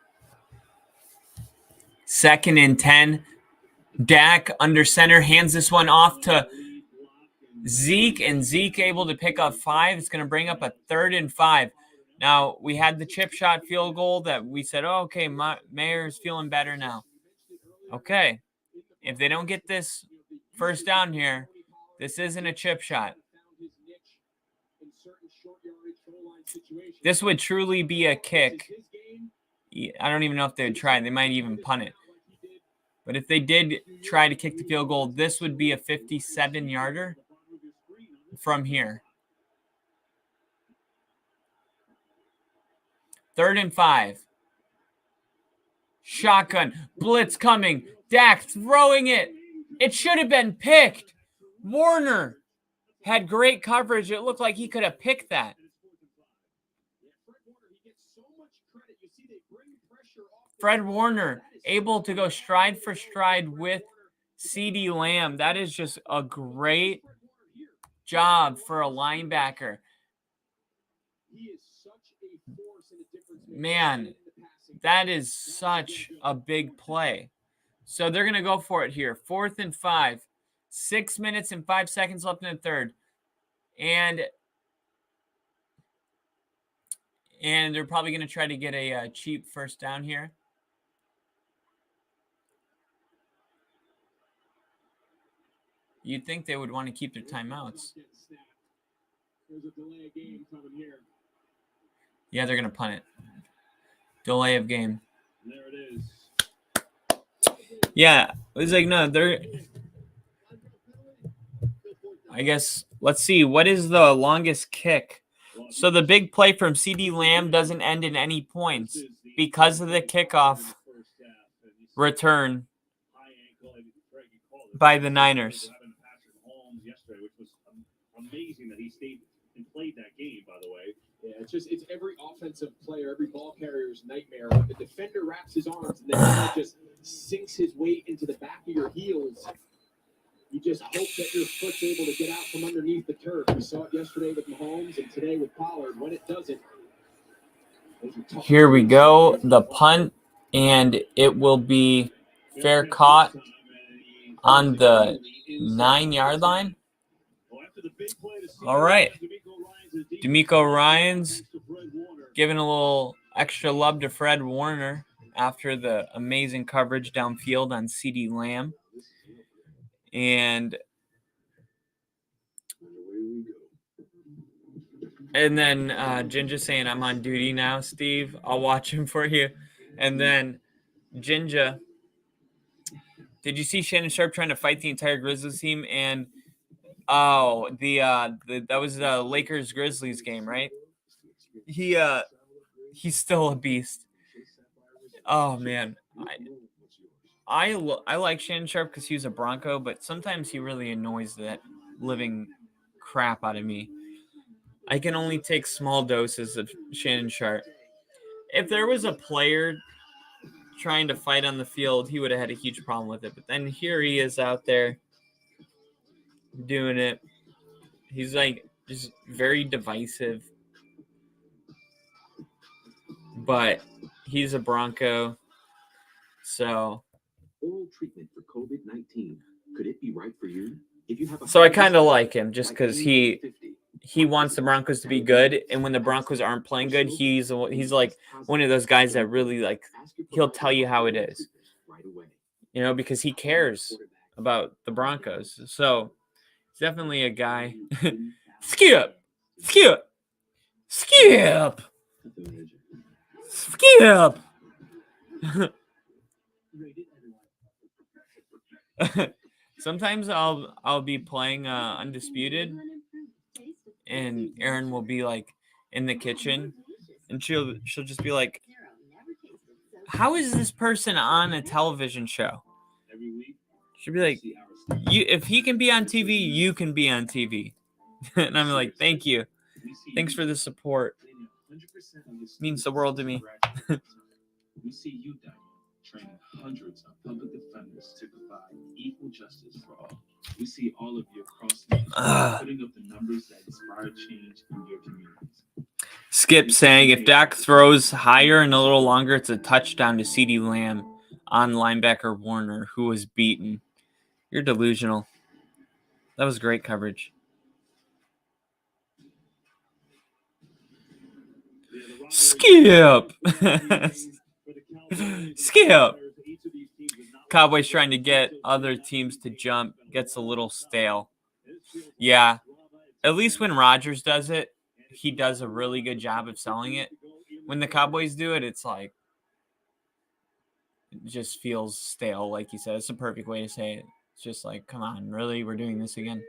2nd and 10. Dak under center hands this one off to Zeke, and Zeke able to pick up 5. It's going to bring up a 3rd and 5. Now, we had the chip shot field goal that we said, oh, okay, Mayer's feeling better now. Okay, if they don't get this first down here, this isn't a chip shot. This would truly be a kick. I don't even know if they would try. They might even punt it. But if they did try to kick the field goal, this would be a 57-yarder from here. 3rd and 5. Shotgun. Blitz coming. Dak throwing it. It should have been picked. Warner had great coverage. It looked like he could have picked that. Fred Warner able to go stride for stride with CeeDee Lamb. That is just a great job for a linebacker. Man, that is such a big play. So they're going to go for it here. 4th and 5. 6 minutes and 5 seconds left in the third. And they're probably going to try to get a cheap first down here. You'd think they would want to keep their timeouts. Yeah, they're going to punt it. Delay of game. There it is. Yeah, it was like, no, they're... I guess, let's see. What is the longest kick? So the big play from CeeDee Lamb doesn't end in any points because of the kickoff return by the Niners. it's every offensive player, every ball carrier's nightmare when the defender wraps his arms and then kind of just sinks his weight into the back of your heels. You just hope that your foot's able to get out from underneath the turf. We saw it yesterday with Mahomes and today with Pollard. When it doesn't, Here we go. The punt, and it will be fair caught on the 9-yard line. All right. D'Amico Ryans giving a little extra love to Fred Warner after the amazing coverage downfield on CeeDee Lamb. And then Ginger saying, I'm on duty now, Steve. I'll watch him for you. And then Ginger, did you see Shannon Sharp trying to fight the entire Grizzlies team? And that was the Lakers Grizzlies game, right? He's still a beast. Oh man, I like Shannon Sharp because he was a Bronco, but sometimes he really annoys that living crap out of me. I can only take small doses of Shannon Sharp. If there was a player trying to fight on the field, he would have had a huge problem with it. But then here he is out there doing it. He's like just very divisive. But he's a Bronco. So oral treatment for COVID-19. Could it be right for you? If you have I kind of like him just because he wants the Broncos to be good, and when the Broncos aren't playing good, he's like one of those guys that really like he'll tell you how it is, because he cares about the Broncos. So he's definitely a guy. Skip. Sometimes I'll be playing Undisputed, and Erin will be like in the kitchen, and she'll just be like, "How is this person on a television show?" She'll be like, if he can be on TV, you can be on TV." And I'm like, "Thank you. Thanks for the support. Means the world to me." We see you, Daniel, training hundreds of public defenders to provide equal justice for all. We see all of you across the nation putting up the numbers that inspire change in your communities. Skip saying, if Dak throws higher and a little longer, it's a touchdown to CeeDee Lamb on linebacker Warner, who was beaten. You're delusional. That was great coverage. Skip. Skip. Cowboys trying to get other teams to jump gets a little stale. Yeah. At least when Rodgers does it, he does a really good job of selling it. When the Cowboys do it, it's like it just feels stale, like you said. It's the perfect way to say it. It's just like, come on, really? We're doing this again?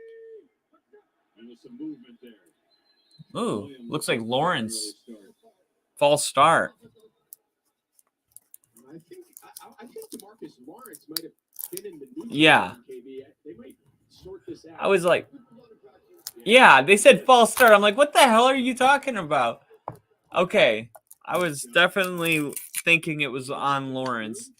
Ooh, looks like Lawrence. False start. I think DeMarcus Lawrence might have been in the news. Yeah. They might sort this out. I was like, yeah, they said false start. I'm like, what the hell are you talking about? Okay. I was definitely thinking it was on Lawrence.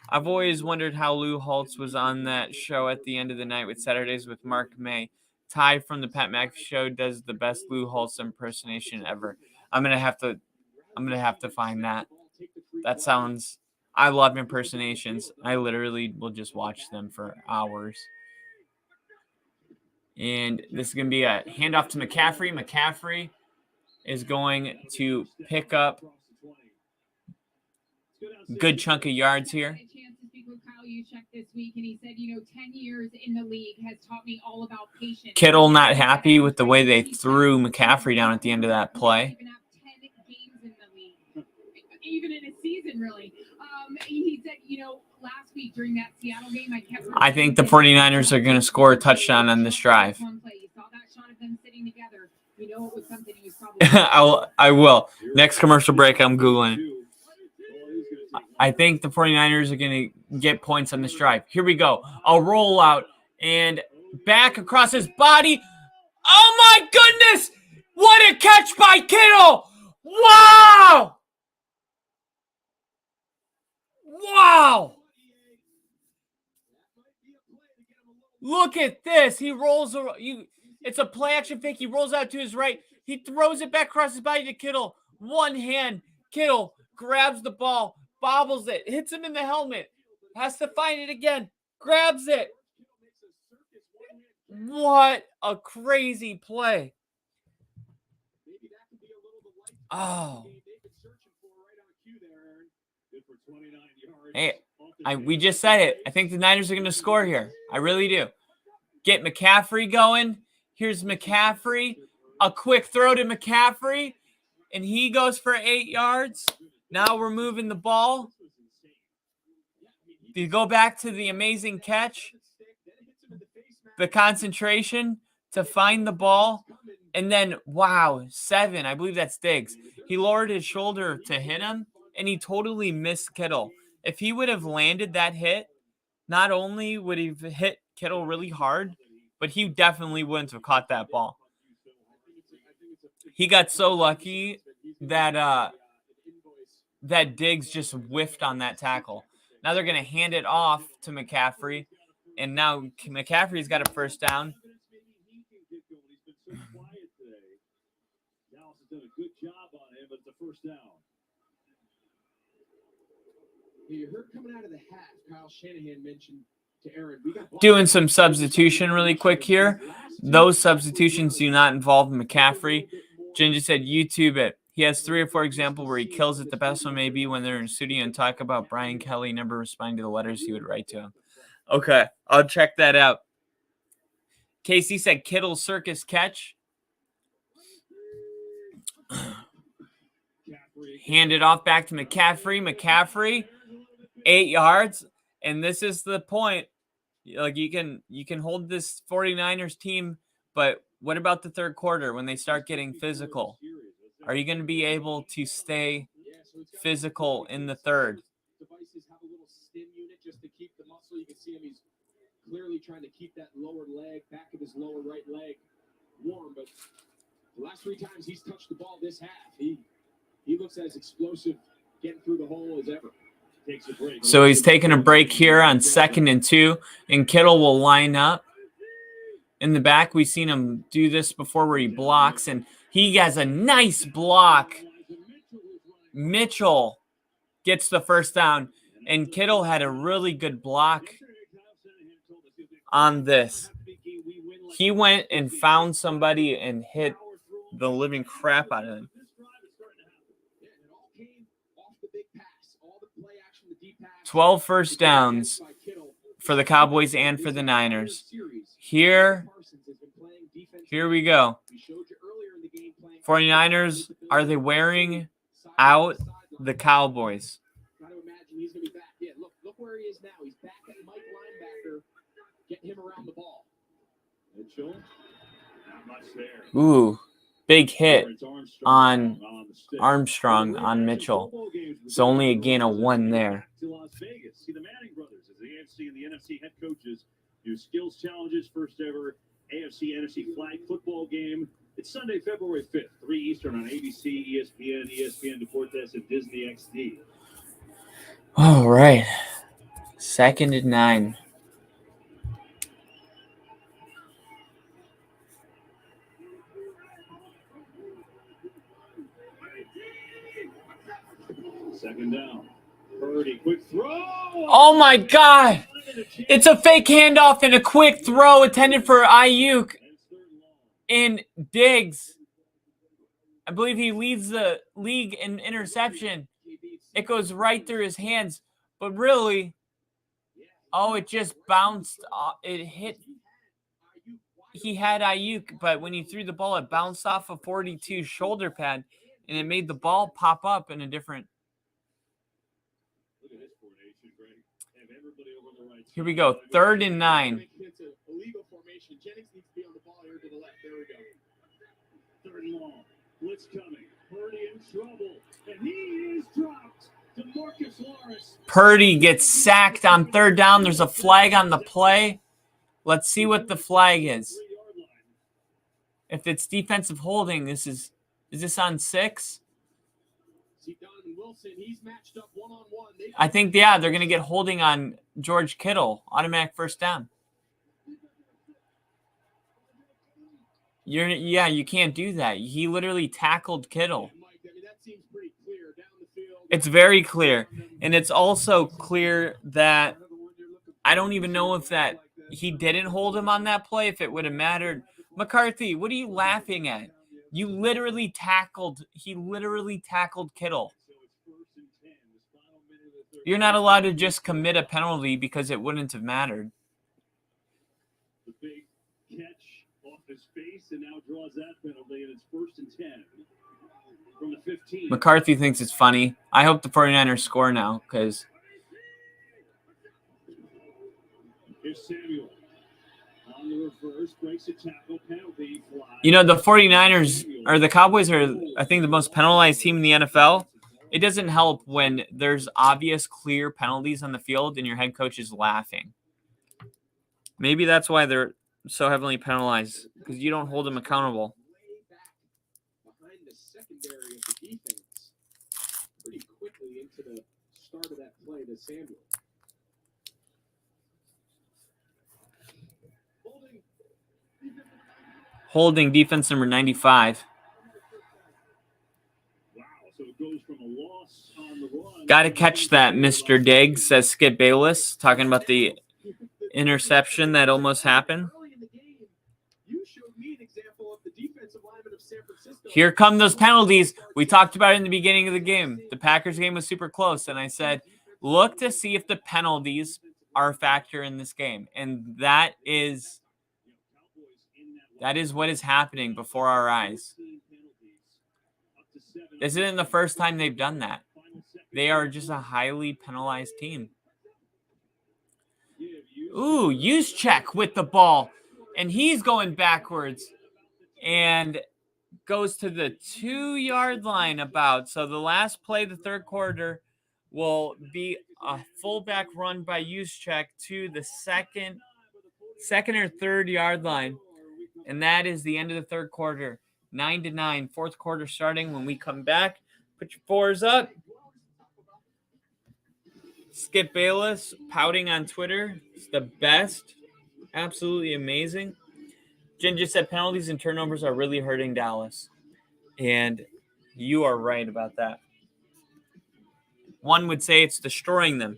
I've always wondered how Lou Holtz was on that show at the end of the night with Saturdays with Mark May. Ty from the Pat McAfee Show does the best Lou Holtz impersonation ever. I'm gonna have to find that. That sounds. I love impersonations. I literally will just watch them for hours. And this is gonna be a handoff to McCaffrey. McCaffrey is going to pick up a good chunk of yards here. Kittle not happy with the way they threw McCaffrey down at the end of that play. Even in a season, really. He said, last week during that Seattle game, I think the 49ers are going to score a touchdown on this drive. I will. Next commercial break, I'm Googling. I think the 49ers are going to get points on this drive. Here we go. A rollout and back across his body. Oh, my goodness. What a catch by Kittle! Wow! Wow! Look at this. He rolls. It's a play action fake. He rolls out to his right. He throws it back across his body to Kittle. One hand. Kittle grabs the ball, bobbles it, hits him in the helmet. Has to find it again. Grabs it. What a crazy play. Oh. Hey, we just said it. I think the Niners are going to score here. I really do. Get McCaffrey going. Here's McCaffrey. A quick throw to McCaffrey, and he goes for 8 yards. Now we're moving the ball. You go back to the amazing catch, the concentration to find the ball, and then, wow, 7. I believe that's Diggs. He lowered his shoulder to hit him, and he totally missed Kittle. If he would have landed that hit, not only would he have hit Kittle really hard, but he definitely wouldn't have caught that ball. He got so lucky that that Diggs just whiffed on that tackle. Now they're going to hand it off to McCaffrey, and now McCaffrey's got a first down. Dallas has done a good job on him, but it's a first down. You heard coming out of the half, Kyle Shanahan mentioned to Aaron, we got Doing some substitution really quick here. Those substitutions do not involve McCaffrey. Ginger said, YouTube it. He has 3 or 4 examples where he kills it. The best one may be when they're in studio and talk about Brian Kelly never responding to the letters he would write to him. Okay, I'll check that out. Casey said Kittle circus catch. Hand it off back to McCaffrey. McCaffrey, 8 yards. And this is the point. Like you can hold this 49ers team, but what about the third quarter when they start getting physical? Are you going to be able to stay physical in the third? Devices have a little stim unit just to keep the muscle. You can see him. He's clearly trying to keep that lower leg, back of his lower right leg warm. But the last 3 times he's touched the ball this half, he looks as explosive getting through the hole as ever. Takes a break. So he's taking a break here on 2nd and 2, and Kittle will line up in the back. We've seen him do this before where he blocks, and he has a nice block. Mitchell gets the first down, and Kittle had a really good block on this. He went and found somebody and hit the living crap out of him. 12 first downs for the Cowboys and for the Niners. Here we go. 49ers, are they wearing out the Cowboys? Gotta imagine he's gonna be back. Yeah, look where he is now. He's back at Mike linebacker, getting him around the ball. Mitchell, not much there. Ooh, big hit on Armstrong on Mitchell. So only a gain of 1 there. To Las Vegas. See the Manning brothers as the AFC and the NFC head coaches do skills challenges. First ever AFC NFC flag football game. It's Sunday, February 5th, 3 Eastern on ABC, ESPN Deportes, and Disney XD. All right. 2nd and 9. Second down. Purdy, quick throw. Oh, my God. It's a fake handoff and a quick throw intended for Ayuk. In Diggs, I believe he leads the league in interception. It goes right through his hands, but really, it just bounced off. It hit. He had Ayuk, but when he threw the ball, it bounced off a 42 shoulder pad, and it made the ball pop up in a different. Here we go, 3rd and 9. Illegal formation. Jennings needs to be on the ball here to the left. There we go. 3rd and long. Blitz coming. Purdy in trouble. And he is dropped. DeMarcus Lawrence. Purdy gets sacked on 3rd down. There's a flag on the play. Let's see what the flag is. If it's defensive holding, is this on 6? See Donovan Wilson, he's matched up one-on-one. I think, yeah, they're going to get holding on George Kittle. Automatic first down. You can't do that. He literally tackled Kittle. It's very clear. And it's also clear that I don't even know if that he didn't hold him on that play, if it would have mattered. McCarthy, what are you laughing at? He literally tackled Kittle. You're not allowed to just commit a penalty because it wouldn't have mattered. The big catch off his face and now draws that penalty, and it's 1st and 10 from the 15. McCarthy thinks it's funny. I hope the 49ers score now because Here's Samuel on the reverse, breaks a tackle, penalty, fly. you know the 49ers or the Cowboys are, I think, the most penalized team in the NFL. It doesn't help when there's obvious, clear penalties on the field and your head coach is laughing. Maybe that's why they're so heavily penalized, because you don't hold them accountable. Behind the secondary of the defense, pretty quickly into the start of that play to Samuel. Holding defense number 95. Wow, so it goes from a loss on the run. Got to catch that, Mr. Diggs, says Skip Bayless, talking about the interception that almost happened. Here come those penalties. We talked about it in the beginning of the game. The Packers game was super close, and I said, look to see if the penalties are a factor in this game. And that is what is happening before our eyes. This isn't the first time they've done that. They are just a highly penalized team. Ooh, Juszczyk with the ball. And he's going backwards. And goes to the 2-yard line about. So the last play, the third quarter, will be a fullback run by Juszczyk to the second or third yard line. And that is the end of the third quarter. 9-9. Fourth quarter starting when we come back. Put your 4s up. Skip Bayless pouting on Twitter. It's the best. Absolutely amazing. Jen just said penalties and turnovers are really hurting Dallas. And you are right about that. One would say it's destroying them.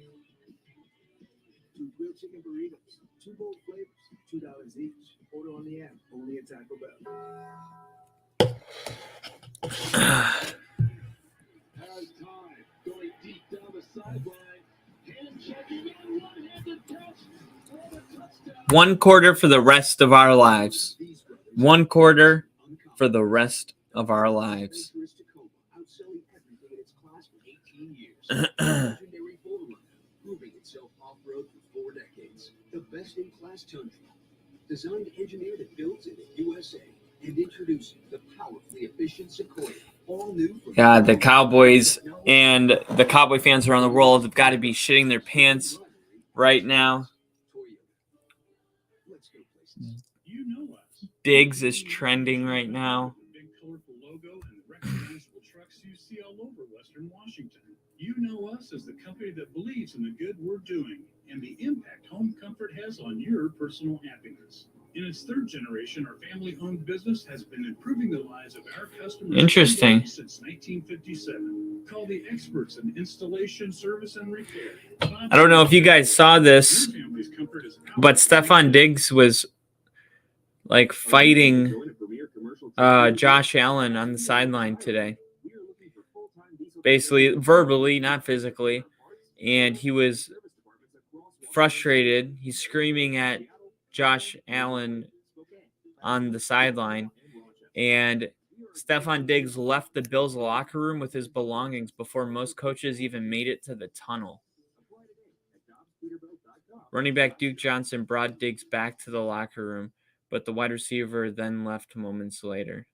2 grilled chicken burritos, 2 bold flavors, $2 each. Order on the app, only at Taco Bell. Has time, going deep down the sideline. Hand checking and one-handed catch for the touchdown. 1 quarter for the rest of our lives. 1 quarter for the rest of our lives. Outselling everything in its class for 18 years. Legendary forerunner, proving itself off-road for 4 decades. The best-in-class tundra. Designed, engineered, and built in the USA. And introducing the powerfully efficient Sequoia. All new. God, the Cowboys and the Cowboy fans around the world have got to be shitting their pants right now. You know us. Diggs is trending right now. The big colorful logo and the recognizable trucks you see all over Western Washington. You know us as the company that believes in the good we're doing and the impact home comfort has on your personal happiness. In its 3rd generation, our family-owned business has been improving the lives of our customers. Interesting. Since 1957. Call the experts in installation, service, and repair. I don't know if you guys saw this, but Stephon Diggs was like fighting Josh Allen on the sideline today. Basically, verbally, not physically. And he was frustrated. He's screaming at Josh Allen on the sideline. And Stephon Diggs left the Bills locker room with his belongings before most coaches even made it to the tunnel. Running back Duke Johnson brought Diggs back to the locker room, but the wide receiver then left moments later.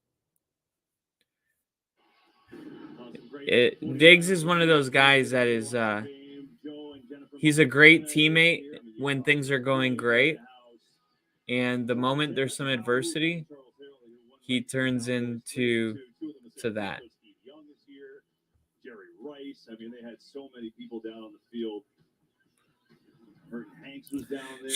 Diggs is one of those guys that is he's a great teammate when things are going great. And the moment there's some adversity, he turns into that. Steve Young is here, Jerry Rice. I mean, they had so many people down on the field. Merton Hanks was down there.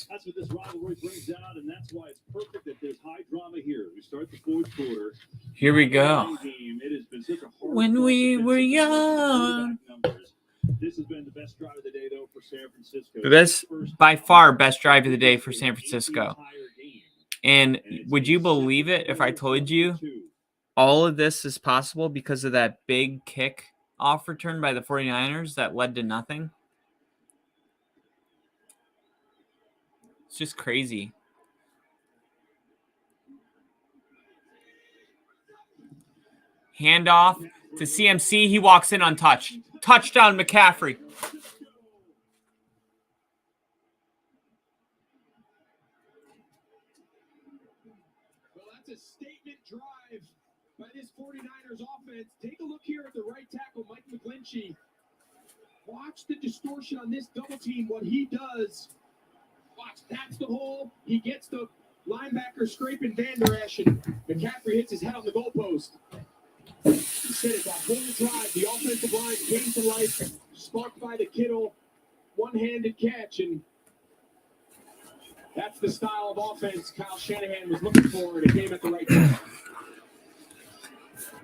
That's what this rivalry brings out, and that's why it's perfect that there's high drama here. We start the fourth quarter. Here we go. It has been such a hard When we were young. This has been the best drive of the day, though, for San Francisco. This, by far, best drive of the day for San Francisco. And would you believe it if I told you all of this is possible because of that big kick off return by the 49ers that led to nothing? It's just crazy. Handoff to CMC. He walks in untouched. Touchdown, McCaffrey. Well, that's a statement drive by this 49ers offense. Take a look here at the right tackle, Mike McGlinchey. Watch the distortion on this double team, what he does. Watch, that's the hole. He gets the linebacker scraping Van Der Esch, and McCaffrey hits his head on the goalpost. He said it, that whole drive, the offensive line came to life, sparked by the Kittle one-handed catch, and that's the style of offense Kyle Shanahan was looking for, and it came at the right time.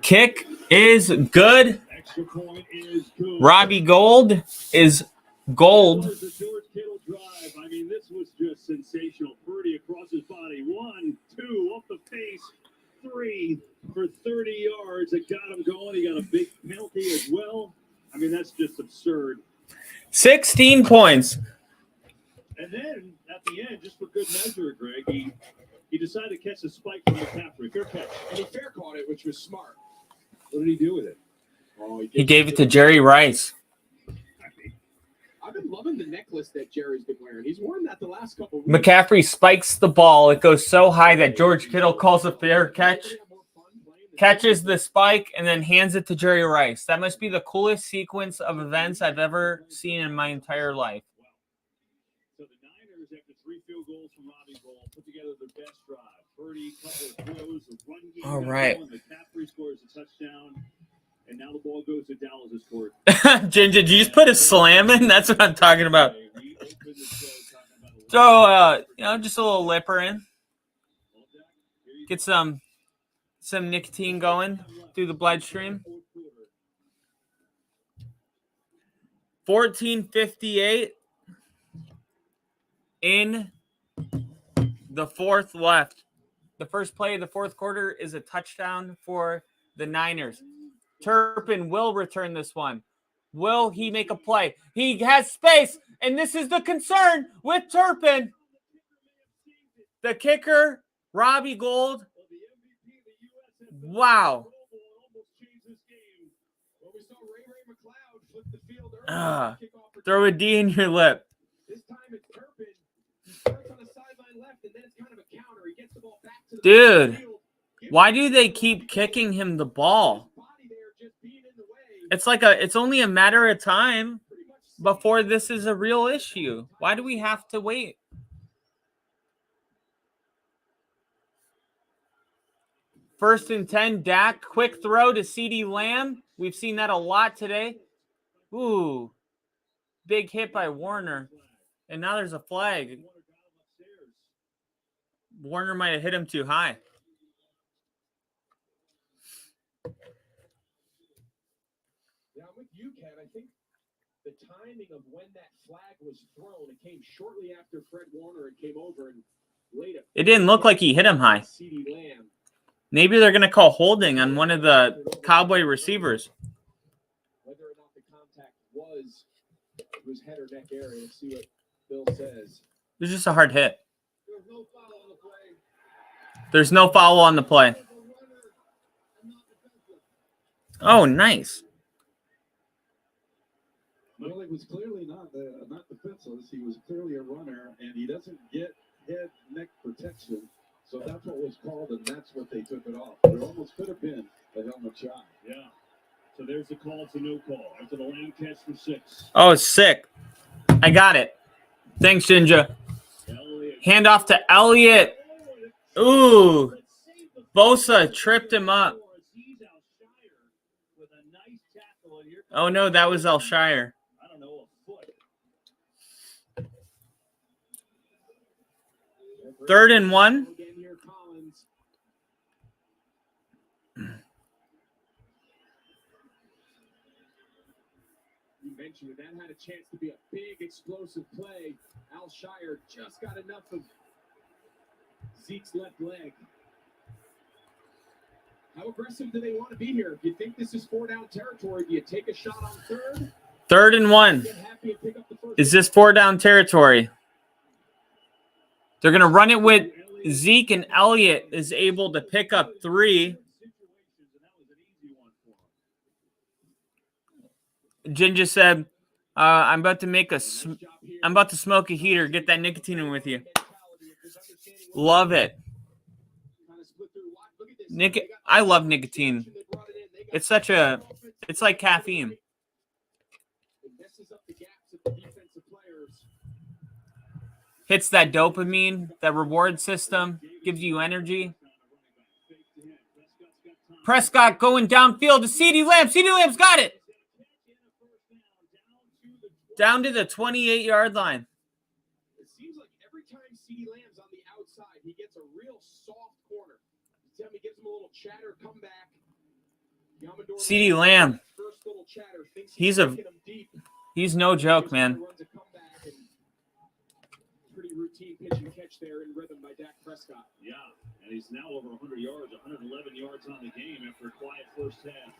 Kick is good. Extra point is good. Robbie Gould is gold. The George Kittle drive. I mean, this was just sensational. Purdy across his body. 1, 2, up the pace. 3 for 30 yards. It got him going. He got a big penalty as well. I mean, that's just absurd. 16 points. And then at the end, just for good measure, Greg, he decided to catch a spike from McCaffrey. Fair catch. And he fair caught it, which was smart. What did he do with it? Oh, He gave it to Jerry Rice. I've been loving the necklace that Jerry's been wearing. He's worn that the last couple of weeks. McCaffrey spikes the ball. It goes so high that George Kittle calls a fair catch, catches the spike, and then hands it to Jerry Rice. That must be the coolest sequence of events I've ever seen in my entire life. So the Niners, after 3 field goals from Robbie Gould, put together their best drive. Purdy, couple of throws, a run game. All right. McCaffrey scores a touchdown. And now the ball goes to Dallas' court. Ginger, did you just put a slam in? That's what I'm talking about. So, just a little lipper in. Get some nicotine going through the bloodstream. 14:58 in the fourth left. The first play of the fourth quarter is a touchdown for the Niners. Turpin will return this one. Will he make a play? He has space, and this is the concern with Turpin. The kicker, Robbie Gould. Wow. Throw a D in your lip. This time it's Turpin. He starts on the sideline left, and then it's kind of a counter. He gets the ball back to the Dude, why do they keep kicking him the ball? It's only a matter of time before this is a real issue. Why do we have to wait? First and 10, Dak, quick throw to CeeDee Lamb. We've seen that a lot today. Ooh, big hit by Warner. And now there's a flag. Warner might have hit him too high. Yeah, I'm with you, Ken. I think the timing of when that flag was thrown, it came shortly after Fred Warner and came over and laid it. It didn't look like he hit him high. CeeDee Lamb. Maybe they're going to call holding on one of the Cowboy receivers. Whether or not the contact was head or neck area, let's see what Bill says. It was just a hard hit. There's no foul on the play. There's no foul on the play. Oh, nice. Well, it was clearly not defenseless. He was clearly a runner, and he doesn't get head neck protection. So that's what was called, and that's what they took it off. It almost could have been a helmet shot. Yeah. So there's the call to no call. After the Lamb catch for 6. Oh, it's sick. I got it. Thanks, Ginger. Hand off to Elliott. Ooh. Bosa tripped him up. Oh, no, that was Alshire. I don't know, a foot. 3rd and 1. Again here, Collins. You mentioned that had a chance to be a big explosive play. Alshire just got enough of Zeke's left leg. How aggressive do they want to be here? If you think this is 4-down territory, do you take a shot on 3rd? 3rd and 1. Get happy and pick up the first. Is this 4-down territory? They're going to run it with Zeke, and Elliott is able to pick up 3. Ginger said, I'm about to smoke a heater. Get that nicotine in with you. Love it. I love nicotine. It's like caffeine. Hits that dopamine, that reward system, gives you energy. Prescott going downfield to CeeDee Lamb. CeeDee Lamb's got it. Down to the 28-yard line. It seems like every time CeeDee Lamb's on the outside, he gets a real soft corner. He gives him a little chatter, come back. CeeDee Lamb. He's no joke, man. Pretty routine pitch and catch there in rhythm by Dak Prescott. Yeah, and he's now over 100 yards, 111 yards on the game after a quiet first half.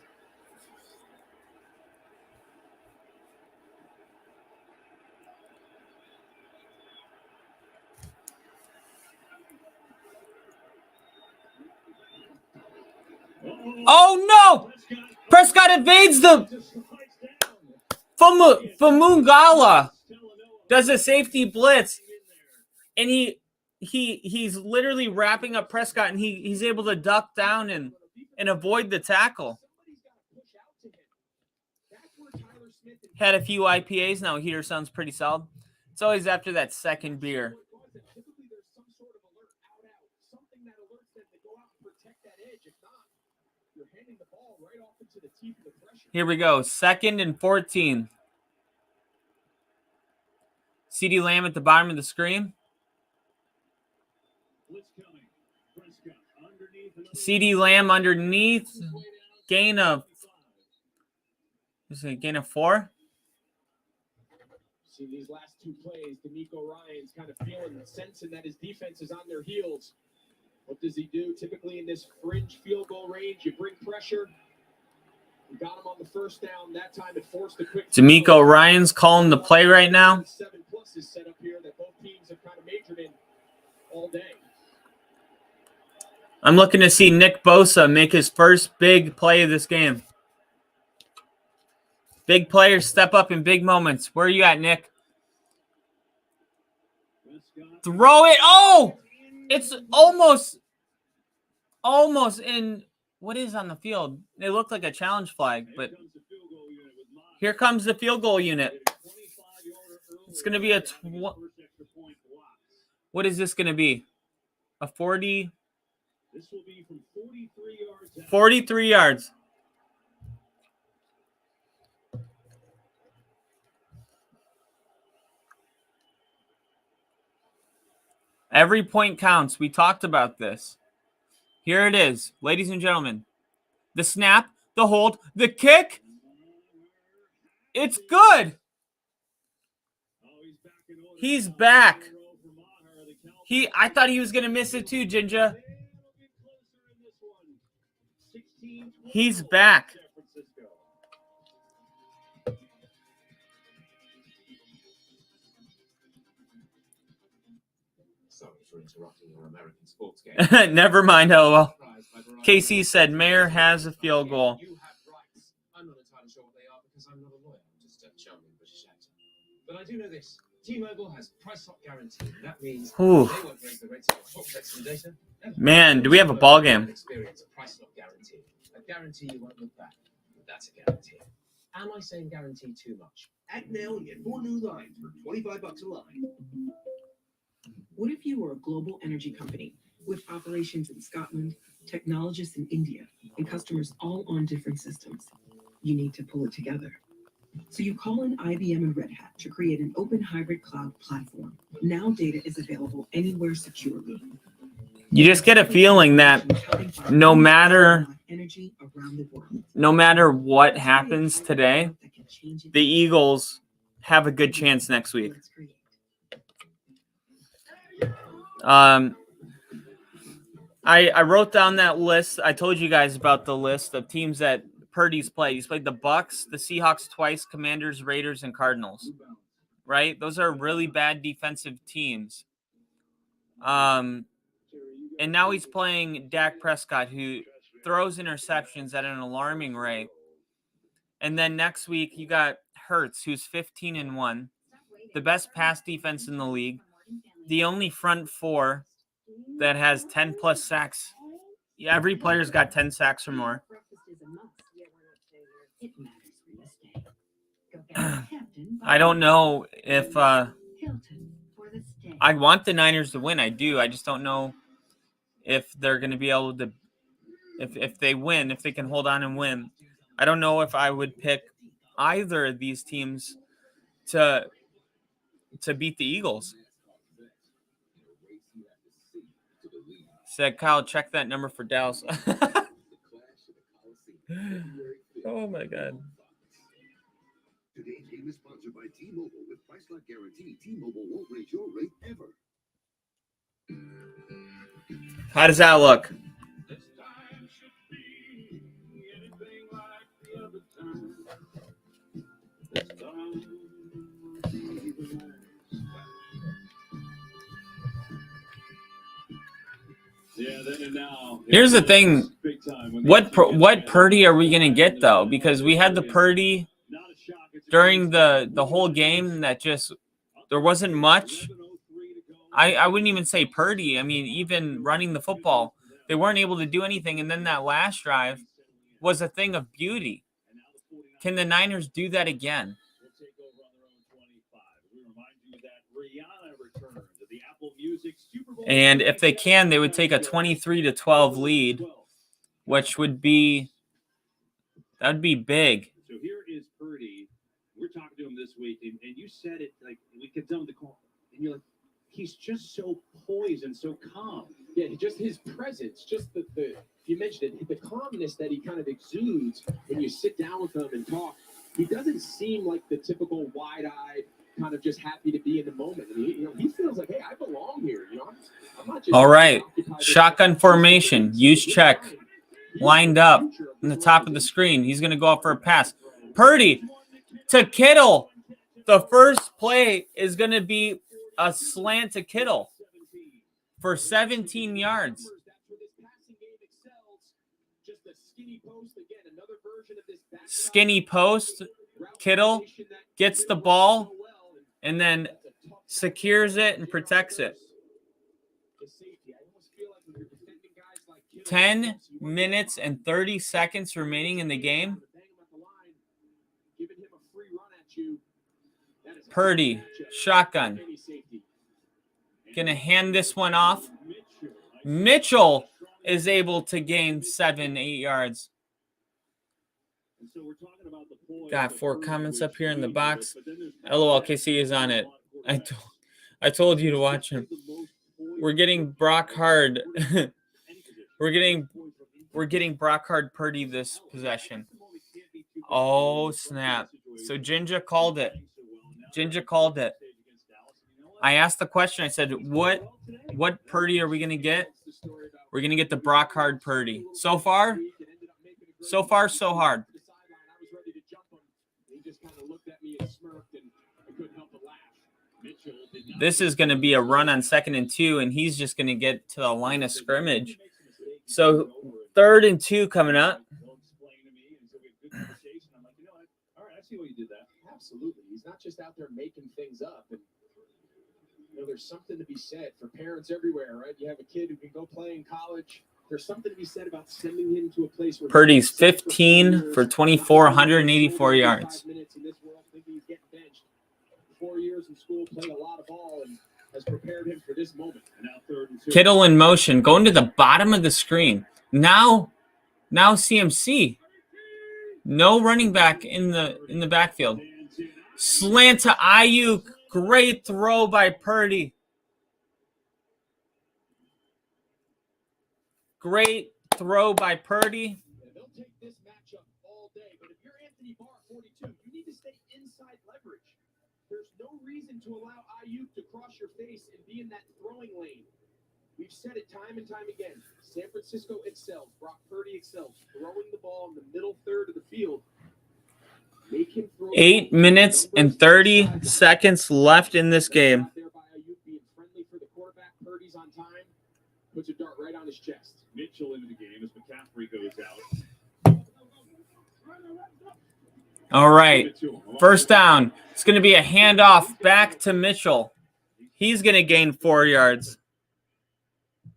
Oh, no! Prescott evades the Famungala. Does a safety blitz, and he's literally wrapping up Prescott, and he's able to duck down and avoid the tackle. Had a few IPAs, now heater sounds pretty solid. It's always after that second beer. Here we go, 2nd and 14. CeeDee Lamb at the bottom of the screen. CeeDee Lamb underneath. Gain of 4. See these last two plays, D'Amico Ryan's kind of feeling and sensing that his defense is on their heels. What does he do? Typically in this fringe field goal range, you bring pressure. We got him on the first down. That time it forced a quick. D'Amico Ryan's calling the play right now. 7+ is set up here that both teams have kind of majored in all day. I'm looking to see Nick Bosa make his first big play of this game. Big players step up in big moments. Where are you at, Nick? Throw it. Oh! It's almost in what is on the field. It looked like a challenge flag, but here comes the field goal unit. It's going to be what is this going to be? A 40? This will be from 43 yards. 43 yards. Every point counts. We talked about this. Here it is, ladies and gentlemen. The snap, the hold, the kick. It's good. He's back. I thought he was going to miss it too, Ginger. He's back. Sorry for interrupting your American sports game. Never mind, LOL. KC said Mayer has a field goal. You have rights. I'm not entirely sure what they are because I'm not a lawyer. I'm just a charming British actor. But I do know this. T-Mobile has price lock guarantee. That means they won't raise the rates of your text and data. Man, do we have a ball game? Experience a price lock guarantee. A guarantee you won't look back. That's a guarantee. Am I saying guarantee too much? Act now and get 4 new lines for $25 a line. What if you were a global energy company With operations in Scotland, technologists in India, and customers all on different systems, you need to pull it together. So you call in IBM and Red Hat to create an open hybrid cloud platform. Now data is available anywhere securely. You just get a feeling that no matter what happens today, the Eagles have a good chance next week. I wrote down that list. I told you guys about the list of teams that Purdy's played. He's played the Bucks, the Seahawks twice, Commanders, Raiders, and Cardinals. Right? Those are really bad defensive teams. And now he's playing Dak Prescott, who throws interceptions at an alarming rate. And then next week, you got Hurts, who's 15-1, the best pass defense in the league, the only front four that has 10-plus sacks. Yeah, every player's got 10 sacks or more. I don't know if I want the Niners to win. I do. I just don't know if they're going to be able to, if they win, if they can hold on and win. I don't know if I would pick either of these teams to beat the Eagles. Said Kyle, check that number for Dallas. Oh my God. Today's game is sponsored by T-Mobile. With Price Lock Guarantee, T-Mobile won't raise your rate ever. How does that look? Here's the thing. What Purdy are we going to get, though? Because we had the Purdy during the whole game that just – there wasn't much. I wouldn't even say Purdy. I mean, even running the football, they weren't able to do anything. And then that last drive was a thing of beauty. Can the Niners do that again? And if they can, they would take a 23-12 lead, which would be – that would be big. So here is Purdy. We're talking to him this week, and you said it like we could tell him the call, and you're like, he's just so poised and so calm. Yeah, just his presence, just the you mentioned it, the calmness that he kind of exudes when you sit down with him and talk. He doesn't seem like the typical wide-eyed, kind of just happy to be in the moment. I mean, he feels like, hey, I belong here. I'm not just. All right, shotgun formation. Use check. Lined up in the top of the screen. He's going to go up for a pass. Purdy to Kittle. The first play is going to be a slant to Kittle for 17 yards. Skinny post. Kittle gets the ball and then secures it and protects it. 10 minutes and 30 seconds remaining in the game. Purdy, shotgun. Gonna hand this one off. Mitchell is able to gain 7-8 yards. Got 4 comments up here in the box. LOL, KC is on it. I told you to watch him. We're getting Brock Hard. We're getting Brock Hard Purdy this possession. Oh, snap. So Jinja called it. I asked the question. I said, what Purdy are we going to get? We're going to get the Brock Hard Purdy. So far, so hard. This is going to be a run on 2nd and 2, and he's just going to get to the line of scrimmage. So 3rd and 2 coming up. All right, I see why you did that. Absolutely. He's not just out there making things up. And, there's something to be said for parents everywhere, right? You have a kid who can go play in college. There's something to be said about sending him to a place where Purdy's 15 for 24, 184 yards. 5 minutes in this world, thinking he's getting benched. 4 years in school, played a lot of ball, and has prepared him for this moment. And now 3rd and 2. Kittle in motion, going to the bottom of the screen. Now CMC. No running back in the backfield. Slant to Ayuk. Great throw by Purdy. Great throw by Purdy. Yeah, they'll take this matchup all day, but if you're Anthony Barr 42, you need to stay inside leverage. There's no reason to allow Ayuk to cross your face and be in that throwing lane. We've said it time and time again. San Francisco excels. Brock Purdy excels. Throwing the ball in the middle third of the field. Make him throw 8 minutes and 30 seconds left in this game. There by Ayuk being friendly for the quarterback. Purdy's on time. Puts a dart right on his chest. Mitchell into the game as McCaffrey goes out. All right. First down. It's going to be a handoff back to Mitchell. He's going to gain 4 yards.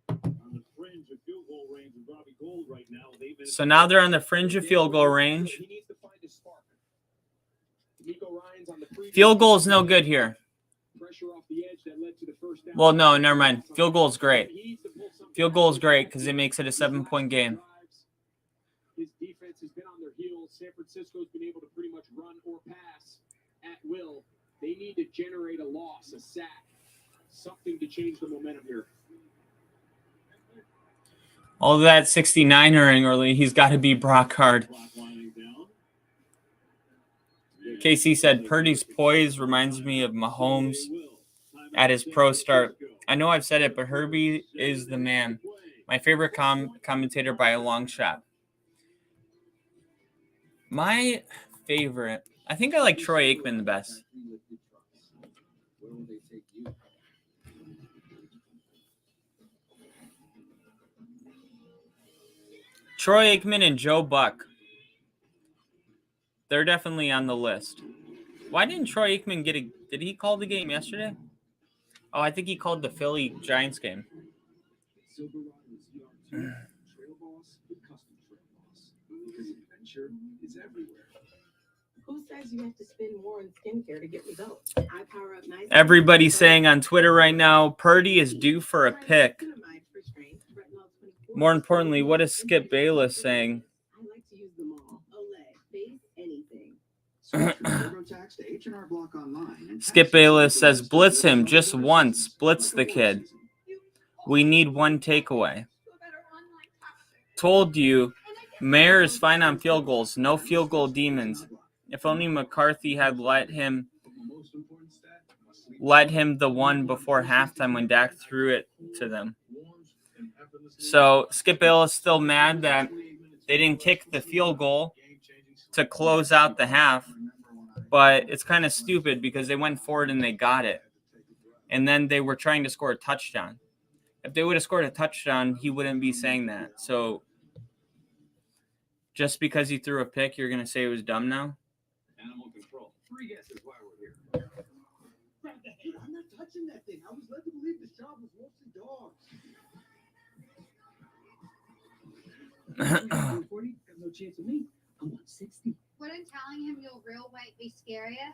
On the fringe of field goal range with Robbie Gould right now. So now they're on the fringe of field goal range. He needs to find a spark. D'Amico Ryan's on the previous Field goal is no good here. pressure off the edge that led to the first down. Well, no, never mind. Field goal is great. Field goal is great because it makes it a 7-point game. His defense has been on their heels. San Francisco's been able to pretty much run or pass at will. They need to generate a loss, a sack, something to change the momentum here. All that 69ering early, he's got to be Brock Hard. KC said, Purdy's poise reminds me of Mahomes at his pro start. I know I've said it, but Herbie is the man. My favorite commentator by a long shot. My favorite, I think I like Troy Aikman the best. Troy Aikman and Joe Buck. They're definitely on the list. Why didn't Troy Aikman get a... Did he call the game yesterday? Oh, I think he called the Philly Giants game. Who says you have to spend more on skincare to get results? I power up nice. Everybody's saying on Twitter right now, Purdy is due for a pick. More importantly, what is Skip Bayless saying? I like to use them all. Olay, face, anything. Skip Bayless says, blitz him just once. Blitz the kid. We need one takeaway. Told you, Mayer is fine on field goals. No field goal demons. If only McCarthy had let him the one before halftime when Dak threw it to them. So Skip Bayless still mad that they didn't kick the field goal to close out the half. But it's kind of stupid because they went forward and they got it. And then they were trying to score a touchdown. If they would have scored a touchdown, he wouldn't be saying that. So just because he threw a pick, you're going to say it was dumb now? Animal control. 3 guesses why we're here. I'm not touching that thing. I was led to believe this job was mostly dogs. 40, got no chance of me. I want 60. Wouldn't telling him your real weight be scarier?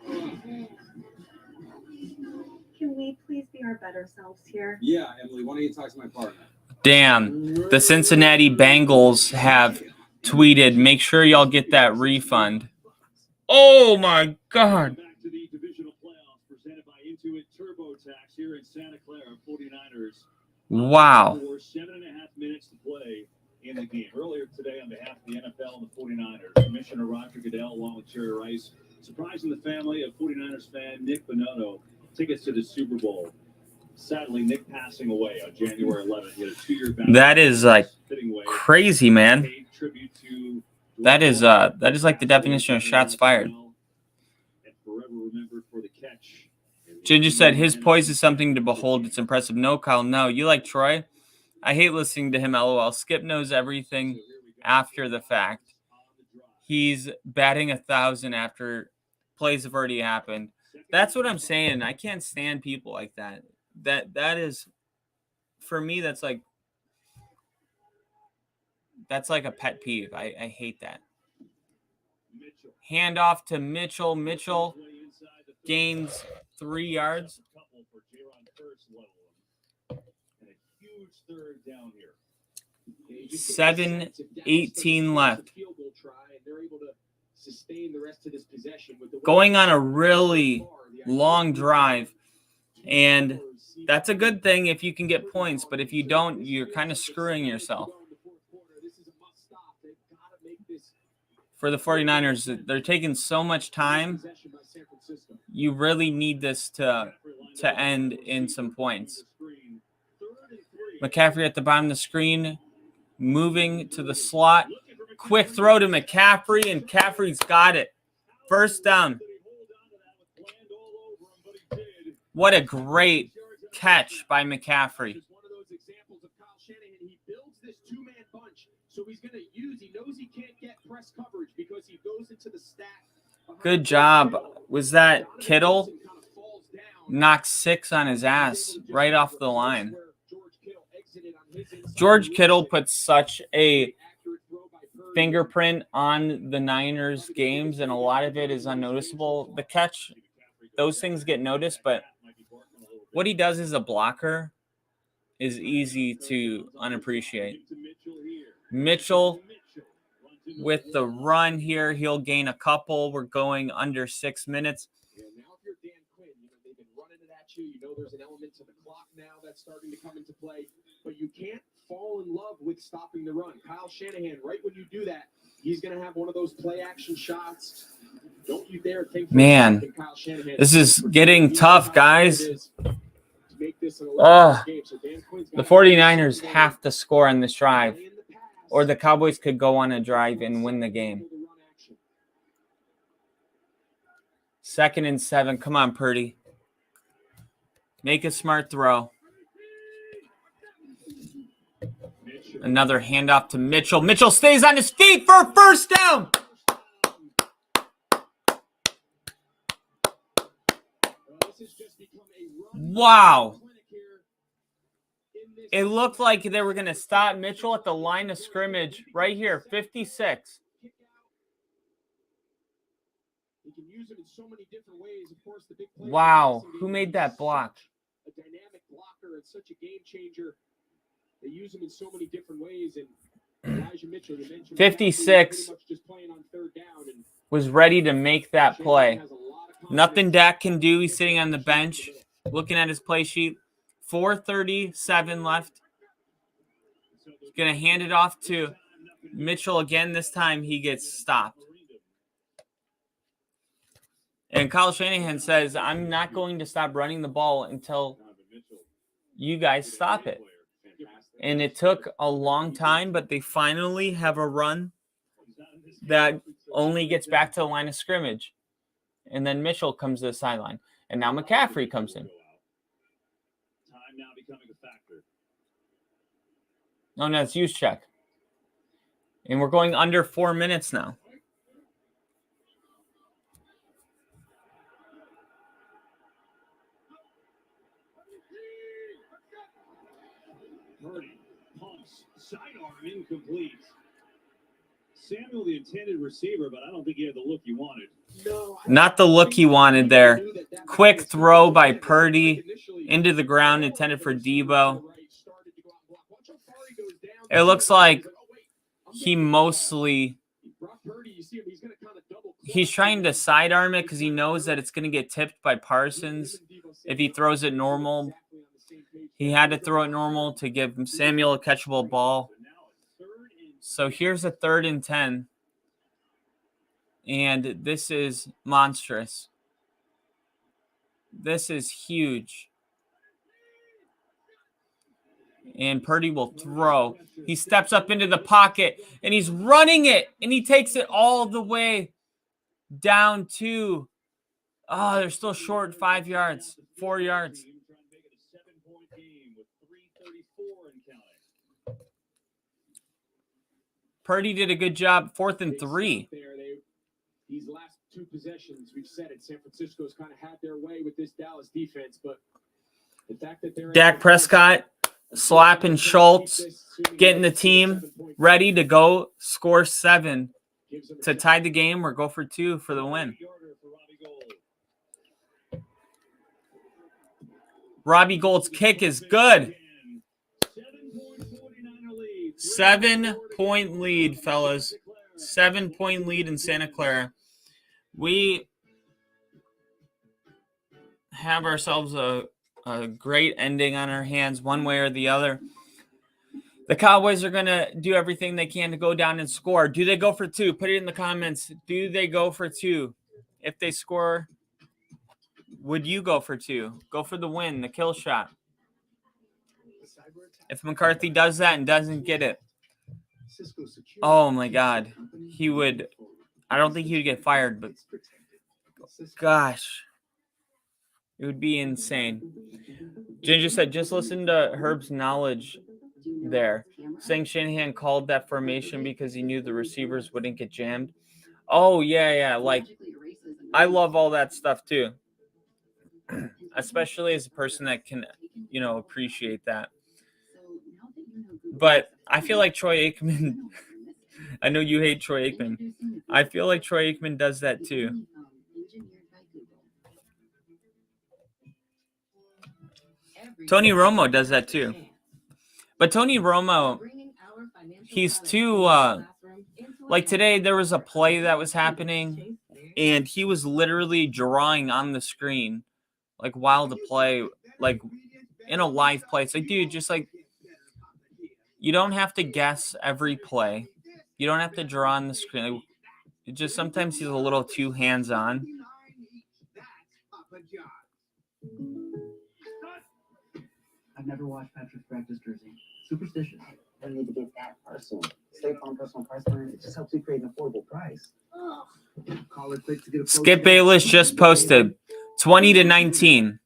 Can we please be our better selves here? Yeah, Emily, why don't you talk to my partner? Damn. The Cincinnati Bengals have tweeted, make sure y'all get that refund. Oh, my God. Back to the divisional playoffs presented by Intuit TurboTax here in Santa Clara. 49ers. Wow. For 7.5 minutes to play in the game. Earlier today, on behalf of the NFL and the 49ers, Commissioner Roger Goodell, along with Jerry Rice, surprising the family of 49ers fan Nick Bonanno tickets to the Super Bowl. Sadly, Nick passing away on January 11th. He had a 2-year battle. That is like crazy, man. Paid tribute to That is like the definition of shots fired. And forever remembered for the catch. Ginger said his poise is something to behold. It's impressive. No, Kyle, no. You like Troy? I hate listening to him, LOL. Skip knows everything after the fact. He's batting 1,000 after plays have already happened. That's what I'm saying. I can't stand people like that. That is, for me, that's like a pet peeve. I hate that. Handoff to Mitchell. Mitchell gains 3 yards. level them. And a huge third down here. 7:18 left. Field goal try, and they're able to sustain the rest of this possession with the way Going on a really long drive. And that's a good thing if you can get points, but if you don't, you're kind of screwing yourself. For the 49ers, they're taking so much time. You really need this to end in some points. McCaffrey at the bottom of the screen, moving to the slot. Quick throw to McCaffrey, and McCaffrey's got it. First down. What a great catch by McCaffrey. Good job. Was that Kittle? Knocked 6 on his ass right off the line. George Kittle put such a fingerprint on the Niners games, and a lot of it is unnoticeable. The catch, those things get noticed, but what he does as a blocker is easy to unappreciate. Mitchell with the run here, he'll gain a couple. We're going under 6 minutes. Yeah, now if you're Dan Quinn, they've been running it at you. You know there's an element to the clock now that's starting to come into play, but you can't fall in love with stopping the run. Kyle Shanahan, right when you do that, he's going to have one of those play action shots. Don't you dare think. Man, this is getting tough, guys. The 49ers have to score on this drive, or the Cowboys could go on a drive and win the game. 2nd and 7. Come on, Purdy. Make a smart throw. Another handoff to Mitchell. Mitchell stays on his feet for a first down. Wow. It looked like they were going to stop Mitchell at the line of scrimmage right here, 56. Wow, who made that block? A dynamic blocker and such a game changer. They use him in so many different ways. And Elijah Mitchell, you mentioned 56 was ready to make that play. Nothing Dak can do. He's sitting on the bench, looking at his play sheet. 4:37 left. He's going to hand it off to Mitchell again. This time he gets stopped. And Kyle Shanahan says, I'm not going to stop running the ball until you guys stop it. And it took a long time, but they finally have a run that only gets back to the line of scrimmage. And then Mitchell comes to the sideline. And now McCaffrey comes in. Oh, no, it's use check. And we're going under 4 minutes now. Purdy pumps, sidearm incomplete. Samuel, the intended receiver, but I don't think he had the look he wanted. Not the look he wanted there. Quick throw by Purdy into the ground, intended for Debo. It looks like he mostly... He's trying to sidearm it because he knows that it's going to get tipped by Parsons if he throws it normal. He had to throw it normal to give Samuel a catchable ball. So here's a 3rd and 10. And this is monstrous. This is huge. And Purdy will throw. He steps up into the pocket, and he's running it, and he takes it all the way down to, they're still short 5 yards, 4 yards. Purdy did a good job. 4th and 3. These last 2 possessions, we've said it, San Francisco's kind of had their way with this Dallas defense, but the fact that they're Dak Prescott slapping Schultz, getting the team ready to go score 7 to tie the game or go for 2 for the win. Robbie Gould's kick is good. 7-point lead, fellas. 7-point lead in Santa Clara. We have ourselves a great ending on our hands, one way or the other. The Cowboys are going to do everything they can to go down and score. Do they go for 2? Put it in the comments. Do they go for 2? If they score, would you go for 2? Go for the win, the kill shot. If McCarthy does that and doesn't get it, oh my God, he would. I don't think he would get fired, but gosh, it would be insane. Ginger said, just listen to Herb's knowledge there, saying Shanahan called that formation because he knew the receivers wouldn't get jammed. Oh, yeah. Like, I love all that stuff too, especially as a person that can, appreciate that. But I feel like Troy Aikman, I know you hate Troy Aikman. I feel like Troy Aikman does that too. Tony Romo does that too. But Tony Romo, he's too, like today there was a play that was happening and he was literally drawing on the screen, like while the play, like in a live play. It's like, dude, just like, you don't have to guess every play. You don't have to draw on the screen. Like, it just sometimes he's a little too hands-on. I've never watched Patrick's practice jersey. Superstitious. I don't need to get that personal. State Farm personal price plan. It just helps you create an affordable price. Call it quick to get a Skip Bayless just posted 20-19.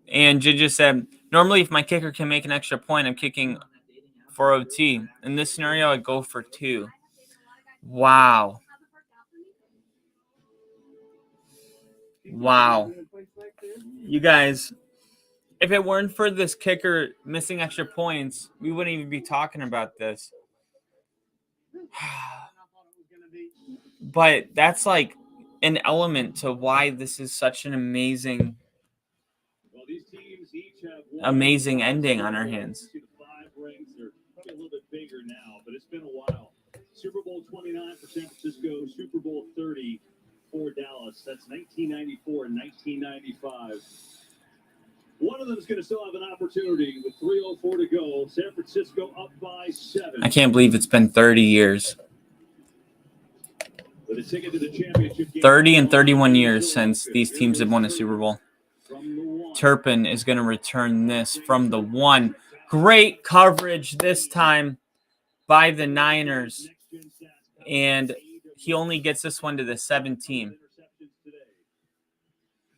And Ginger said, normally if my kicker can make an extra point, I'm kicking for OT. In this scenario, I'd go for 2. Wow. You guys, if it weren't for this kicker missing extra points, we wouldn't even be talking about this. But that's like an element to why this is such an amazing ending on our hands. The 5 rings are probably a little bit bigger now, but it's been a while. Super Bowl 29 for San Francisco, Super Bowl 30 for Dallas. That's 1994 and 1995. One of them is going to still have an opportunity with 3:04 to go. San Francisco up by 7. I can't believe it's been 30 years. With a ticket to the championship game. 30 and 31 years since these teams have won a Super Bowl. Turpin is going to return this from the 1. Great coverage this time by the Niners. And he only gets this one to the 17.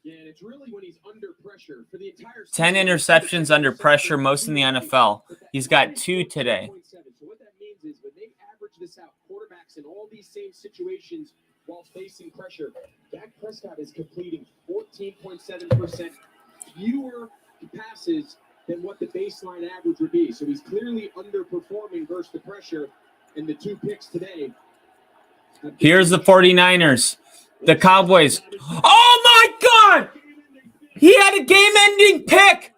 Yeah, and it's really when he's under pressure for the entire 10 interceptions under pressure, most in the NFL. He's got 2 today. So what that means is when they average this out, quarterbacks in all these same situations while facing pressure, Dak Prescott is completing 14.7% fewer passes than what the baseline average would be. So he's clearly underperforming versus the pressure. And the 2 picks today. Here's the 49ers. The Cowboys. Oh, my God! He had a game-ending pick.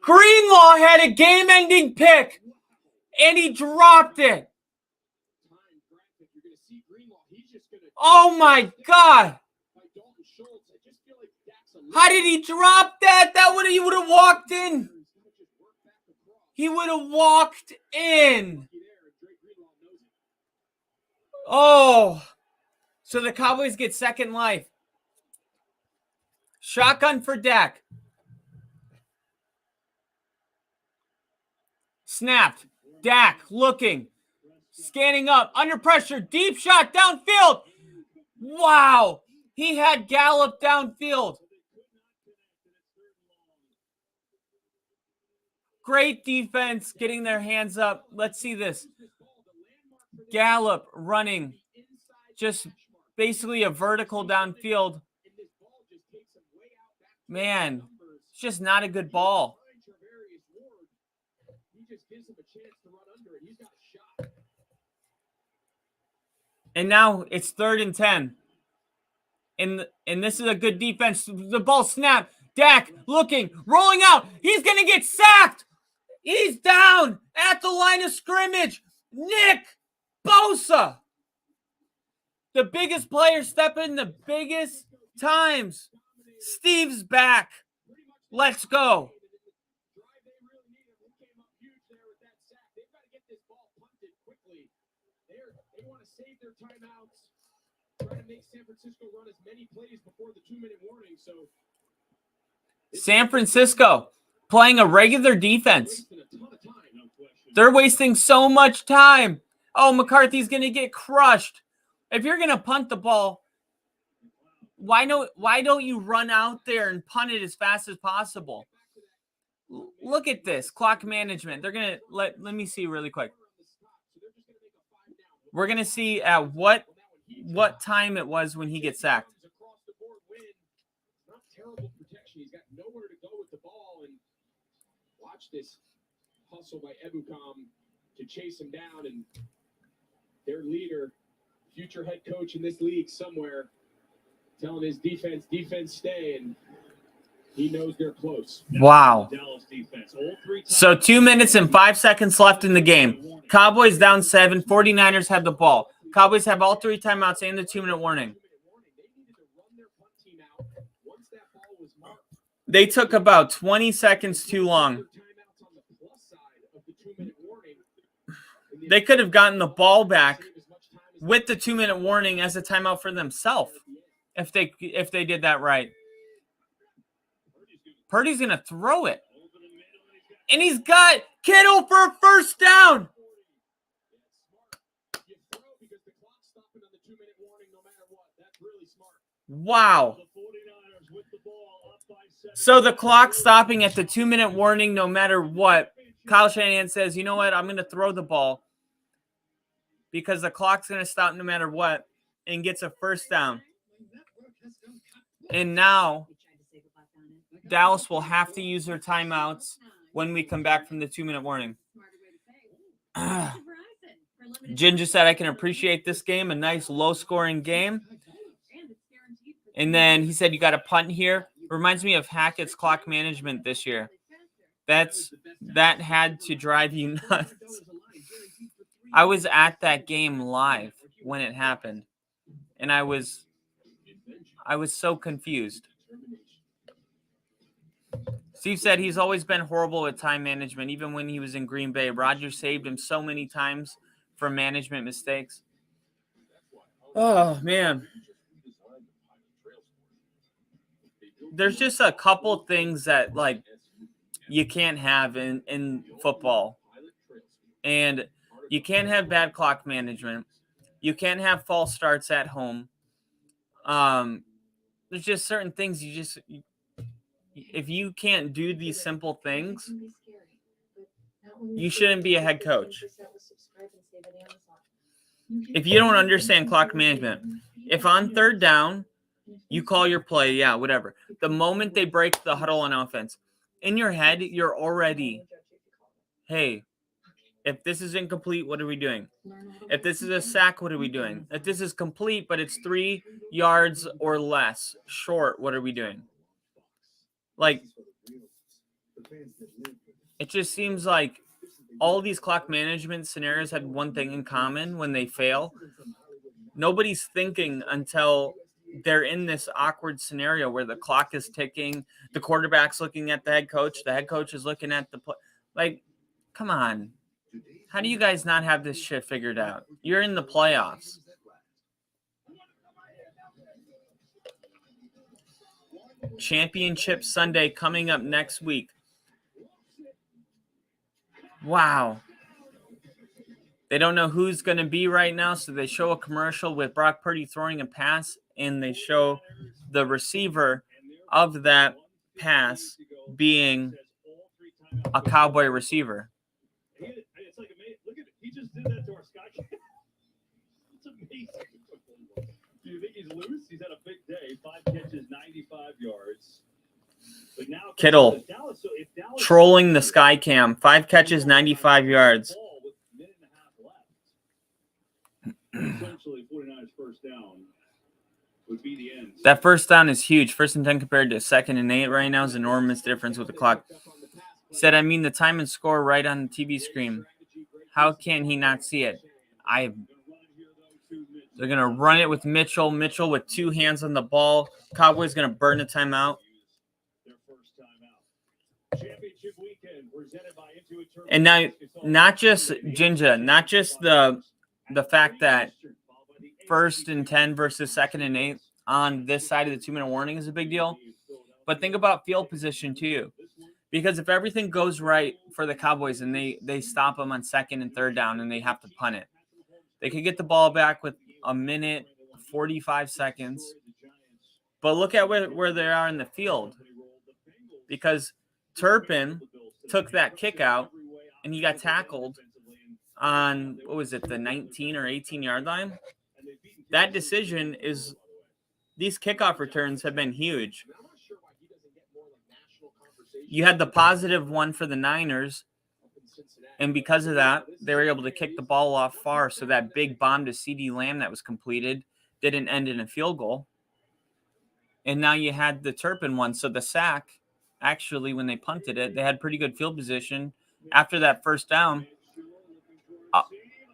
Greenlaw had a game-ending pick. And he dropped it. Oh, my God. How did he drop that? He would have walked in. He would have walked in. Oh. So the Cowboys get second life. Shotgun for Dak. Snapped. Dak looking. Scanning up. Under pressure. Deep shot downfield. Wow. He had Gallup downfield. Great defense getting their hands up. Let's see this. Gallup running. Just basically a vertical downfield. Man, it's just not a good ball. And now it's 3rd and 10. And this is a good defense. The ball snapped. Dak looking, rolling out. He's going to get sacked. He's down at the line of scrimmage. Nick Bosa, the biggest player stepping the biggest times. Steve's back. Let's go. They want to save their timeouts, try to make San Francisco run as many plays before the 2-minute warning. So San Francisco playing a regular defense. They're wasting so much time. Oh, McCarthy's going to get crushed. If you're going to punt the ball, why don't you run out there and punt it as fast as possible? Look at this clock management. They're going to let me see really quick. We're going to see at what time it was when he gets sacked. not terrible protection. He's got nowhere to go with the ball, and watch this hustle by Ebukam to chase him down, and their leader, future head coach in this league somewhere, telling his defense stay, and he knows they're close. Wow. So 2 minutes and 5 seconds left in the game. Cowboys down 7. 49ers have the ball. Cowboys have all 3 timeouts and the 2-minute warning. They took about 20 seconds too long. They could have gotten the ball back with the 2-minute warning as a timeout for themselves if they did that right. Purdy's going to throw it. And he's got Kittle for a first down. Wow. So the clock stopping at the 2-minute warning no matter what. Kyle Shanahan says, you know what, I'm going to throw the ball because the clock's going to stop no matter what, and gets a first down. And now Dallas will have to use their timeouts when we come back from the 2-minute warning. Jin just said, I can appreciate this game, a nice low-scoring game. And then he said, you got a punt here. Reminds me of Hackett's clock management this year. That had to drive you nuts. I was at that game live when it happened, and I was so confused. Steve said he's always been horrible with time management, even when he was in Green Bay. Rodgers saved him so many times from management mistakes. Oh, man. There's just a couple things that, like, you can't have in football. And you can't have bad clock management. You can't have false starts at home. There's just certain things if you can't do these simple things, you shouldn't be a head coach. If you don't understand clock management, if on third down, you call your play, yeah, whatever. The moment they break the huddle on offense, in your head, you're already, hey, if this is incomplete, what are we doing? If this is a sack, what are we doing? If this is complete, but it's 3 yards or less short, what are we doing? Like, it just seems like all these clock management scenarios had one thing in common when they fail. Nobody's thinking until they're in this awkward scenario where the clock is ticking, the quarterback's looking at the head coach is looking at the play. Like, come on. How do you guys not have this shit figured out? You're in the playoffs. Championship Sunday coming up next week. Wow. They don't know who's going to be right now, so they show a commercial with Brock Purdy throwing a pass, and they show the receiver of that pass being a Cowboy receiver. It's like amazing. Look at it. He just did that to our Sky. It's amazing. Do you think he's loose? He's had a big day. 5 catches, 95 yards. But now Kittle trolling the Sky Cam. 5 catches, 95 yards. Essentially, 49ers first down would be the end. That first down is huge. 1st and 10 compared to 2nd and 8 right now is an enormous difference with the clock. Said, I mean, the time and score right on the TV screen. How can he not see it? They're going to run it with Mitchell. Mitchell with 2 hands on the ball. Cowboys going to burn the timeout. And now, not just Jinja, not just the fact that 1st and 10 versus 2nd and 8 on this side of the 2-minute warning is a big deal. But think about field position too. Because if everything goes right for the Cowboys and they stop them on 2nd and 3rd down and they have to punt it, they could get the ball back with 1 minute, 45 seconds. But look at where they are in the field. Because Turpin took that kick out and he got tackled on, what was it, the 19 or 18-yard line? That decision is, these kickoff returns have been huge. You had the positive one for the Niners, and because of that, they were able to kick the ball off far, so that big bomb to CeeDee Lamb that was completed didn't end in a field goal. And now you had the Turpin one, so the sack, actually, when they punted it, they had pretty good field position. After that first down,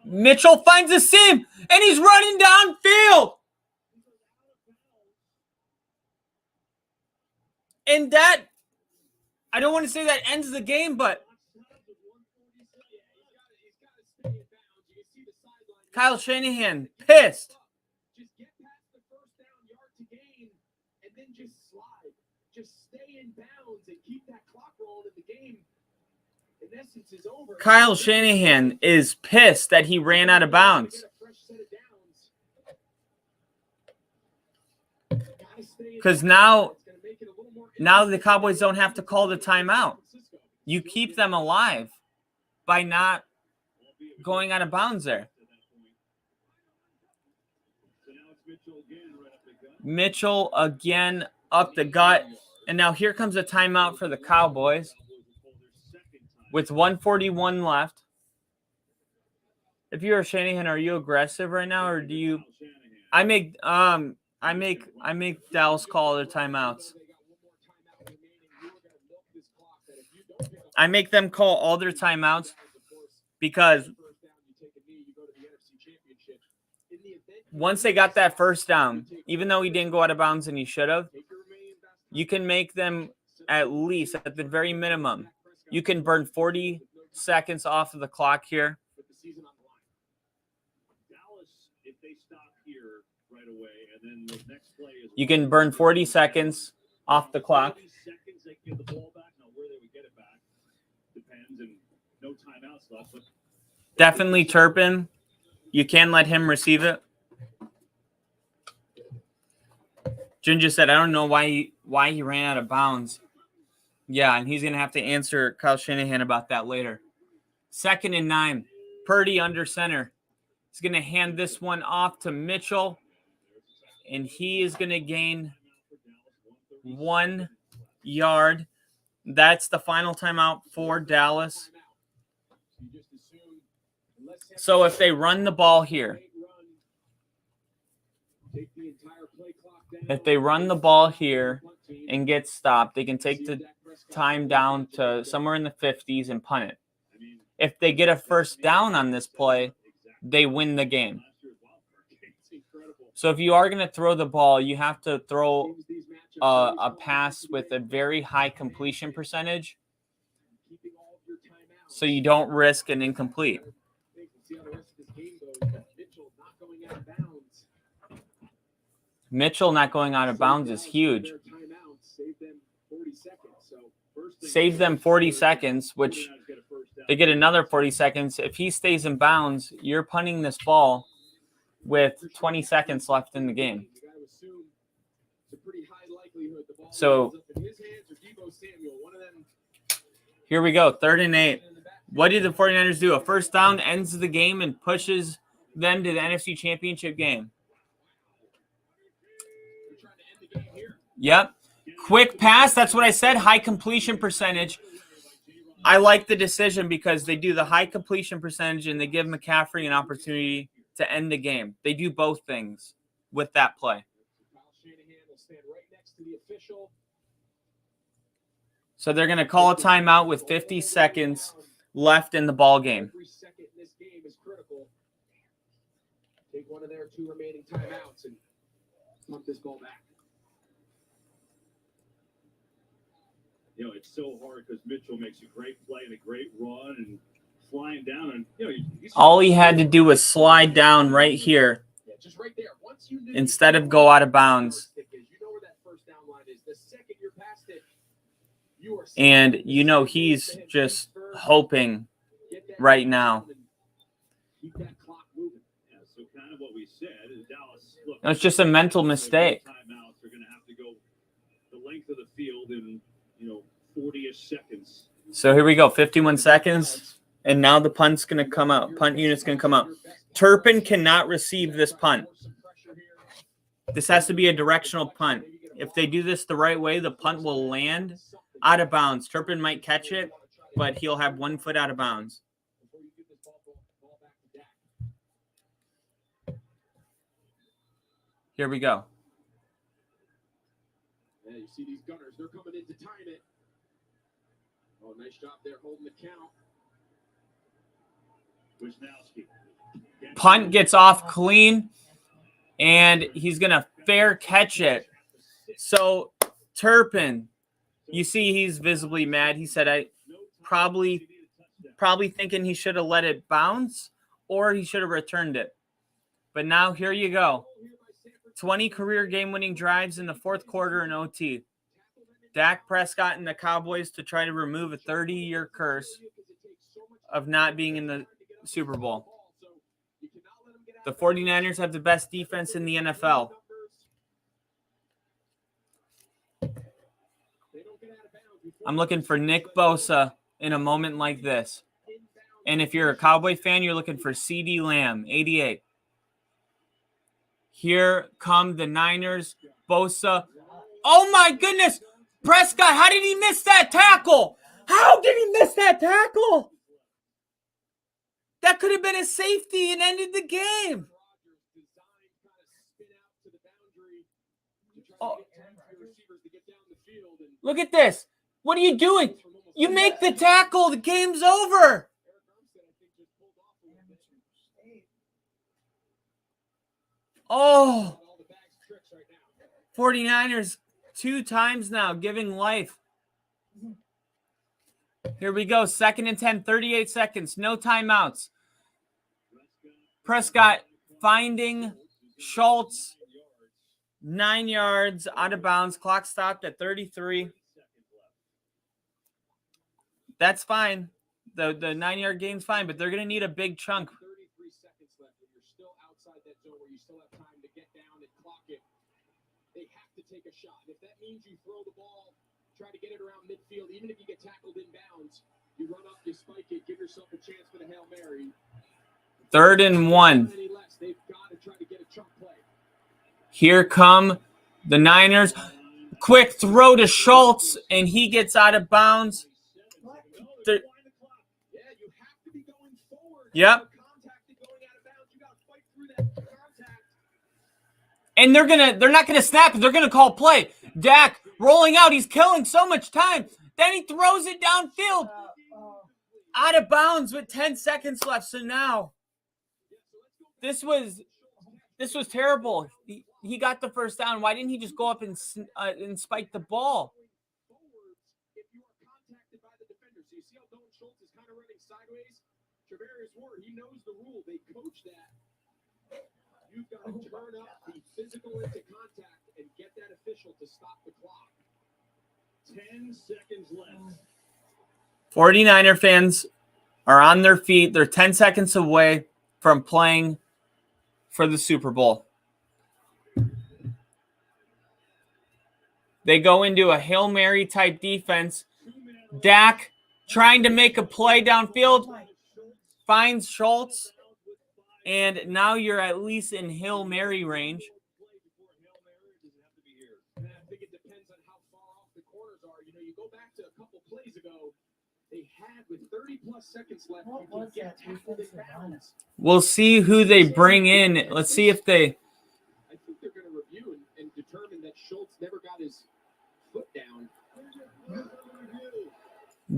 Mitchell finds a seam, and he's running downfield. And that, I don't want to say that ends the game, but Kyle Shanahan pissed. Just get past the first down yard to gain and then just slide. Just stay in bounds and keep that clock rolling in the game. In essence, is over. Kyle Shanahan is pissed that he ran out of bounds. Because now the Cowboys don't have to call the timeout. You keep them alive by not going out of bounds there. Mitchell again up the gut. And now here comes a timeout for the Cowboys with 1:41 left. If you're Shanahan, are you aggressive right now, or do you? I make Dallas call their timeouts. I make them call all their timeouts because once they got that first down, even though he didn't go out of bounds and he should have, you can make them at least, at the very minimum, you can burn 40 seconds off of the clock here. You can burn 40 seconds off the clock. Definitely Turpin. You can let him receive it. Ginger said, I don't know why he ran out of bounds. Yeah, and he's going to have to answer Kyle Shanahan about that later. 2nd and 9. Purdy under center. He's going to hand this one off to Mitchell. And he is going to gain 1 yard. That's the final timeout for Dallas. So if they run the ball here, and get stopped, they can take the time down to somewhere in the 50s and punt it. If they get a first down on this play, they win the game. So if you are going to throw the ball, you have to throw a pass with a very high completion percentage so you don't risk an incomplete. Mitchell not going out of bounds is huge. Save them 40 seconds, which they get another 40 seconds. If he stays in bounds, you're punting this ball with 20 seconds left in the game. So here we go, 3rd and 8. What did the 49ers do? A first down ends the game and pushes them to the NFC Championship game. Yep. Quick pass. That's what I said. High completion percentage. I like the decision because they do the high completion percentage and they give McCaffrey an opportunity to end the game. They do both things with that play. to the official. So they're going to call a timeout with 50 seconds left in the ball game. Every second in this game is critical. Take one of their 2 remaining timeouts and punt this ball back. You know, it's so hard because Mitchell makes a great play and a great run and flying down. And, you know, All he had to do was slide down right here Yeah, just right there. Once you knew instead of go out of bounds. you know where that first down line is. The second you're past it, you are And, you know, he's just hoping right now. keep that clock moving. Yeah, so kind of what we said is Dallas. Look, It's just a mental mistake. Timeouts are going to have to go the length of the field in 40-ish seconds. So here we go, 51 seconds. And now the punt's going to come out. Punt unit's going to come out. Turpin cannot receive this punt. This has to be a directional punt. If they do this the right way, the punt will land out of bounds. Turpin might catch it, but he'll have 1 foot out of bounds. Here we go. Yeah, you see these gunners. They're coming in to time it. Oh, nice job there holding the count. Wisnowski. Punt gets off clean, and he's going to fair catch it. So Turpin, you see he's visibly mad. He said, I probably thinking he should have let it bounce or he should have returned it. But now here you go. 20 career game-winning drives in the fourth quarter in OT. Dak Prescott and the Cowboys to try to remove a 30-year curse of not being in the Super Bowl. The 49ers have the best defense in the NFL. I'm looking for Nick Bosa in a moment like this. And if you're a Cowboy fan, you're looking for CeeDee Lamb, 88. Here come the Niners. Bosa. Oh, my goodness. Prescott, how did he miss that tackle? How did he miss that tackle? That could have been a safety and ended the game. Oh. Look at this. What are you doing? You make the tackle. The game's over. Oh. 49ers 2 times now giving life. Here we go. 2nd and 10, 38 seconds. No timeouts. Prescott finding Schultz. 9 yards out of bounds. Clock stopped at 33. That's fine. The 9-yard gain's fine, but they're going to need a big chunk. 33 seconds left when you're still outside that zone where you still have time to get down and clock it. They have to take a shot. If that means you throw the ball, try to get it around midfield, even if you get tackled in bounds, you run up, you spike it, give yourself a chance for the Hail Mary. 3rd and 1. They've got to try to get a chunk play. Here come the Niners. Quick throw to Schultz, and he gets out of bounds. Yep. And they're not gonna snap it. They're gonna call play. Dak rolling out. He's killing so much time. Then he throws it downfield. Out of bounds with 10 seconds left. So now this was terrible. He got the first down. Why didn't he just go up and spike the ball? If you are contacted by the defender, so you see how Dalton Schultz is kind of running sideways. Travarius Ward, he knows the rule. They coach that. You've got to turn up, be physical into contact, and get that official to stop the clock. 10 seconds left. 49er fans are on their feet. They're 10 seconds away from playing for the Super Bowl. They go into a Hail Mary type defense. Dak trying to make a play downfield. Finds Schultz. And now you're at least in Hail Mary range. I think it depends on how far off the corners are. You know, you go back to a couple plays ago, they had with 30-plus seconds left, you can get tackled in bounds. We'll see who they bring in. Let's see if they... I think they're going to review and determine that Schultz never got his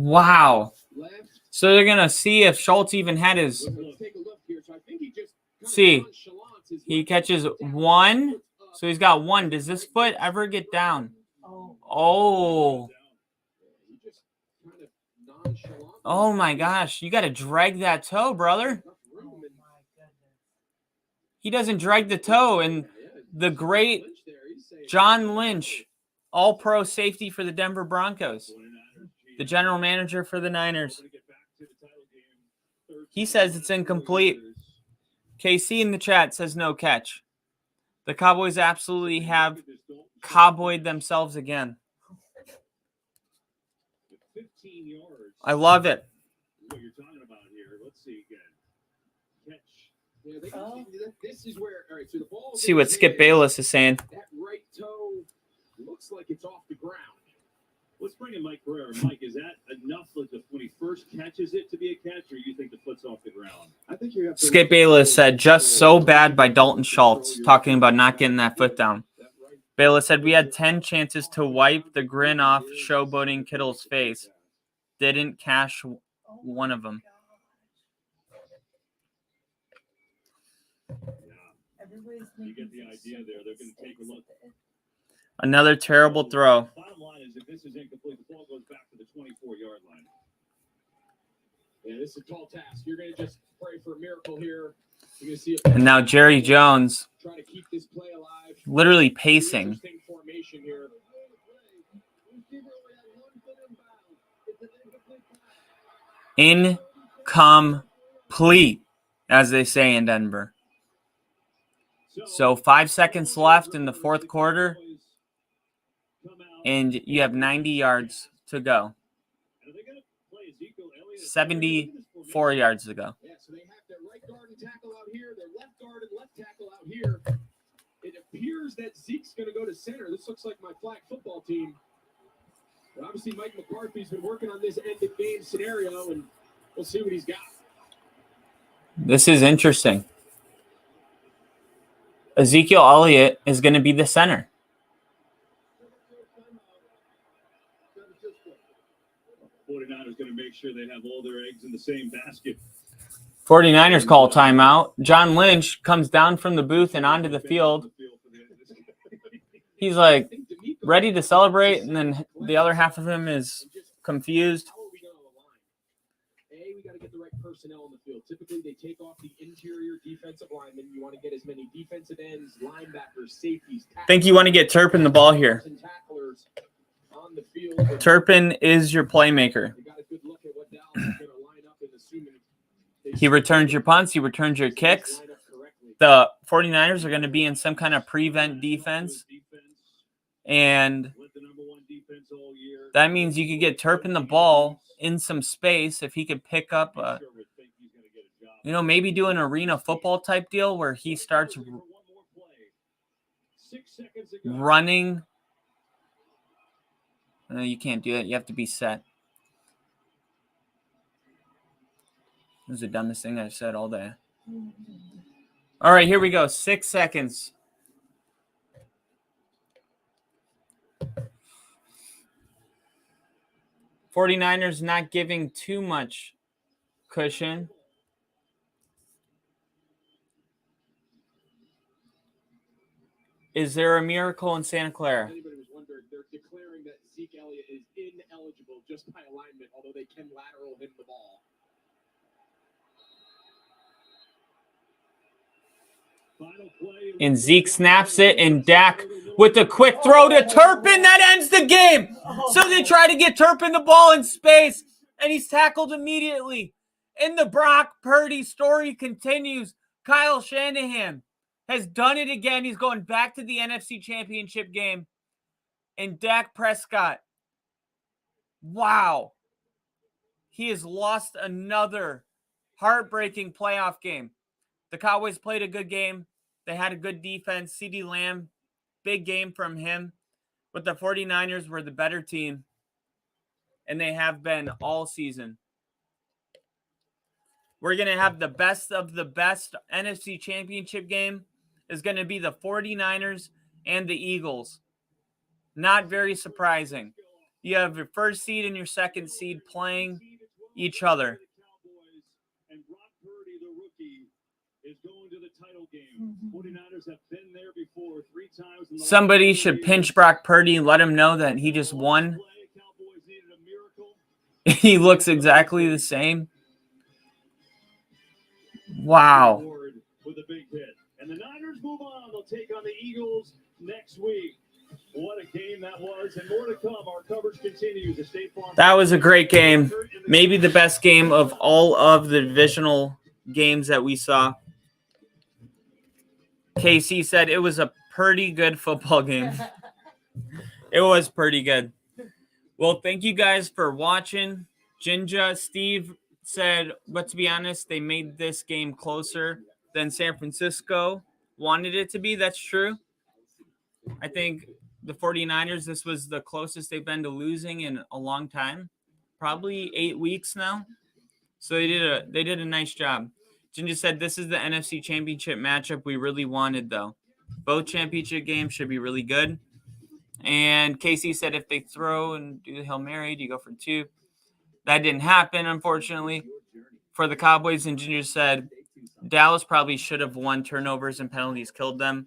Wow. So they're going to see if Schultz even had his... See, he catches one. So he's got one. Does this foot ever get down? Oh. Oh, my gosh. You got to drag that toe, brother. He doesn't drag the toe. And the great John Lynch, all-pro safety for the Denver Broncos, the general manager for the Niners, he says it's incomplete. KC in the chat says no catch. The Cowboys absolutely have cowboyed themselves again. I love it. What you're talking about here. Let's see again. Catch. This is where, all right, so the ball. See what Skip Bayless is saying. That right toe looks like it's off the ground. Let's bring in Mike Pereira. Mike, is that enough when he first catches it to be a catch, or you think the foot's off the ground? I think you have to. Skip Bayless said, just so bad by Dalton Schultz, talking about not getting that foot down. Bayless said, we had 10 chances to wipe the grin off showboating Kittle's face. Didn't cash one of them. You get the idea there. They're going to take a look. Another terrible throw. Bottom line is, if this is incomplete, the ball goes back to the 24-yard line. Yeah, this is a tall task. You're going to just pray for a miracle here. You're going to see And now Jerry Jones try to keep this play alive. literally pacing. Formation here. Incomplete, as they say in Denver. So 5 seconds left in the fourth quarter, and you have 90 yards to go. 74 yards to go. Yeah, so they have their right guard and tackle out here, their left guard and left tackle out here. It appears that Zeke's going to go to center. This looks like my flag football team. But obviously, Mike McCarthy's been working on this end-of-game scenario, and we'll see what he's got. This is interesting. Ezekiel Elliott is going to be the center. '49ers going to make sure they have all their eggs in the same basket. 49ers call timeout. John Lynch comes down from the booth and onto the field. He's like ready to celebrate, and then the other half of him is confused. How are we going to align? We got to get the right personnel on the field. Typically, they take off the interior defensive linemen. You want to get as many defensive ends, linebackers, safeties. I think you want to get Turpin the ball here. On the field. Turpin is your playmaker. They got a good look at what Dallas is going to line up and assuming He returns your punts. He returns your kicks. The 49ers are going to be in some kind of prevent defense. And that means you could get Turpin the ball in some space if he could pick up a, maybe do an arena football type deal where he starts running. No, you can't do it. You have to be set. This is the dumbest thing I've said all day. All right, here we go. 6 seconds. '49ers not giving too much cushion. Is there a miracle in Santa Clara? Anybody was wondering, they're declaring that Zeke Elliott is ineligible just by alignment, although they can lateral him the ball. And Zeke snaps it, and Dak with a quick throw to Turpin. That ends the game. So they try to get Turpin the ball in space, and he's tackled immediately. And the Brock Purdy story continues. Kyle Shanahan has done it again. He's going back to the NFC Championship game. And Dak Prescott, wow. He has lost another heartbreaking playoff game. The Cowboys played a good game. They had a good defense. CeeDee Lamb, big game from him. But the 49ers were the better team. And they have been all season. We're going to have the best of the best. NFC Championship game is going to be the 49ers and the Eagles. Not very surprising. You have your first seed and your second seed playing each other. And Brock Purdy, the rookie, is going to the title game. 49ers have been there before 3 times. In the Somebody last 4 should years. pinch Brock Purdy and let him know that he just won. Cowboys needed a miracle. He looks exactly the same. Wow. With a big hit. And the Niners move on. They'll take on the Eagles next week. What a game that was, and more to come. Our coverage continues. The State Farm. That was a great game. Maybe the best game of all of the divisional games that we saw. KC said it was a pretty good football game. It was pretty good. Well, thank you guys for watching. Jinja, Steve said, but to be honest, they made this game closer than San Francisco wanted it to be. That's true. I think the 49ers, this was the closest they've been to losing in a long time. Probably 8 weeks now. So they did a nice job. Jinja said this is the NFC Championship matchup we really wanted, though. Both championship games should be really good. And Casey said if they throw and do the Hail Mary, do you go for 2? That didn't happen, unfortunately, for the Cowboys. And Ginger said Dallas probably should have won. Turnovers and penalties killed them.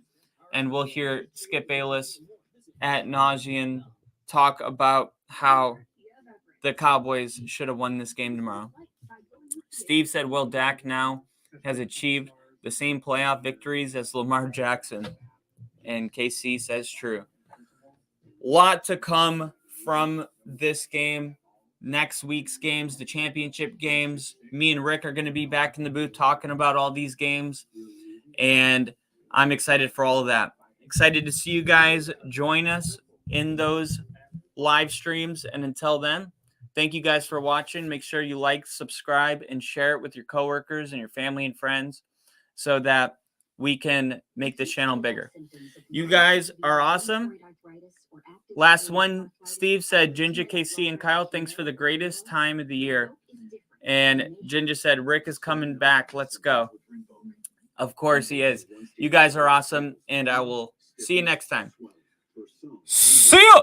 And we'll hear Skip Bayless at nauseam talk about how the Cowboys should have won this game tomorrow. Steve said, well, Dak now has achieved the same playoff victories as Lamar Jackson. And KC says true. Lot to come from this game. Next week's games, the championship games. Me and Rick are going to be back in the booth talking about all these games. And I'm excited for all of that. Excited to see you guys join us in those live streams. And until then, thank you guys for watching. Make sure you like, subscribe, and share it with your coworkers and your family and friends so that we can make this channel bigger. You guys are awesome. Last one, Steve said, Ginger, KC, and Kyle, thanks for the greatest time of the year. And Ginger said, Rick is coming back. Let's go. Of course he is. You guys are awesome, and I will see you next time. See ya!